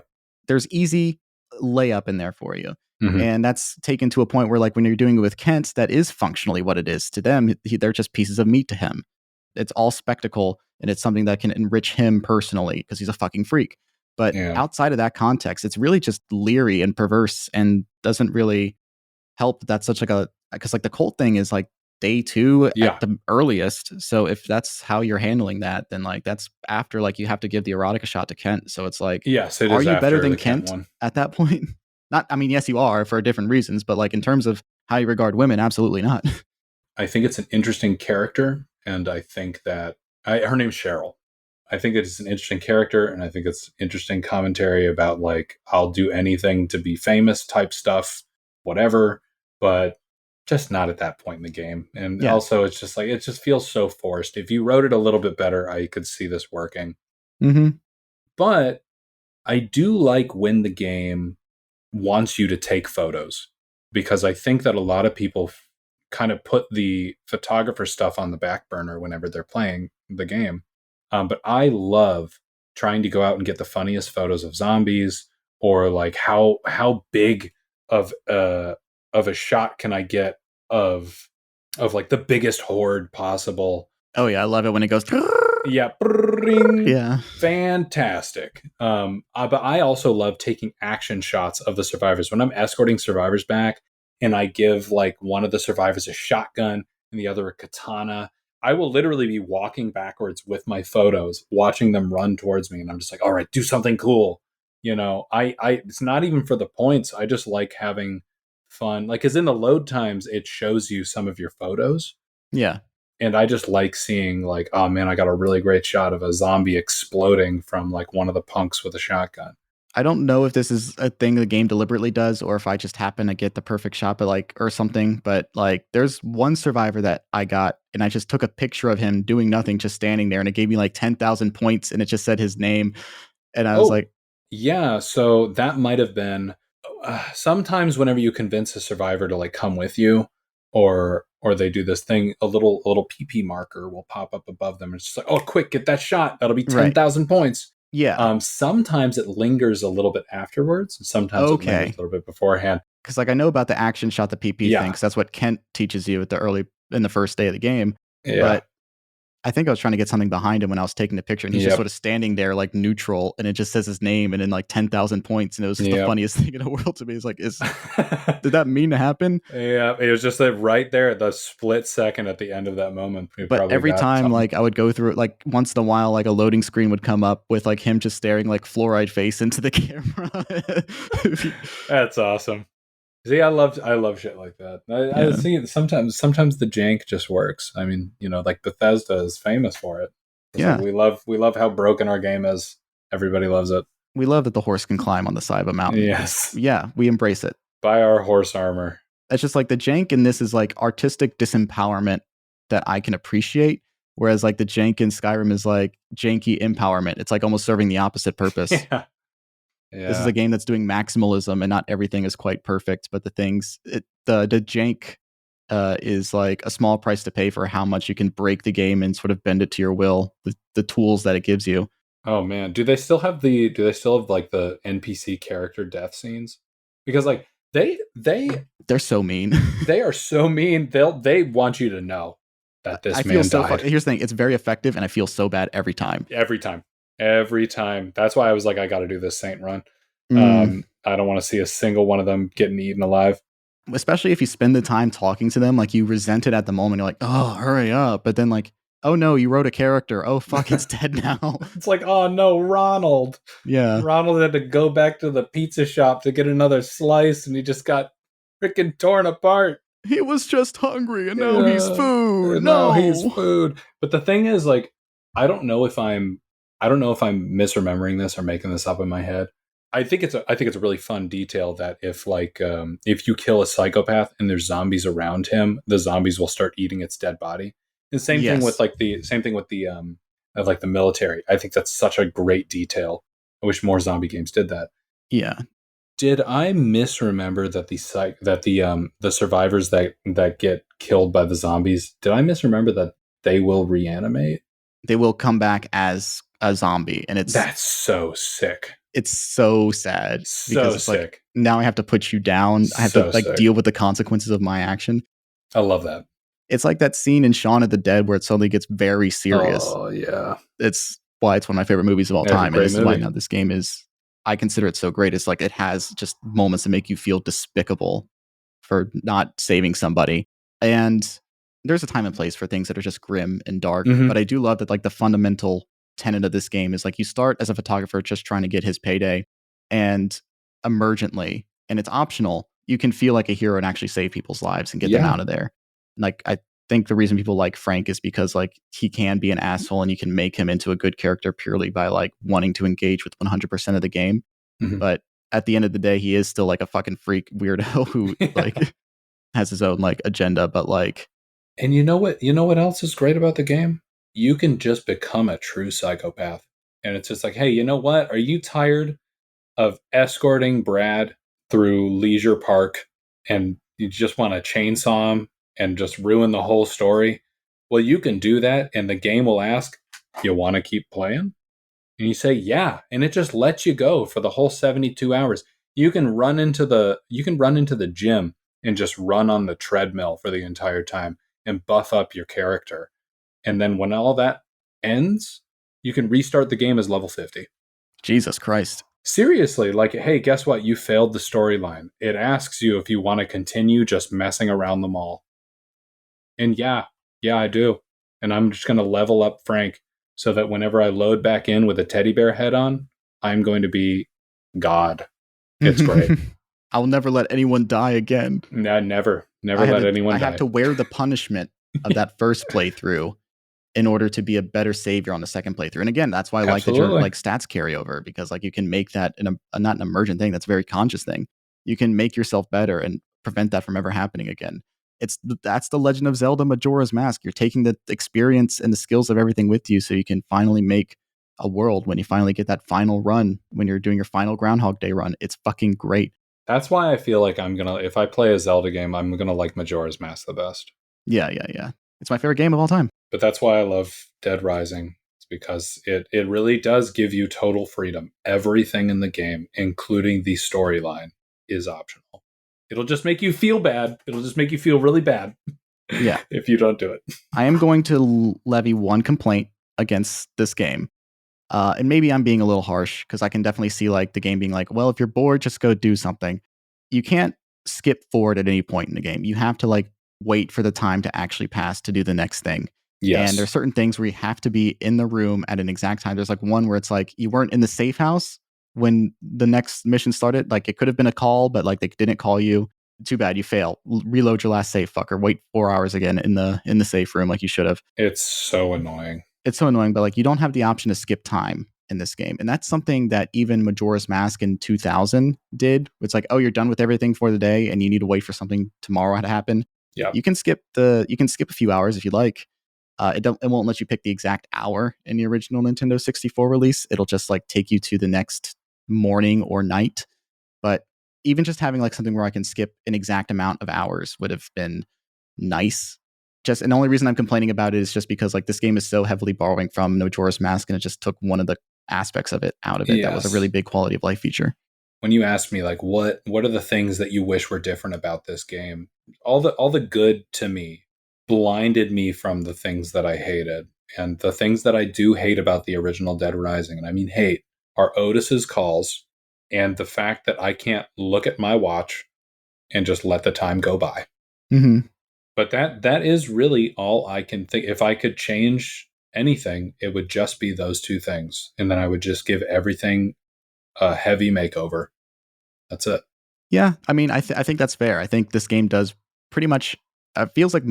There's easy layup in there for you. Mhm. And that's taken to a point where, like, when you're doing it with Kent, that is functionally what it is to them. They're just pieces of meat to him. It's all spectacle, and it's something that can enrich him personally because he's a fucking freak. But outside of that context, it's really just leery and perverse, and doesn't really help. That's such like a, because like the cult thing is like day 2 at the earliest. So if that's how you're handling that, then like that's after, like, you have to give the erotica shot to Kent. So it's like, yes, it are is you better after than the Kent Kent one. at that point? Not, I mean, yes, you are for different reasons, but like in terms of how you regard women, absolutely not. I think it's an interesting character, and I think that her name's Cheryl. I think it's an interesting character, and I think it's interesting commentary about, like, I'll do anything to be famous type stuff, whatever, but just not at that point in the game. And also, it's just like, it just feels so forced. If you wrote it a little bit better, I could see this working. But I do like when the game wants you to take photos, because I think that a lot of people kind of put the photographer stuff on the back burner whenever they're playing the game. But I love trying to go out and get the funniest photos of zombies, or like how big of a shot can I get of like the biggest horde possible. Oh yeah, I love it when it goes. Yeah. Yeah. Fantastic. But I also love taking action shots of the survivors. When I'm escorting survivors back and I give like one of the survivors a shotgun and the other a katana, I will literally be walking backwards with my photos, watching them run towards me. And I'm just like, all right, do something cool. You know, I it's not even for the points. I just like having fun. Like, cause in the load times, it shows you some of your photos. Yeah. And I just like seeing like, oh man, I got a really great shot of a zombie exploding from like one of the punks with a shotgun. I don't know if this is a thing the game deliberately does, or if I just happen to get the perfect shot, but like, or something. But like, there's one survivor that I got, and I just took a picture of him doing nothing, just standing there, and it gave me like 10,000 points, and it just said his name, and I was like, yeah. So that might have been sometimes whenever you convince a survivor to like come with you, or they do this thing, a little PP marker will pop up above them. It's just like, oh, quick, get that shot. That'll be 10,000 points. Yeah. Sometimes it lingers a little bit afterwards. Sometimes it lingers a little bit beforehand. Because like I know about the action shot, the PP thing, because that's what Kent teaches you in the first day of the game. Yeah. But I think I was trying to get something behind him when I was taking the picture, and he's just sort of standing there like neutral, and it just says his name and then like 10,000 points, and it was just the funniest thing in the world to me. It's like, did that mean to happen? Yeah, it was just like right there at the split second at the end of that moment. But every time like I would go through it, like once in a while, like a loading screen would come up with like him just staring like fluoride face into the camera. That's awesome. See, I love shit like that. I see sometimes the jank just works. I mean, you know, like Bethesda is famous for it. Yeah, like, we love how broken our game is. Everybody loves it. We love that the horse can climb on the side of a mountain. Yes, yeah, we embrace it. Buy our horse armor. It's just like the jank in this is like artistic disempowerment that I can appreciate, whereas like the jank in Skyrim is like janky empowerment. It's like almost serving the opposite purpose. Yeah. This is a game that's doing maximalism, and not everything is quite perfect, but the jank is like a small price to pay for how much you can break the game and sort of bend it to your will with the tools that it gives you. Oh man, do they still have like the NPC character death scenes? Because like they're so mean. They are so mean. They want you to know that this man died. Here's the thing, it's very effective, and I feel so bad every time. Every time. That's why I was like, I got to do this Saint run. I don't want to see a single one of them getting eaten alive. Especially if you spend the time talking to them, like you resent it at the moment. You're like, oh, hurry up. But then like, oh no, you wrote a character. Oh fuck, it's dead now. It's like, oh no, Ronald. Yeah. Ronald had to go back to the pizza shop to get another slice, and he just got freaking torn apart. He was just hungry, and now he's food. Now he's food. But the thing is, like, I don't know if I'm I don't know if I'm misremembering this or making this up in my head. I think it's a really fun detail that if you kill a psychopath and there's zombies around him, the zombies will start eating its dead body. And same thing with the military. I think that's such a great detail. I wish more zombie games did that. Yeah. Did I misremember that the survivors that get killed by the zombies? Did I misremember that they will reanimate? They will come back as a zombie, and that's so sick. It's so sad. So it's sick. Like, now I have to put you down. I have to sick. deal with the consequences of my action. I love that. It's like that scene in Shaun of the Dead where it suddenly gets very serious. Oh yeah. It's why it's one of my favorite movies of all time. And this is why now this game is, I consider it so great. It's like it has just moments that make you feel despicable for not saving somebody. And there's a time and place for things that are just grim and dark. Mm-hmm. But I do love that like the fundamental tenet of this game is like you start as a photographer just trying to get his payday, and emergently, and it's optional, you can feel like a hero and actually save people's lives and get them out of there. Like I think the reason people like Frank is because like he can be an asshole and you can make him into a good character purely by like wanting to engage with 100% of the game. Mm-hmm. But at the end of the day, he is still like a fucking freak weirdo who like has his own like agenda. But like, and you know what else is great about the game? You can just become a true psychopath. And it's just like, hey, you know what? Are you tired of escorting Brad through Leisure Park and you just want to chainsaw him and just ruin the whole story? Well, you can do that, and the game will ask, you want to keep playing? And you say, yeah, and it just lets you go for the whole 72 hours. You can run into the gym and just run on the treadmill for the entire time and buff up your character. And then when all that ends, you can restart the game as level 50. Jesus Christ. Seriously, like, hey, guess what? You failed the storyline. It asks you if you want to continue just messing around the mall. And yeah, I do. And I'm just going to level up Frank so that whenever I load back in with a teddy bear head on, I'm going to be God. It's great. I'll never let anyone die again. No, never let anyone die. I have to wear the punishment of that first playthrough in order to be a better savior on the second playthrough. And again, that's why I like that your like stats carry over, because like you can make that not an emergent thing, that's a very conscious thing. You can make yourself better and prevent that from ever happening again. That's the Legend of Zelda Majora's Mask. You're taking the experience and the skills of everything with you so you can finally make a world when you finally get that final run, when you're doing your final Groundhog Day run. It's fucking great. That's why I feel like if I play a Zelda game, I'm going to like Majora's Mask the best. Yeah. It's my favorite game of all time. But that's why I love Dead Rising. It's because it really does give you total freedom. Everything in the game, including the storyline, is optional. It'll just make you feel bad. It'll just make you feel really bad. Yeah. If you don't do it. I am going to levy one complaint against this game. And maybe I'm being a little harsh because I can definitely see like the game being like, well, if you're bored, just go do something. You can't skip forward at any point in the game. You have to like wait for the time to actually pass to do the next thing. Yes. And there's certain things where you have to be in the room at an exact time. There's like one where it's like you weren't in the safe house when the next mission started. Like it could have been a call, but like they didn't call you. Too bad, you fail. Reload your last save, fucker. Wait 4 hours again in the safe room like you should have. It's so annoying. It's so annoying, but like you don't have the option to skip time in this game. And that's something that even Majora's Mask in 2000 did. It's like, oh, you're done with everything for the day and you need to wait for something tomorrow to happen. Yeah. You can skip a few hours if you like. It won't let you pick the exact hour in the original Nintendo 64 release. It'll just like take you to the next morning or night. But even just having like something where I can skip an exact amount of hours would have been nice. And the only reason I'm complaining about it is just because like this game is so heavily borrowing from Majora's Mask, and it just took one of the aspects of it out of it. Yes. That was a really big quality of life feature. When you asked me like what are the things that you wish were different about this game, all the good to me blinded me from the things that I hated. And the things that I do hate about the original Dead Rising, and I mean hate, are Otis's calls and the fact that I can't look at my watch and just let the time go by. Mm-hmm. But that is really all I can think. If I could change anything, it would just be those two things. And then I would just give everything a heavy makeover. That's it. Yeah. I mean, I think that's fair. I think this game does pretty much, feels like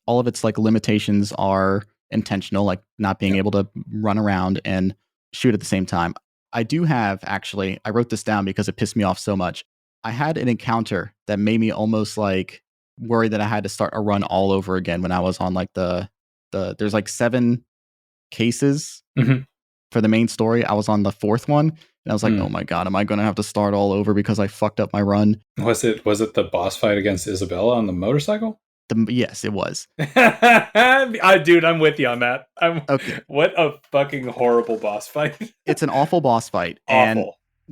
all of its like limitations are intentional, like not being able to run around and shoot at the same time. I do have, actually, I wrote this down because it pissed me off so much. I had an encounter that made me almost like worried that I had to start a run all over again when I was on like there's like 7 cases for the main story. I was on the 4th one, and I was like, oh my God, am I going to have to start all over because I fucked up my run? Was it the boss fight against Isabella on the motorcycle? Yes, it was. Dude, I'm with you on that. Okay. What a fucking horrible boss fight. It's an awful boss fight. Awful. And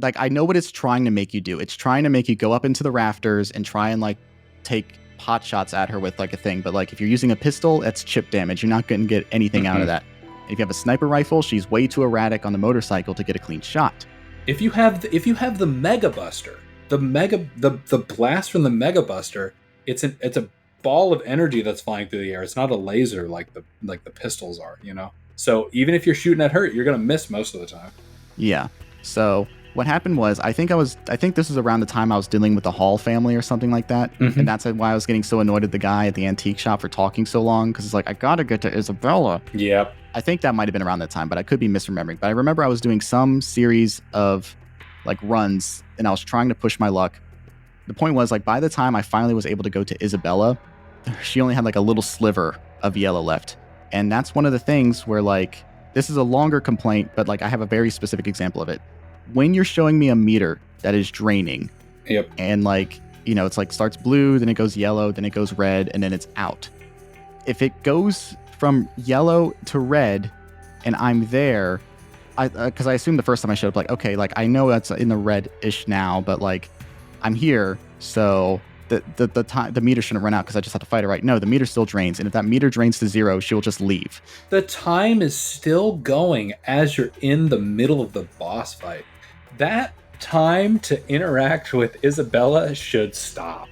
like, I know what it's trying to make you do. It's trying to make you go up into the rafters and try and like take pot shots at her with like a thing. But like, if you're using a pistol, that's chip damage. You're not going to get anything out of that. If you have a sniper rifle, she's way too erratic on the motorcycle to get a clean shot. If you have the Mega Buster, the blast from the Mega Buster, it's a ball of energy that's flying through the air. It's not a laser like the pistols are, you know. So even if you're shooting at her, you're gonna miss most of the time. Yeah. So what happened was, I think this was around the time I was dealing with the Hall family or something like that, and that's why I was getting so annoyed at the guy at the antique shop for talking so long, because it's like, I gotta get to Isabella. Yep. I think that might have been around that time, but I could be misremembering. But I remember I was doing some series of like runs, and I was trying to push my luck. The point was, like, by the time I finally was able to go to Isabella, she only had like a little sliver of yellow left. And that's one of the things where, like, this is a longer complaint, but like, I have a very specific example of it. When you're showing me a meter that is draining, and like, you know, it's like starts blue, then it goes yellow, then it goes red, and then it's out. If it goes from yellow to red and I'm there, because I assumed the first time I showed up, like, okay, like, I know that's in the red-ish now, but like, I'm here, so the meter shouldn't run out because I just have to fight it, right? No, the meter still drains, and if that meter drains to 0, she'll just leave. The time is still going as you're in the middle of the boss fight. That time to interact with Isabella should stop.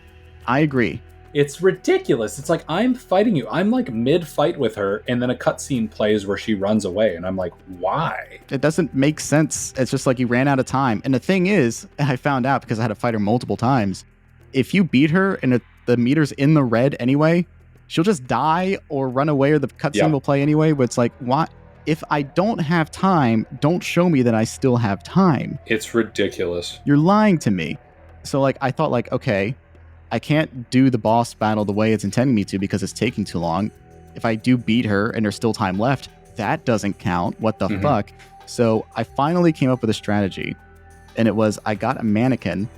I agree. It's ridiculous. It's like, I'm fighting you. I'm like mid-fight with her, and then a cutscene plays where she runs away, and I'm like, why? It doesn't make sense. It's just like you ran out of time. And the thing is, I found out because I had to fight her multiple times, if you beat her and the meter's in the red anyway, she'll just die or run away, or the cutscene will play anyway. But it's like, why? If I don't have time, don't show me that I still have time. It's ridiculous. You're lying to me. So like, I thought like, okay, I can't do the boss battle the way it's intending me to because it's taking too long. If I do beat her and there's still time left, that doesn't count. What the fuck? So I finally came up with a strategy, and it was, I got a mannequin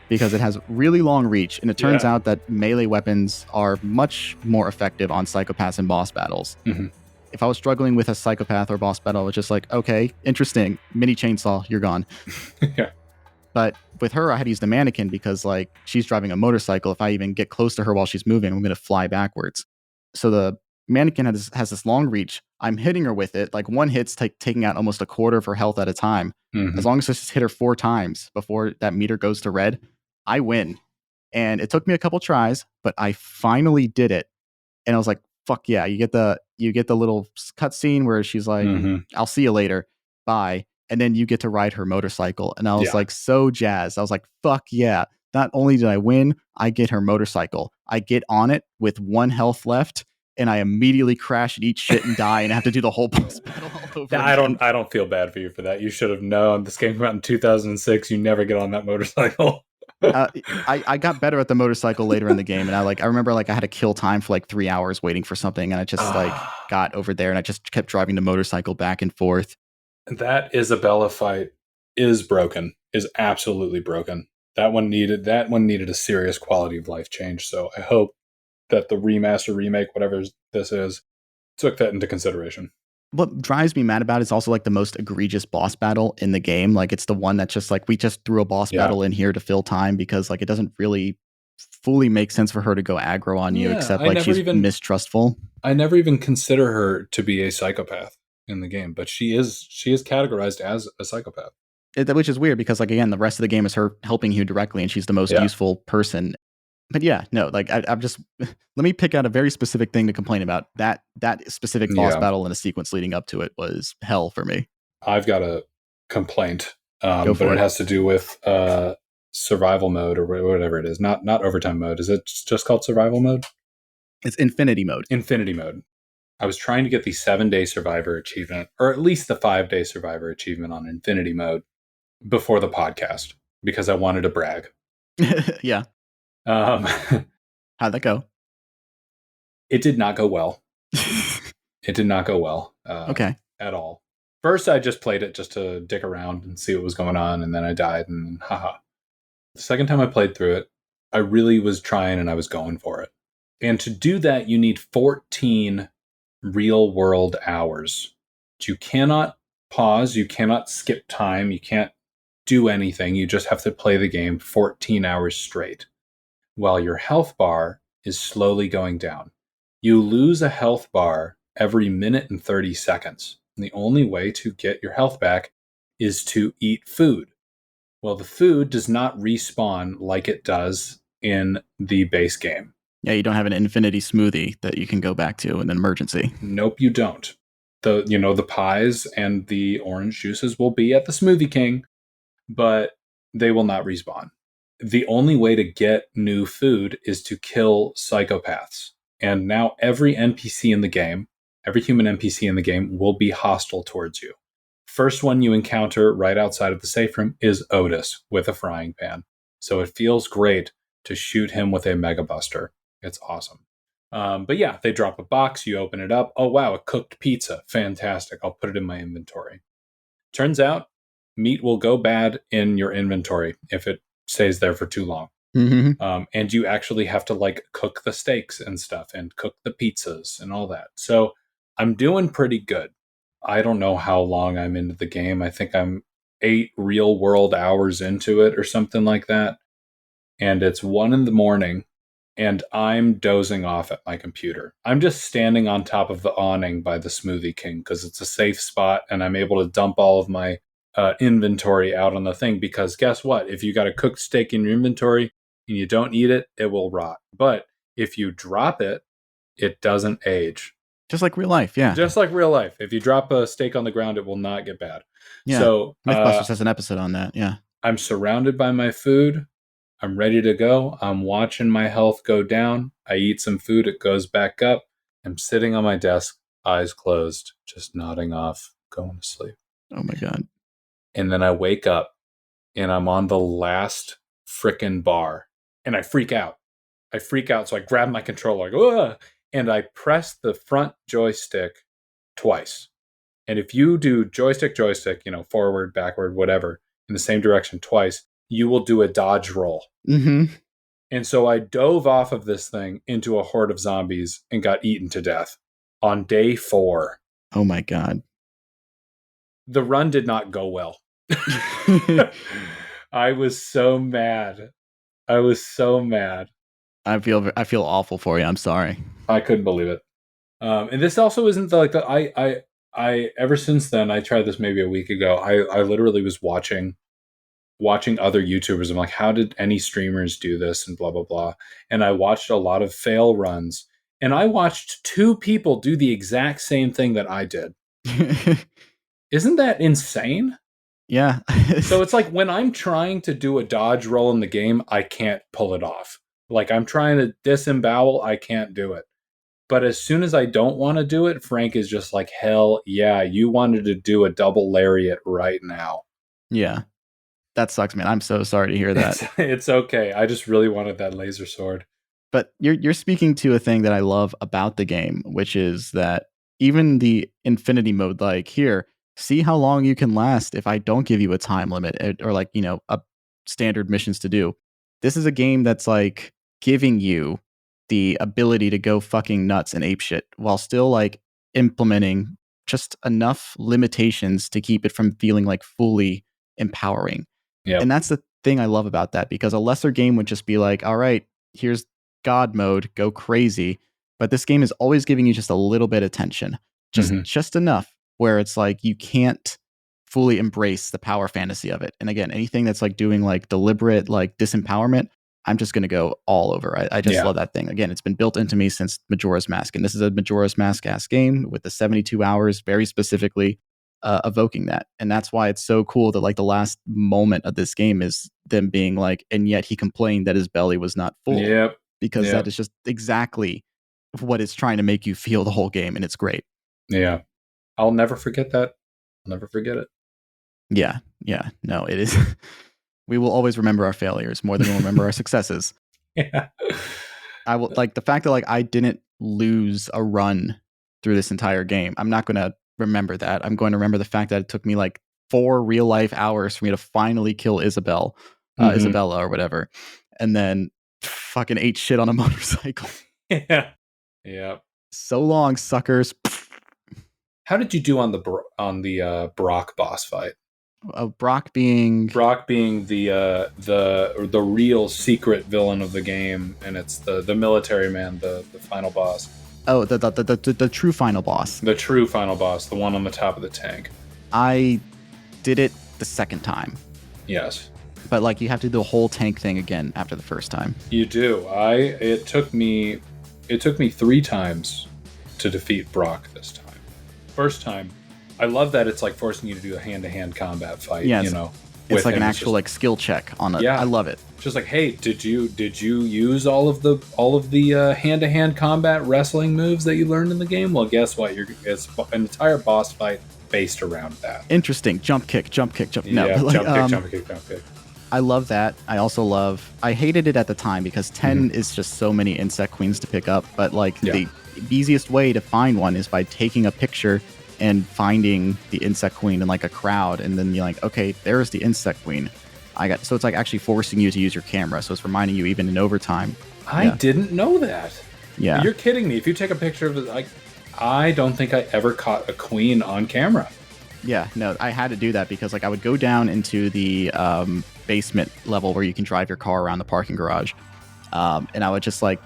because it has really long reach, and it turns out that melee weapons are much more effective on psychopaths and boss battles. If I was struggling with a psychopath or boss battle, it's just like, okay, interesting, mini chainsaw, you're gone. But with her, I had to use the mannequin because, like, she's driving a motorcycle. If I even get close to her while she's moving, I'm going to fly backwards. So the mannequin has this long reach. I'm hitting her with it. Like, one hit's taking out almost a quarter of her health at a time. As long as I just hit her 4 times before that meter goes to red, I win. And it took me a couple tries, but I finally did it. And I was like, fuck yeah. You get the little cutscene where she's like, I'll see you later. Bye. And then you get to ride her motorcycle. And I was like, so jazzed. I was like, fuck yeah. Not only did I win, I get her motorcycle. I get on it with 1 health left, and I immediately crash and eat shit and die and have to do the whole boss battle all over again. I don't feel bad for you for that. You should have known. This game came out in 2006. You never get on that motorcycle. I got better at the motorcycle later in the game, and I remember like I had to kill time for like 3 hours waiting for something, and I just like got over there, and I just kept driving the motorcycle back and forth. That Isabella fight is broken. Is absolutely broken. That one needed a serious quality of life change. So I hope that the remaster, remake, whatever this is, took that into consideration. What drives me mad about it is also like the most egregious boss battle in the game. Like, it's the one that's just like, we just threw a boss battle in here to fill time because like it doesn't really fully make sense for her to go aggro on you, except like she's mistrustful. I never even consider her to be a psychopath in the game, but she is categorized as a psychopath. Which is weird because, like, again, the rest of the game is her helping you directly, and she's the most useful person. But yeah, no, like, I'm just, let me pick out a very specific thing to complain about. That specific boss battle and a sequence leading up to it was hell for me. I've got a complaint, but it has to do with survival mode or whatever it is. Not overtime mode. Is it just called survival mode? It's infinity mode. Infinity mode. I was trying to get the 7-day survivor achievement, or at least the 5-day survivor achievement on Infinity mode before the podcast because I wanted to brag. Yeah. Um, How'd that go? It did not go well. It did not go well. Okay. At all. First, I just played it just to dick around and see what was going on, and then I died, and haha. The second time I played through it, I really was trying and I was going for it. And to do that, you need 14 real world hours. You cannot pause, you cannot skip time, you can't do anything. You just have to play the game 14 hours straight while your health bar is slowly going down. You lose a health bar every minute and 30 seconds. And the only way to get your health back is to eat food. Well, the food does not respawn like it does in the base game. Yeah, you don't have an infinity smoothie that you can go back to in an emergency. Nope, you don't. The pies and the orange juices will be at the Smoothie King, but they will not respawn. The only way to get new food is to kill psychopaths. And now every NPC in the game, every human NPC in the game will be hostile towards you. First one you encounter right outside of the safe room is Otis with a frying pan. So it feels great to shoot him with a Mega Buster. It's awesome. But yeah, they drop a box, you open it up. Oh wow, a cooked pizza. Fantastic. I'll put it in my inventory. Turns out, meat will go bad in your inventory if it stays there for too long. Mm-hmm. And you actually have to cook the steaks and stuff and cook the pizzas and all that. So I'm doing pretty good. I don't know how long I'm into the game. I think I'm 8 real world hours into it or something like that. And it's 1 a.m. and I'm dozing off at my computer. I'm just standing on top of the awning by the Smoothie King because it's a safe spot and I'm able to dump all of my inventory out on the thing because guess what? If you got a cooked steak in your inventory and you don't eat it, it will rot. But if you drop it, it doesn't age. Just like real life, yeah. Just like real life. If you drop a steak on the ground, it will not get bad. Yeah. So Mythbusters has an episode on that, yeah. I'm surrounded by my food. I'm ready to go. I'm watching my health go down. I eat some food. It goes back up. I'm sitting on my desk, eyes closed, just nodding off, going to sleep. Oh my God. And then I wake up and I'm on the last frickin' bar and I freak out. So I grab my controller, I go, ugh! And I press the front joystick twice. And if you do joystick, forward, backward, whatever, in the same direction twice, you will do a dodge roll. Mm-hmm. And so I dove off of this thing into a horde of zombies and got eaten to death on day 4. Oh my God. The run did not go well. I was so mad. I feel awful for you. I'm sorry. I couldn't believe it. And this also isn't I ever since then, I tried this maybe a week ago. I literally was watching other YouTubers. I'm like, how did any streamers do this and blah, blah, blah. And I watched a lot of fail runs and I watched 2 people do the exact same thing that I did. Isn't that insane? Yeah. So it's like when I'm trying to do a dodge roll in the game, I can't pull it off. Like I'm trying to disembowel, I can't do it. But as soon as I don't want to do it, Frank is just like, hell yeah, you wanted to do a double lariat right now. Yeah. That sucks, man. I'm so sorry to hear that. It's okay. I just really wanted that laser sword. But you're speaking to a thing that I love about the game, which is that even the infinity mode, like here, see how long you can last if I don't give you a time limit or a standard missions to do. This is a game that's like giving you the ability to go fucking nuts and ape shit while still like implementing just enough limitations to keep it from feeling like fully empowering. Yep. And that's the thing I love about that, because a lesser game would just be like, all right, here's God mode, go crazy. But this game is always giving you just a little bit of tension, just enough where it's like you can't fully embrace the power fantasy of it. And again, anything that's like doing like deliberate like disempowerment, I'm just going to go all over. I just love that thing. Again, it's been built into me since Majora's Mask. And this is a Majora's Mask-ass game with the 72 hours very specifically evoking that. And that's why it's so cool that like the last moment of this game is them being like, and yet he complained that his belly was not full. Yep. Because that is just exactly what it's trying to make you feel the whole game, and it's great. Yeah. I'll never forget that. I'll never forget it. Yeah. No, it is. We will always remember our failures more than we'll remember our successes. Yeah. I will like the fact that like I didn't lose a run through this entire game. I'm not going to remember that. I'm going to remember the fact that it took me like 4 real life hours for me to finally kill Isabella or whatever, and then fucking ate shit on a motorcycle. Yeah. Yeah. So long, suckers. How did you do on the Brock boss fight? Brock being the real secret villain of the game, and it's the military man, the final boss. Oh, the true final boss. The true final boss, the one on the top of the tank. I did it the second time. Yes. But like you have to do the whole tank thing again after the first time. You do. It took me 3 times to defeat Brock this time. First time, I love that it's like forcing you to do a hand-to-hand combat fight. Yeah, you know, it's like an actual like skill check on it. Yeah, I love it. Just like, hey, did you use all of the hand-to-hand combat wrestling moves that you learned in the game? Well, guess what? It's an entire boss fight based around that. Interesting. Jump kick. No, yeah, but like, jump kick. I love that. I hated it at the time because 10 is just so many insect queens to pick up. But like the easiest way to find one is by taking a picture and finding the insect queen in like a crowd, and then you're like, okay, there's the insect queen. So it's like actually forcing you to use your camera. So it's reminding you even in overtime. I didn't know that. Yeah, you're kidding me. If you take a picture of it, like, I don't think I ever caught a queen on camera. Yeah, no, I had to do that because like I would go down into the basement level where you can drive your car around the parking garage, and I would just like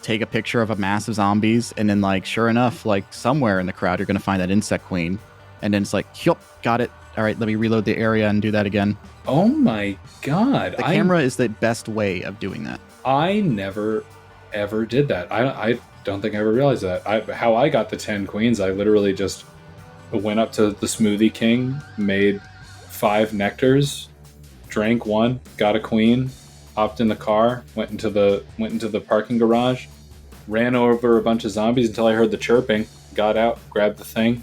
take a picture of a mass of zombies, and then like sure enough, like somewhere in the crowd you're gonna find that insect queen, and then it's like, yup, got it. All right, let me reload the area and do that again. Oh my god! The camera is the best way of doing that. I never ever did that. I don't think I ever realized that. How I got the 10 queens, I literally just went up to the Smoothie King, made 5 nectars, drank 1, got a queen, hopped in the car, went into the parking garage, ran over a bunch of zombies until I heard the chirping, got out, grabbed the thing,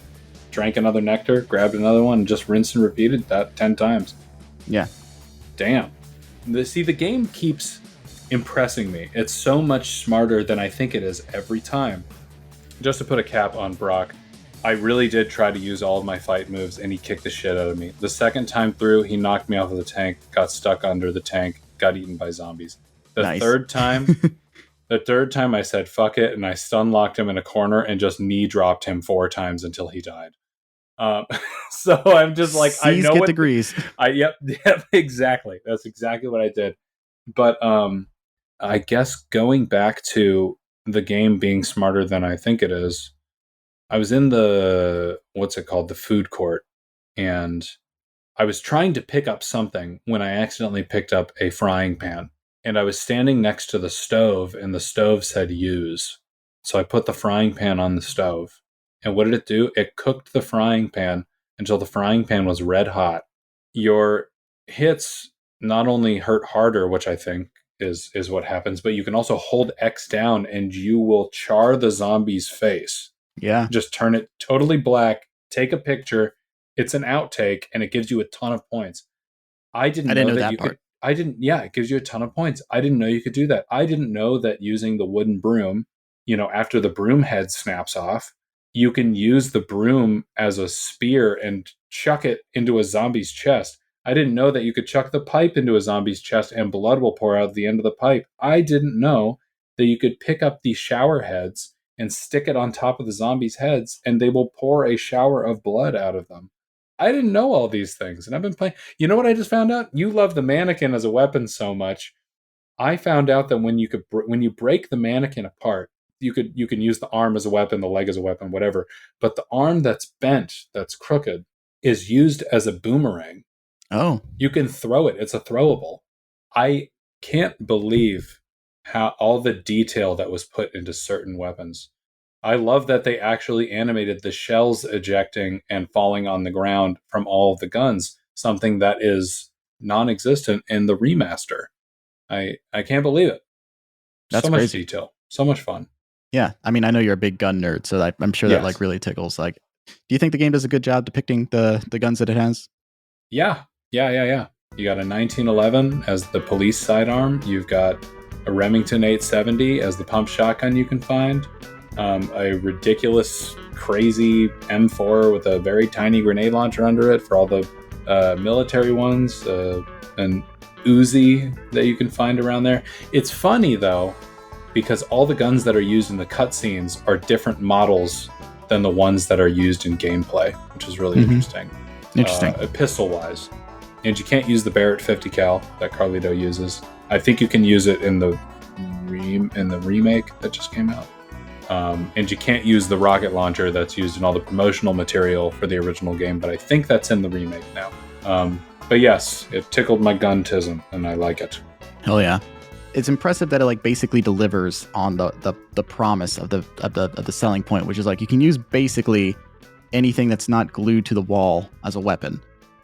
drank another nectar, grabbed another one, and just rinsed and repeated that 10 times. Yeah. Damn. The game keeps impressing me. It's so much smarter than I think it is every time. Just to put a cap on Brock, I really did try to use all of my fight moves, and he kicked the shit out of me. The second time through, he knocked me off of the tank, got stuck under the tank, got eaten by zombies. The third time I said fuck it, and I stun locked him in a corner and just knee dropped him 4 times until he died. So I'm just like, I know what degrees. Yep, exactly. That's exactly what I did. But I guess going back to the game being smarter than I think it is, I was in the food court, and I was trying to pick up something when I accidentally picked up a frying pan, and I was standing next to the stove, and the stove said use. So I put the frying pan on the stove, and what did it do? It cooked the frying pan until the frying pan was red hot. Your hits not only hurt harder, which I think is what happens, but you can also hold X down and you will char the zombie's face. Yeah. Just turn it totally black, take a picture. It's an outtake, and it gives you a ton of points. I didn't know that you part. It gives you a ton of points. I didn't know you could do that. I didn't know that using the wooden broom, after the broom head snaps off, you can use the broom as a spear and chuck it into a zombie's chest. I didn't know that you could chuck the pipe into a zombie's chest and blood will pour out the end of the pipe. I didn't know that you could pick up these shower heads and stick it on top of the zombies' heads, and they will pour a shower of blood out of them. I didn't know all these things, and I've been playing. You know what I just found out? You love the mannequin as a weapon so much. I found out that when you break the mannequin apart, you can use the arm as a weapon, the leg as a weapon, whatever. But the arm that's bent, that's crooked, is used as a boomerang. Oh. You can throw it. It's a throwable. I can't believe how all the detail that was put into certain weapons. I love that they actually animated the shells ejecting and falling on the ground from all of the guns, something that is non-existent in the remaster. I can't believe it. That's so much crazy. detail. So much fun. Yeah, I mean, I know you're a big gun nerd, so I'm sure that Yes. like really tickles. Like, do you think the game does a good job depicting the guns that it has? Yeah. You got a 1911 as the police sidearm. You've got a Remington 870 as the pump shotgun you can find. A ridiculous, crazy M4 with a very tiny grenade launcher under it for all the military ones. An Uzi that you can find around there. It's funny, though, because all the guns that are used in the cutscenes are different models than the ones that are used in gameplay, which is really interesting. Pistol-wise. And you can't use the Barrett 50 cal that Carlito uses. I think you can use it in the remake that just came out. And you can't use the rocket launcher that's used in all the promotional material for the original game, but I think that's in the remake now. But yes, it tickled my gun-tism, and I like it. Hell yeah. It's impressive that it like basically delivers on the promise of the selling point, which is like you can use basically anything that's not glued to the wall as a weapon.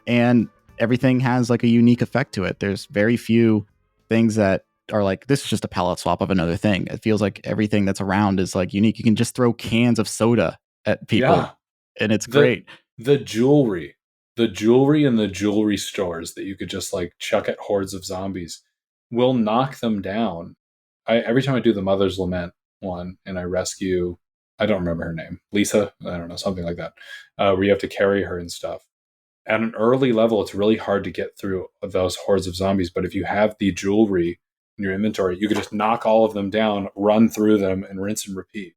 And everything has like a unique effect to it. There's very few things that are like, this is just a palette swap of another thing. It feels like everything that's around is like unique. You can just throw cans of soda at people and it's great. The jewelry in the jewelry stores that you could just like chuck at hordes of zombies will knock them down. Every time I do the Mother's Lament one and I rescue, I don't remember her name, Lisa, I don't know, something like that, where you have to carry her and stuff. At an early level, it's really hard to get through those hordes of zombies, but if you have the jewelry in your inventory, you could just knock all of them down, run through them, and rinse and repeat.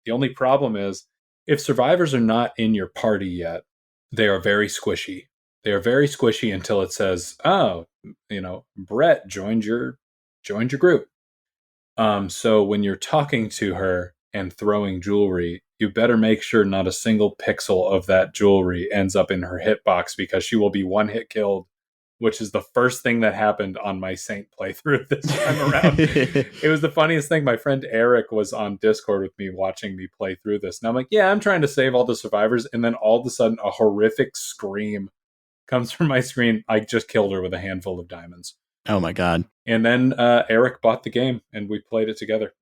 The only problem is, if survivors are not in your party yet, they are very squishy. They are very squishy until it says, oh, Brett joined your group. So when you're talking to her and throwing jewelry, you better make sure not a single pixel of that jewelry ends up in her hitbox, because she will be one hit killed, which is the first thing that happened on my Saint playthrough this time around. It was the funniest thing. My friend Eric was on Discord with me watching me play through this. And I'm like, yeah, I'm trying to save all the survivors. And then all of a sudden, a horrific scream comes from my screen. I just killed her with a handful of diamonds. Oh my God. And then Eric bought the game and we played it together.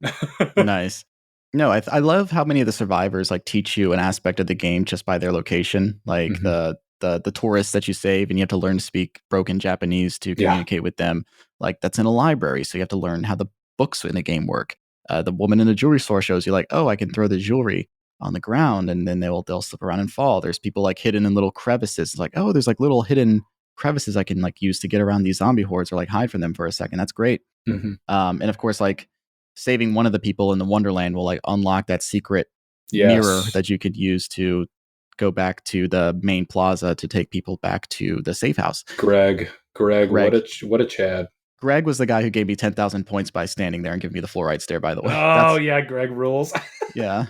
Nice. No, I love how many of the survivors like teach you an aspect of the game just by their location. Like the tourists that you save, and you have to learn to speak broken Japanese to communicate with them. Like that's in a library, so you have to learn how the books in the game work. The woman in the jewelry store shows you like, oh, I can throw the jewelry on the ground, and then they'll slip around and fall. There's people like hidden in little crevices. It's like, oh, there's like little hidden crevices I can like use to get around these zombie hordes or like hide from them for a second. That's great. And of course, like saving one of the people in the Wonderland will like unlock that secret mirror that you could use to go back to the main plaza to take people back to the safe house. Greg, what a Chad. Greg was the guy who gave me 10,000 points by standing there and giving me the fluorite stare, by the way. Oh, yeah, Greg rules. Yeah.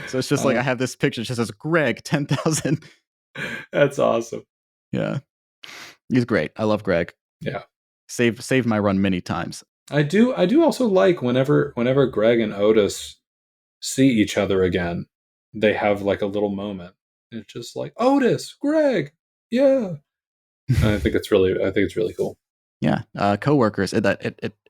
So it's just like I have this picture that just says Greg 10,000. That's awesome. Yeah. He's great. I love Greg. Yeah. Saved my run many times. I do also like whenever Greg and Otis see each other again, they have like a little moment. It's just like, Otis, Greg, yeah. I think it's really cool. Yeah, coworkers. It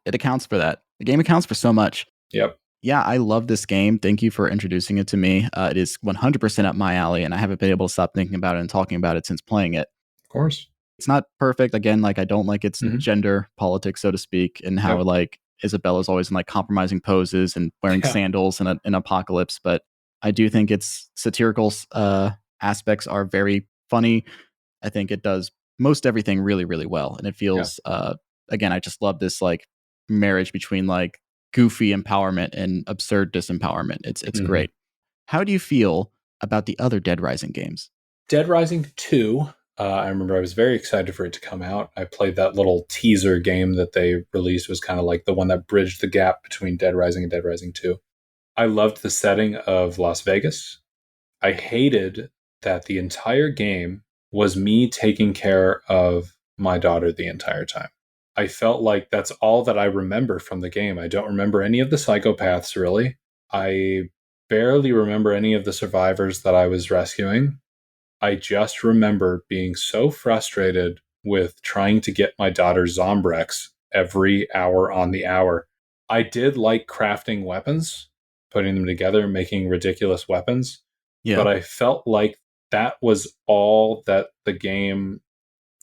accounts for that. The game accounts for so much. Yep. Yeah, I love this game. Thank you for introducing it to me. It is 100% up my alley, and I haven't been able to stop thinking about it and talking about it since playing it. Of course. It's not perfect. Again, like I don't like its gender politics, so to speak, and how like Isabella's always in like compromising poses and wearing sandals in an apocalypse. But I do think its satirical aspects are very funny. I think it does most everything really, really well. And it feels, again, I just love this like marriage between like goofy empowerment and absurd disempowerment. It's great. How do you feel about the other Dead Rising games? Dead Rising 2. I remember I was very excited for it to come out. I played that little teaser game that they released. It was kind of like the one that bridged the gap between Dead Rising and Dead Rising 2. I loved the setting of Las Vegas. I hated that the entire game was me taking care of my daughter the entire time. I felt like that's all that I remember from the game. I don't remember any of the psychopaths, really. I barely remember any of the survivors that I was rescuing. I just remember being so frustrated with trying to get my daughter Zombrex every hour on the hour. I did like crafting weapons, putting them together, making ridiculous weapons. Yeah. But I felt like that was all that the game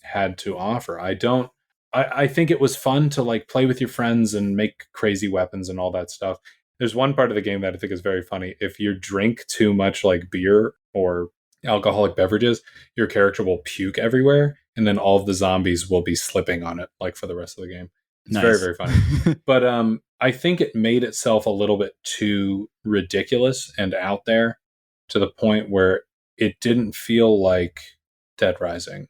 had to offer. I think it was fun to like play with your friends and make crazy weapons and all that stuff. There's one part of the game that I think is very funny. If you drink too much like beer or alcoholic beverages, your character will puke everywhere, and then all of the zombies will be slipping on it like for the rest of the game. It's Nice. very, very funny. But I think it made itself a little bit too ridiculous and out there to the point where it didn't feel like Dead Rising.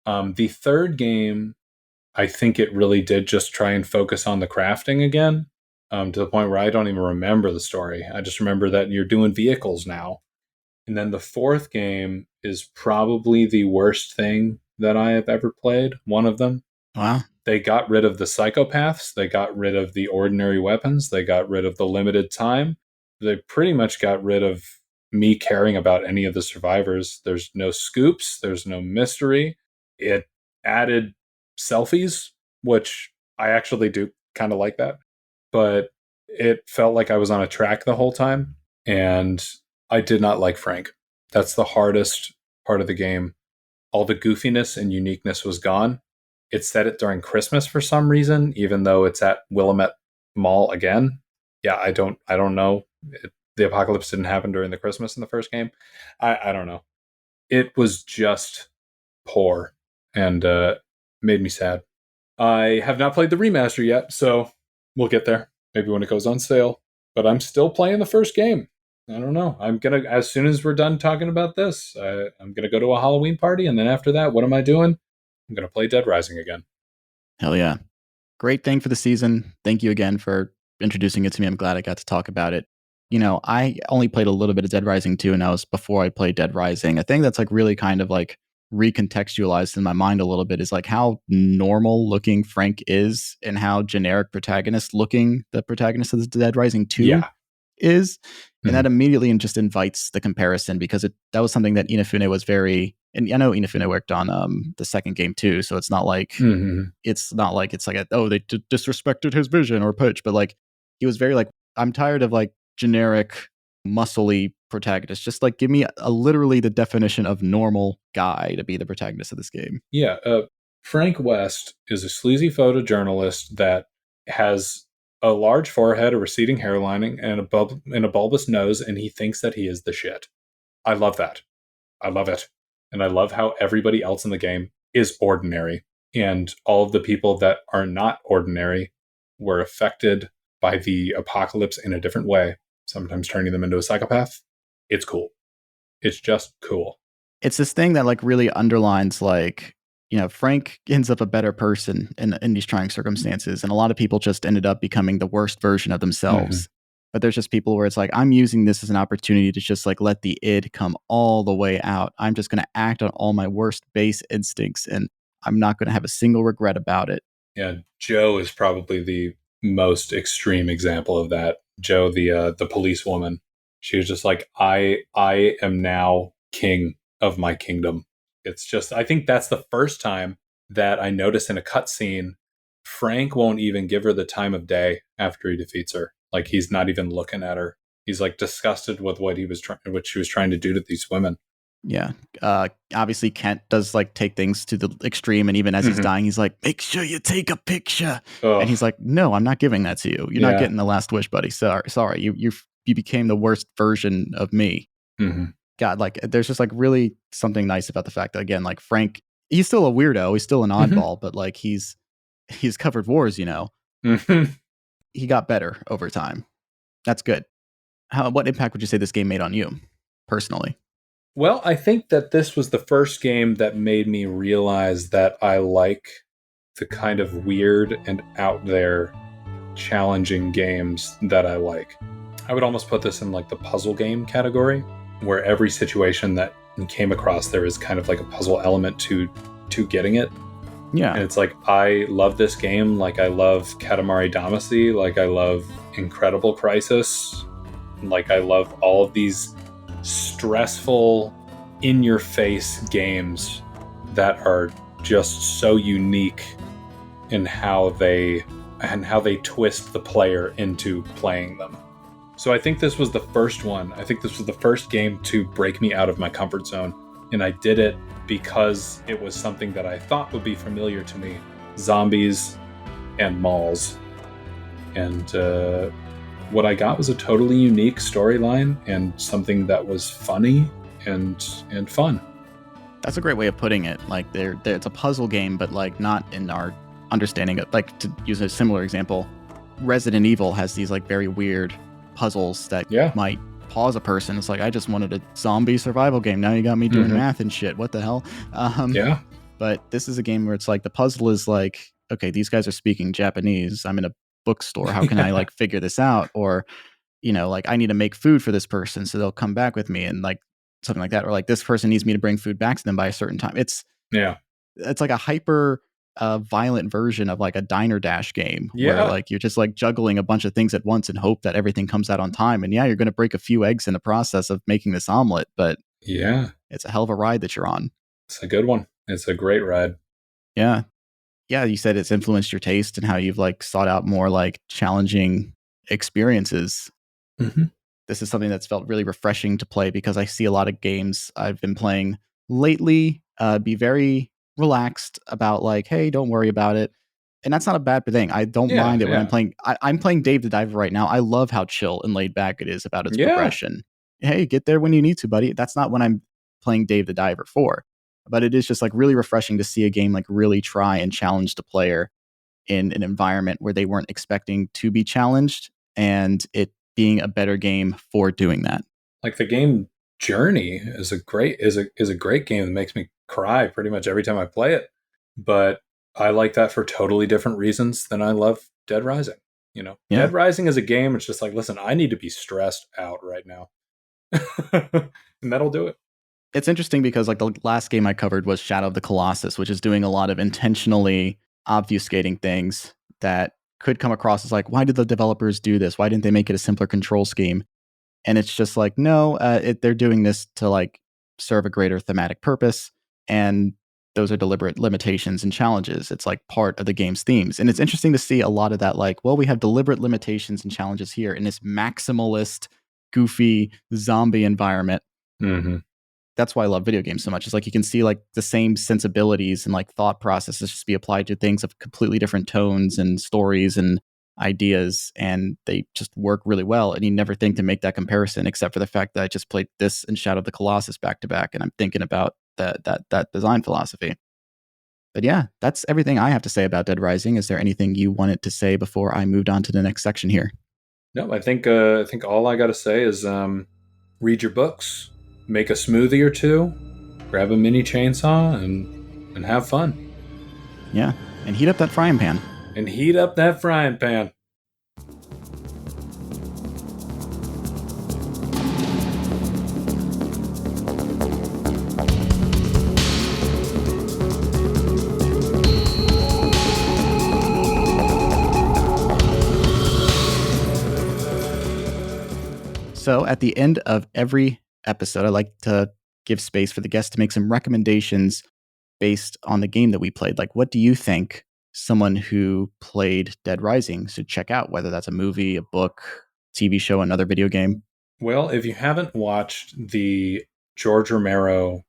The third game, I think it really did just try and focus on the crafting again, to the point where I don't even remember the story. I just remember that you're doing vehicles now. And then the fourth game is probably the worst thing that I have ever played. One of them. Wow. They got rid of the psychopaths. They got rid of the ordinary weapons. They got rid of the limited time. They pretty much got rid of me caring about any of the survivors. There's no scoops. There's no mystery. It added selfies, which I actually do kind of like that. But it felt like I was on a track the whole time. And I did not like Frank. That's the hardest part of the game. All the goofiness and uniqueness was gone. It set it during Christmas for some reason, even though it's at Willamette Mall again. Yeah, I don't know. The apocalypse didn't happen during the Christmas in the first game. I don't know. It was just poor and made me sad. I have not played the remaster yet, so we'll get there. Maybe when it goes on sale. But I'm still playing the first game. I don't know. I'm going to, as soon as we're done talking about this, I'm going to go to a Halloween party. And then after that, what am I doing? I'm going to play Dead Rising again. Hell yeah. Great thing for the season. Thank you again for introducing it to me. I'm glad I got to talk about it. You know, I only played a little bit of Dead Rising 2, and that was before I played Dead Rising. A thing that's like really kind of like recontextualized in my mind a little bit is like how normal looking Frank is and how generic protagonist looking the protagonist of the Dead Rising 2 is. And that immediately just invites the comparison, because that was something that Inafune was very, and I know Inafune worked on the second game too, so it's not like it's like they disrespected his vision or pitch, but like he was very like, I'm tired of like generic muscly protagonist. Just like give me literally the definition of normal guy to be the protagonist of this game. Yeah, Frank West is a sleazy photojournalist that has a large forehead, a receding hairline, and a bulbous nose, and he thinks that he is the shit. I love that. I love it. And I love how everybody else in the game is ordinary. And all of the people that are not ordinary were affected by the apocalypse in a different way, sometimes turning them into a psychopath. It's cool. It's just cool. It's this thing that like really underlines like, you know, Frank ends up a better person in these trying circumstances. And a lot of people just ended up becoming the worst version of themselves. But there's just people where it's like, I'm using this as an opportunity to just like let the id come all the way out. I'm just going to act on all my worst base instincts, and I'm not going to have a single regret about it. Yeah, Joe is probably the most extreme example of that. Joe, the police woman, she was just like, I am now king of my kingdom. It's just, I think that's the first time that I noticed in a cutscene, Frank won't even give her the time of day after he defeats her. Like, he's not even looking at her. He's like disgusted with what she was trying to do to these women. Yeah. Obviously Kent does like take things to the extreme, and even as he's dying, he's like, make sure you take a picture. And he's like, no, I'm not giving that to you. You're not getting the last wish, buddy. Sorry. You became the worst version of me. God, like there's just like really something nice about the fact that, again, like Frank, he's still a weirdo, he's still an oddball, but like he's covered wars, you know. He got better over time. That's good. What impact would you say this game made on you personally? Well, I think that this was the first game that made me realize that I like the kind of weird and out there challenging games that I like. I would almost put this in like the puzzle game category, where every situation that you came across, there is kind of like a puzzle element to getting it. Yeah. And it's like, I love this game. Like, I love Katamari Damacy. Like, I love Incredible Crisis. Like, I love all of these stressful, in-your-face games that are just so unique in how they twist the player into playing them. So I think this was the first one. I think this was the first game to break me out of my comfort zone. And I did it because it was something that I thought would be familiar to me. Zombies and malls. And what I got was a totally unique storyline and something that was funny and fun. That's a great way of putting it. Like it's a puzzle game, but like not in our understanding of, like, to use a similar example, Resident Evil has these like very weird puzzles that might pause a person. It's like, I just wanted a zombie survival game. Now you got me doing math and shit. What the hell? But this is a game where it's like the puzzle is like, okay, these guys are speaking Japanese. I'm in a bookstore. How can I like figure this out? Or, you know, like I need to make food for this person, so they'll come back with me, and like something like that. Or like this person needs me to bring food back to them by a certain time. It's like a hyper violent version of like a Diner Dash game where like you're just like juggling a bunch of things at once and hope that everything comes out on time. And you're going to break a few eggs in the process of making this omelet, but it's a hell of a ride that you're on. It's a good one. It's a great ride. Yeah, you said it's influenced your taste and how you've like sought out more like challenging experiences. This is something that's felt really refreshing to play, because I see a lot of games I've been playing lately be very relaxed about like, hey, don't worry about it. And that's not a bad thing. I don't mind it when I'm playing. I'm playing Dave the Diver right now. I love how chill and laid back it is about its progression. Hey, get there when you need to, buddy. That's not what I'm playing Dave the Diver for. But it is just like really refreshing to see a game like really try and challenge the player in an environment where they weren't expecting to be challenged, and it being a better game for doing that. Like the game Journey is a great game that makes me cry pretty much every time I play it. But I like that for totally different reasons than I love Dead Rising. You know, Dead Rising is a game. It's just like, listen, I need to be stressed out right now, and that'll do it. It's interesting because like the last game I covered was Shadow of the Colossus, which is doing a lot of intentionally obfuscating things that could come across as like, why did the developers do this? Why didn't they make it a simpler control scheme? And it's just like, no, they're doing this to like serve a greater thematic purpose. And those are deliberate limitations and challenges. It's like part of the game's themes. And it's interesting to see a lot of that, like, well, we have deliberate limitations and challenges here in this maximalist, goofy zombie environment. That's why I love video games so much. It's like you can see like the same sensibilities and like thought processes just be applied to things of completely different tones and stories and ideas, and they just work really well. And you never think to make that comparison, except for the fact that I just played this and Shadow of the Colossus back to back, and I'm thinking about that design philosophy. But yeah, that's everything I have to say about Dead Rising. Is there anything you wanted to say before I moved on to the next section here? No, I think all I got to say is read your books, make a smoothie or two, grab a mini chainsaw, and have fun. Yeah, and heat up that frying pan. So at the end of every episode, I like to give space for the guests to make some recommendations based on the game that we played. Like, what do you think someone who played Dead Rising should check out, whether that's a movie, a book, TV show, another video game? Well, if you haven't watched the George Romero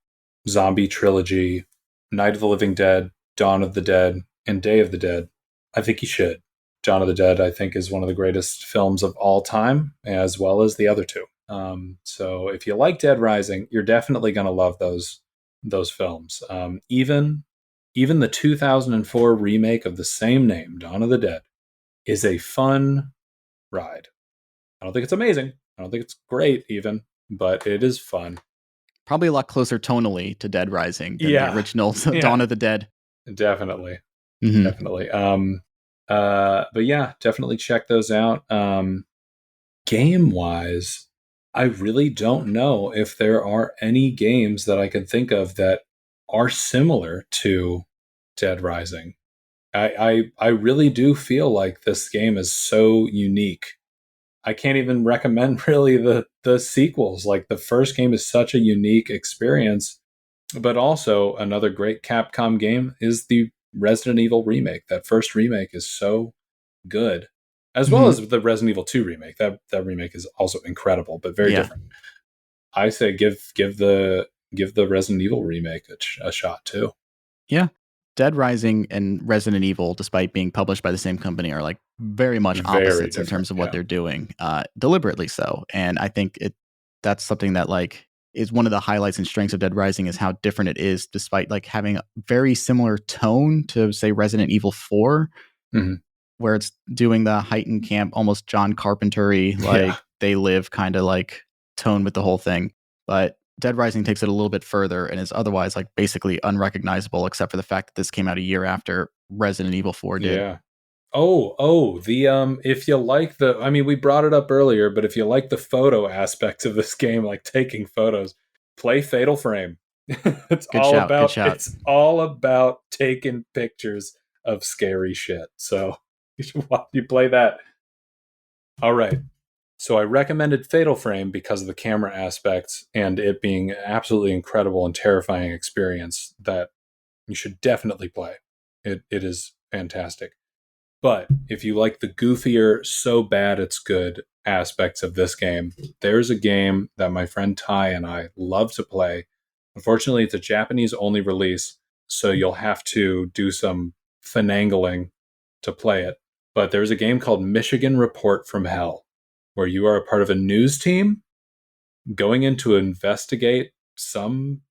zombie trilogy, Night of the Living Dead, Dawn of the Dead, and Day of the Dead, I think you should. Dawn of the Dead, I think, is one of the greatest films of all time, as well as the other two. So if you like Dead Rising, you're definitely going to love those films. Even the 2004 remake of the same name, Dawn of the Dead, is a fun ride. I don't think it's amazing. I don't think it's great even, but it is fun. Probably a lot closer tonally to Dead Rising than the original Dawn of the Dead. Definitely. Definitely. But yeah, definitely check those out. Game-wise, I really don't know if there are any games that I can think of that are similar to Dead Rising. I really do feel like this game is so unique. I can't even recommend really the sequels. Like the first game is such a unique experience, but also another great Capcom game is the Resident Evil remake. That first remake is so good. as well as the Resident Evil 2 remake. That remake is also incredible, but very different. I say give the Resident Evil remake a shot too. Yeah. Dead Rising and Resident Evil, despite being published by the same company, are like very much opposites in terms of what they're doing, deliberately so. And I think that's something that like is one of the highlights and strengths of Dead Rising is how different it is, despite like having a very similar tone to say Resident Evil 4, where it's doing the heightened camp, almost John Carpenter-y, like they live kind of like tone with the whole thing. But Dead Rising takes it a little bit further and is otherwise like basically unrecognizable, except for the fact that this came out a year after Resident Evil 4 did. Yeah. The if you like we brought it up earlier, but if you like the photo aspects of this game, like taking photos, play Fatal Frame. It's all about taking pictures of scary shit. So you play that. All right. So I recommended Fatal Frame because of the camera aspects and it being an absolutely incredible and terrifying experience that you should definitely play. It is fantastic. But if you like the goofier, so bad it's good aspects of this game, there's a game that my friend Ty and I love to play. Unfortunately, it's a Japanese-only release, so you'll have to do some finagling to play it. But there's a game called Michigan Report from Hell, where you are a part of a news team going in to investigate some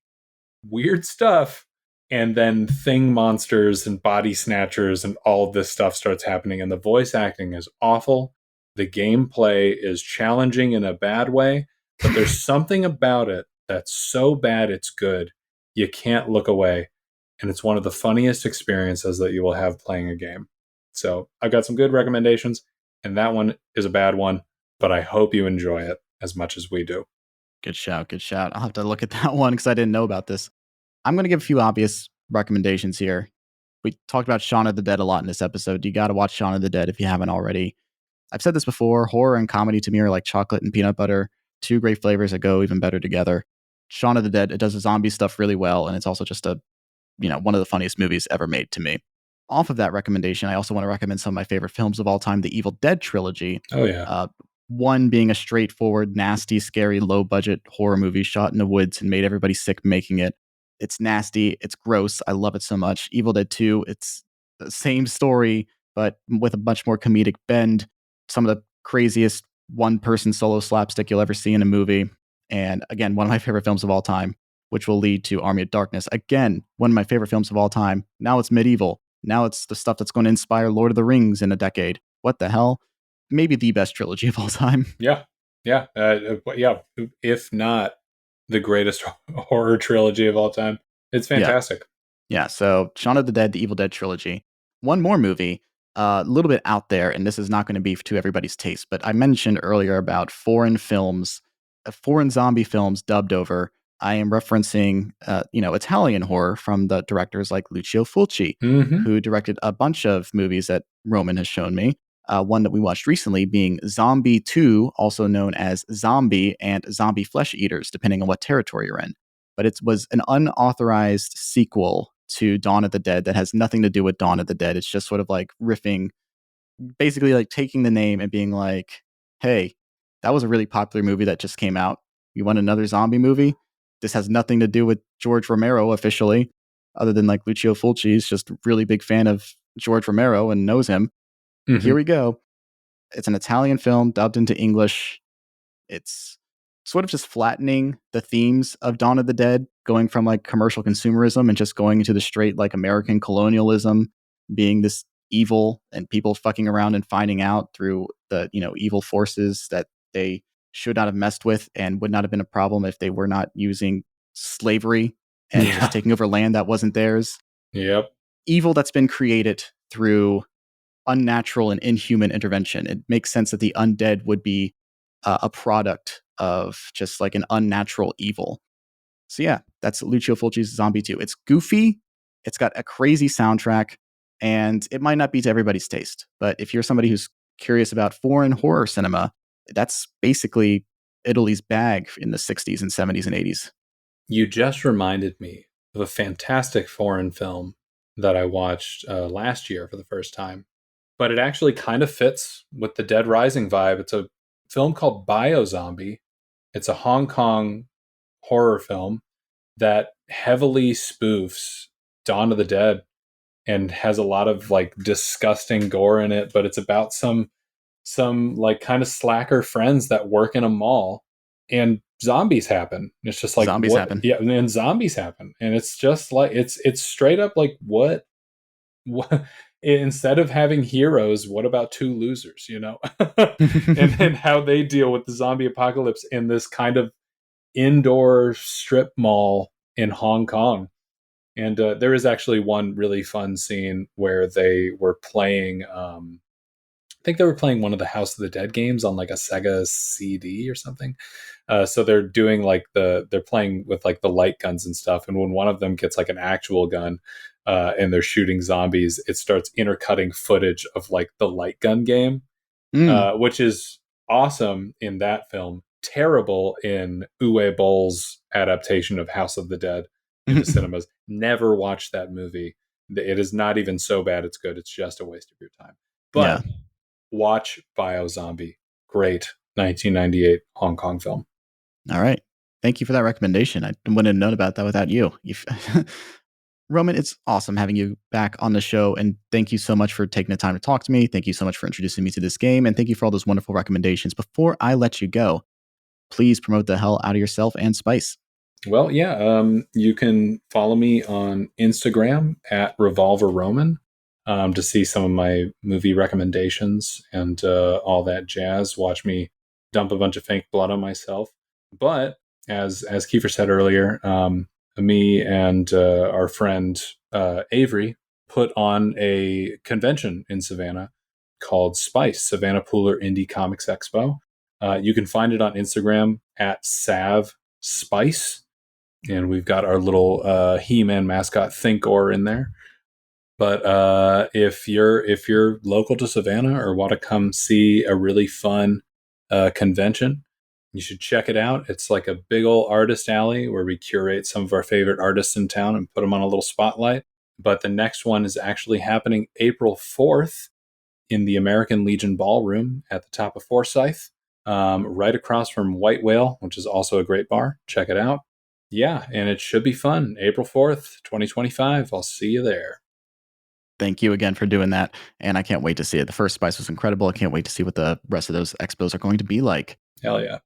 weird stuff, and then thing monsters and body snatchers and all of this stuff starts happening, and the voice acting is awful. The gameplay is challenging in a bad way, but there's something about it that's so bad it's good. You can't look away, and it's one of the funniest experiences that you will have playing a game. So I've got some good recommendations, and that one is a bad one, but I hope you enjoy it as much as we do. Good shout. I'll have to look at that one because I didn't know about this. I'm going to give a few obvious recommendations here. We talked about Shaun of the Dead a lot in this episode. You got to watch Shaun of the Dead if you haven't already. I've said this before, horror and comedy to me are like chocolate and peanut butter, two great flavors that go even better together. Shaun of the Dead, it does the zombie stuff really well, and it's also just one of the funniest movies ever made to me. Off of that recommendation, I also want to recommend some of my favorite films of all time, the Evil Dead trilogy. Oh, yeah. One being a straightforward, nasty, scary, low-budget horror movie shot in the woods and made everybody sick making it. It's nasty. It's gross. I love it so much. Evil Dead 2, it's the same story, but with a much more comedic bend. Some of the craziest one-person solo slapstick you'll ever see in a movie. And again, one of my favorite films of all time, which will lead to Army of Darkness. Again, one of my favorite films of all time. Now it's medieval. Now it's the stuff that's going to inspire Lord of the Rings in a decade. What the hell? Maybe the best trilogy of all time. Yeah. If not the greatest horror trilogy of all time. It's fantastic. Yeah. So Shaun of the Dead, the Evil Dead trilogy. One more movie, a little bit out there, and this is not going to be to everybody's taste, but I mentioned earlier about foreign films, foreign zombie films dubbed over. I am referencing, Italian horror from the directors like Lucio Fulci, who directed a bunch of movies that Roman has shown me. One that we watched recently being Zombie 2, also known as Zombie and Zombie Flesh Eaters, depending on what territory you're in. But it was an unauthorized sequel to Dawn of the Dead that has nothing to do with Dawn of the Dead. It's just sort of like riffing, basically like taking the name and being like, hey, that was a really popular movie that just came out. You want another zombie movie? This has nothing to do with George Romero officially, other than like Lucio Fulci is just a really big fan of George Romero and knows him. Here we go. It's an Italian film dubbed into English. It's sort of just flattening the themes of Dawn of the Dead, going from like commercial consumerism and just going into the straight like American colonialism, being this evil and people fucking around and finding out through the, evil forces that they should not have messed with and would not have been a problem if they were not using slavery and just taking over land that wasn't theirs. Yep. Evil that's been created through unnatural and inhuman intervention. It makes sense that the undead would be a product of just like an unnatural evil. So yeah, that's Lucio Fulci's Zombie 2. It's goofy, it's got a crazy soundtrack, and it might not be to everybody's taste. But if you're somebody who's curious about foreign horror cinema, that's basically Italy's bag in the 60s and 70s and 80s. You just reminded me of a fantastic foreign film that I watched last year for the first time. but it actually kind of fits with the Dead Rising vibe. It's a film called Biozombie. It's a Hong Kong horror film that heavily spoofs Dawn of the Dead and has a lot of like disgusting gore in it, but it's about some like kind of slacker friends that work in a mall and zombies happen. It's just like Zombies happen. Yeah, and zombies happen. And it's just like it's straight up like what instead of having heroes, what about two losers, you know? and how they deal with the zombie apocalypse in this kind of indoor strip mall in Hong Kong. And there is actually one really fun scene where they were playing I think they were playing one of the House of the Dead games on like a Sega CD or something. So they're doing like they're playing with like the light guns and stuff. And when one of them gets like an actual gun and they're shooting zombies, it starts intercutting footage of like the light gun game, which is awesome in that film. Terrible in Uwe Boll's adaptation of House of the Dead in the cinemas. Never watched that movie. It is not even so bad it's good. It's just a waste of your time. But watch Biozombie. Great 1998 Hong Kong film. All right. Thank you for that recommendation. I wouldn't have known about that without you. Roman, it's awesome having you back on the show. And thank you so much for taking the time to talk to me. Thank you so much for introducing me to this game. And thank you for all those wonderful recommendations. Before I let you go, please promote the hell out of yourself and Spice. Well, yeah, you can follow me on Instagram at Revolver Roman to see some of my movie recommendations and all that jazz. Watch me dump a bunch of fake blood on myself. But as Kiefer said earlier, me and our friend Avery put on a convention in Savannah called Spice, Savannah-Pooler Indie Comics Expo. You can find it on Instagram at Sav Spice. And we've got our little He-Man mascot Thinkor in there. But if you're local to Savannah or want to come see a really fun convention, you should check it out. It's like a big old artist alley where we curate some of our favorite artists in town and put them on a little spotlight. But the next one is actually happening April 4th in the American Legion Ballroom at the top of Forsyth, right across from White Whale, which is also a great bar. Check it out. Yeah, and it should be fun. April 4th, 2025. I'll see you there. Thank you again for doing that. And I can't wait to see it. The first Spice was incredible. I can't wait to see what the rest of those expos are going to be like. Hell yeah.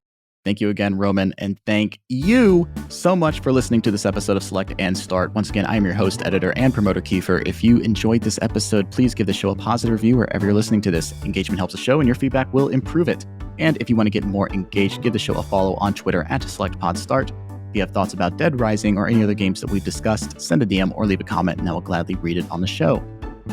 Thank you again, Roman. And thank you so much for listening to this episode of Select and Start. Once again, I am your host, editor, and promoter, Kiefer. If you enjoyed this episode, please give the show a positive review wherever you're listening to this. Engagement helps the show, and your feedback will improve it. And if you want to get more engaged, give the show a follow on Twitter at SelectPodStart. If you have thoughts about Dead Rising or any other games that we've discussed, send a DM or leave a comment, and I will gladly read it on the show.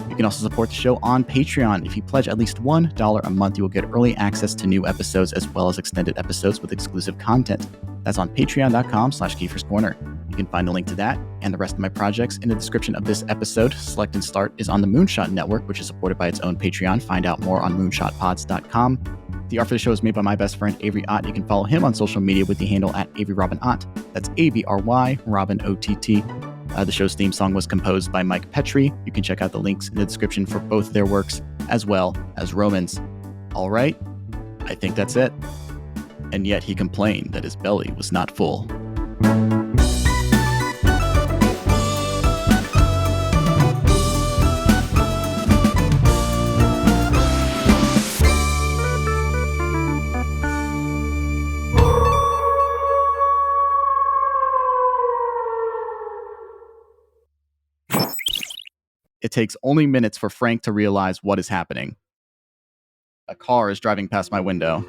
You can also support the show on Patreon. If you pledge at least $1 a month, you will get early access to new episodes as well as extended episodes with exclusive content. That's on patreon.com/Kiefer's Corner. You can find a link to that and the rest of my projects in the description of this episode. Select and Start is on the Moonshot Network, which is supported by its own Patreon. Find out more on moonshotpods.com. The art for the show is made by my best friend, Avery Ott. You can follow him on social media with the handle at AveryRobinOtt. That's AVRY, Robin OTT. The show's theme song was composed by Mike Petrie. You can check out the links in the description for both their works, as well as Roman's. All right, I think that's it. And yet he complained that his belly was not full. It takes only minutes for Frank to realize what is happening. A car is driving past my window.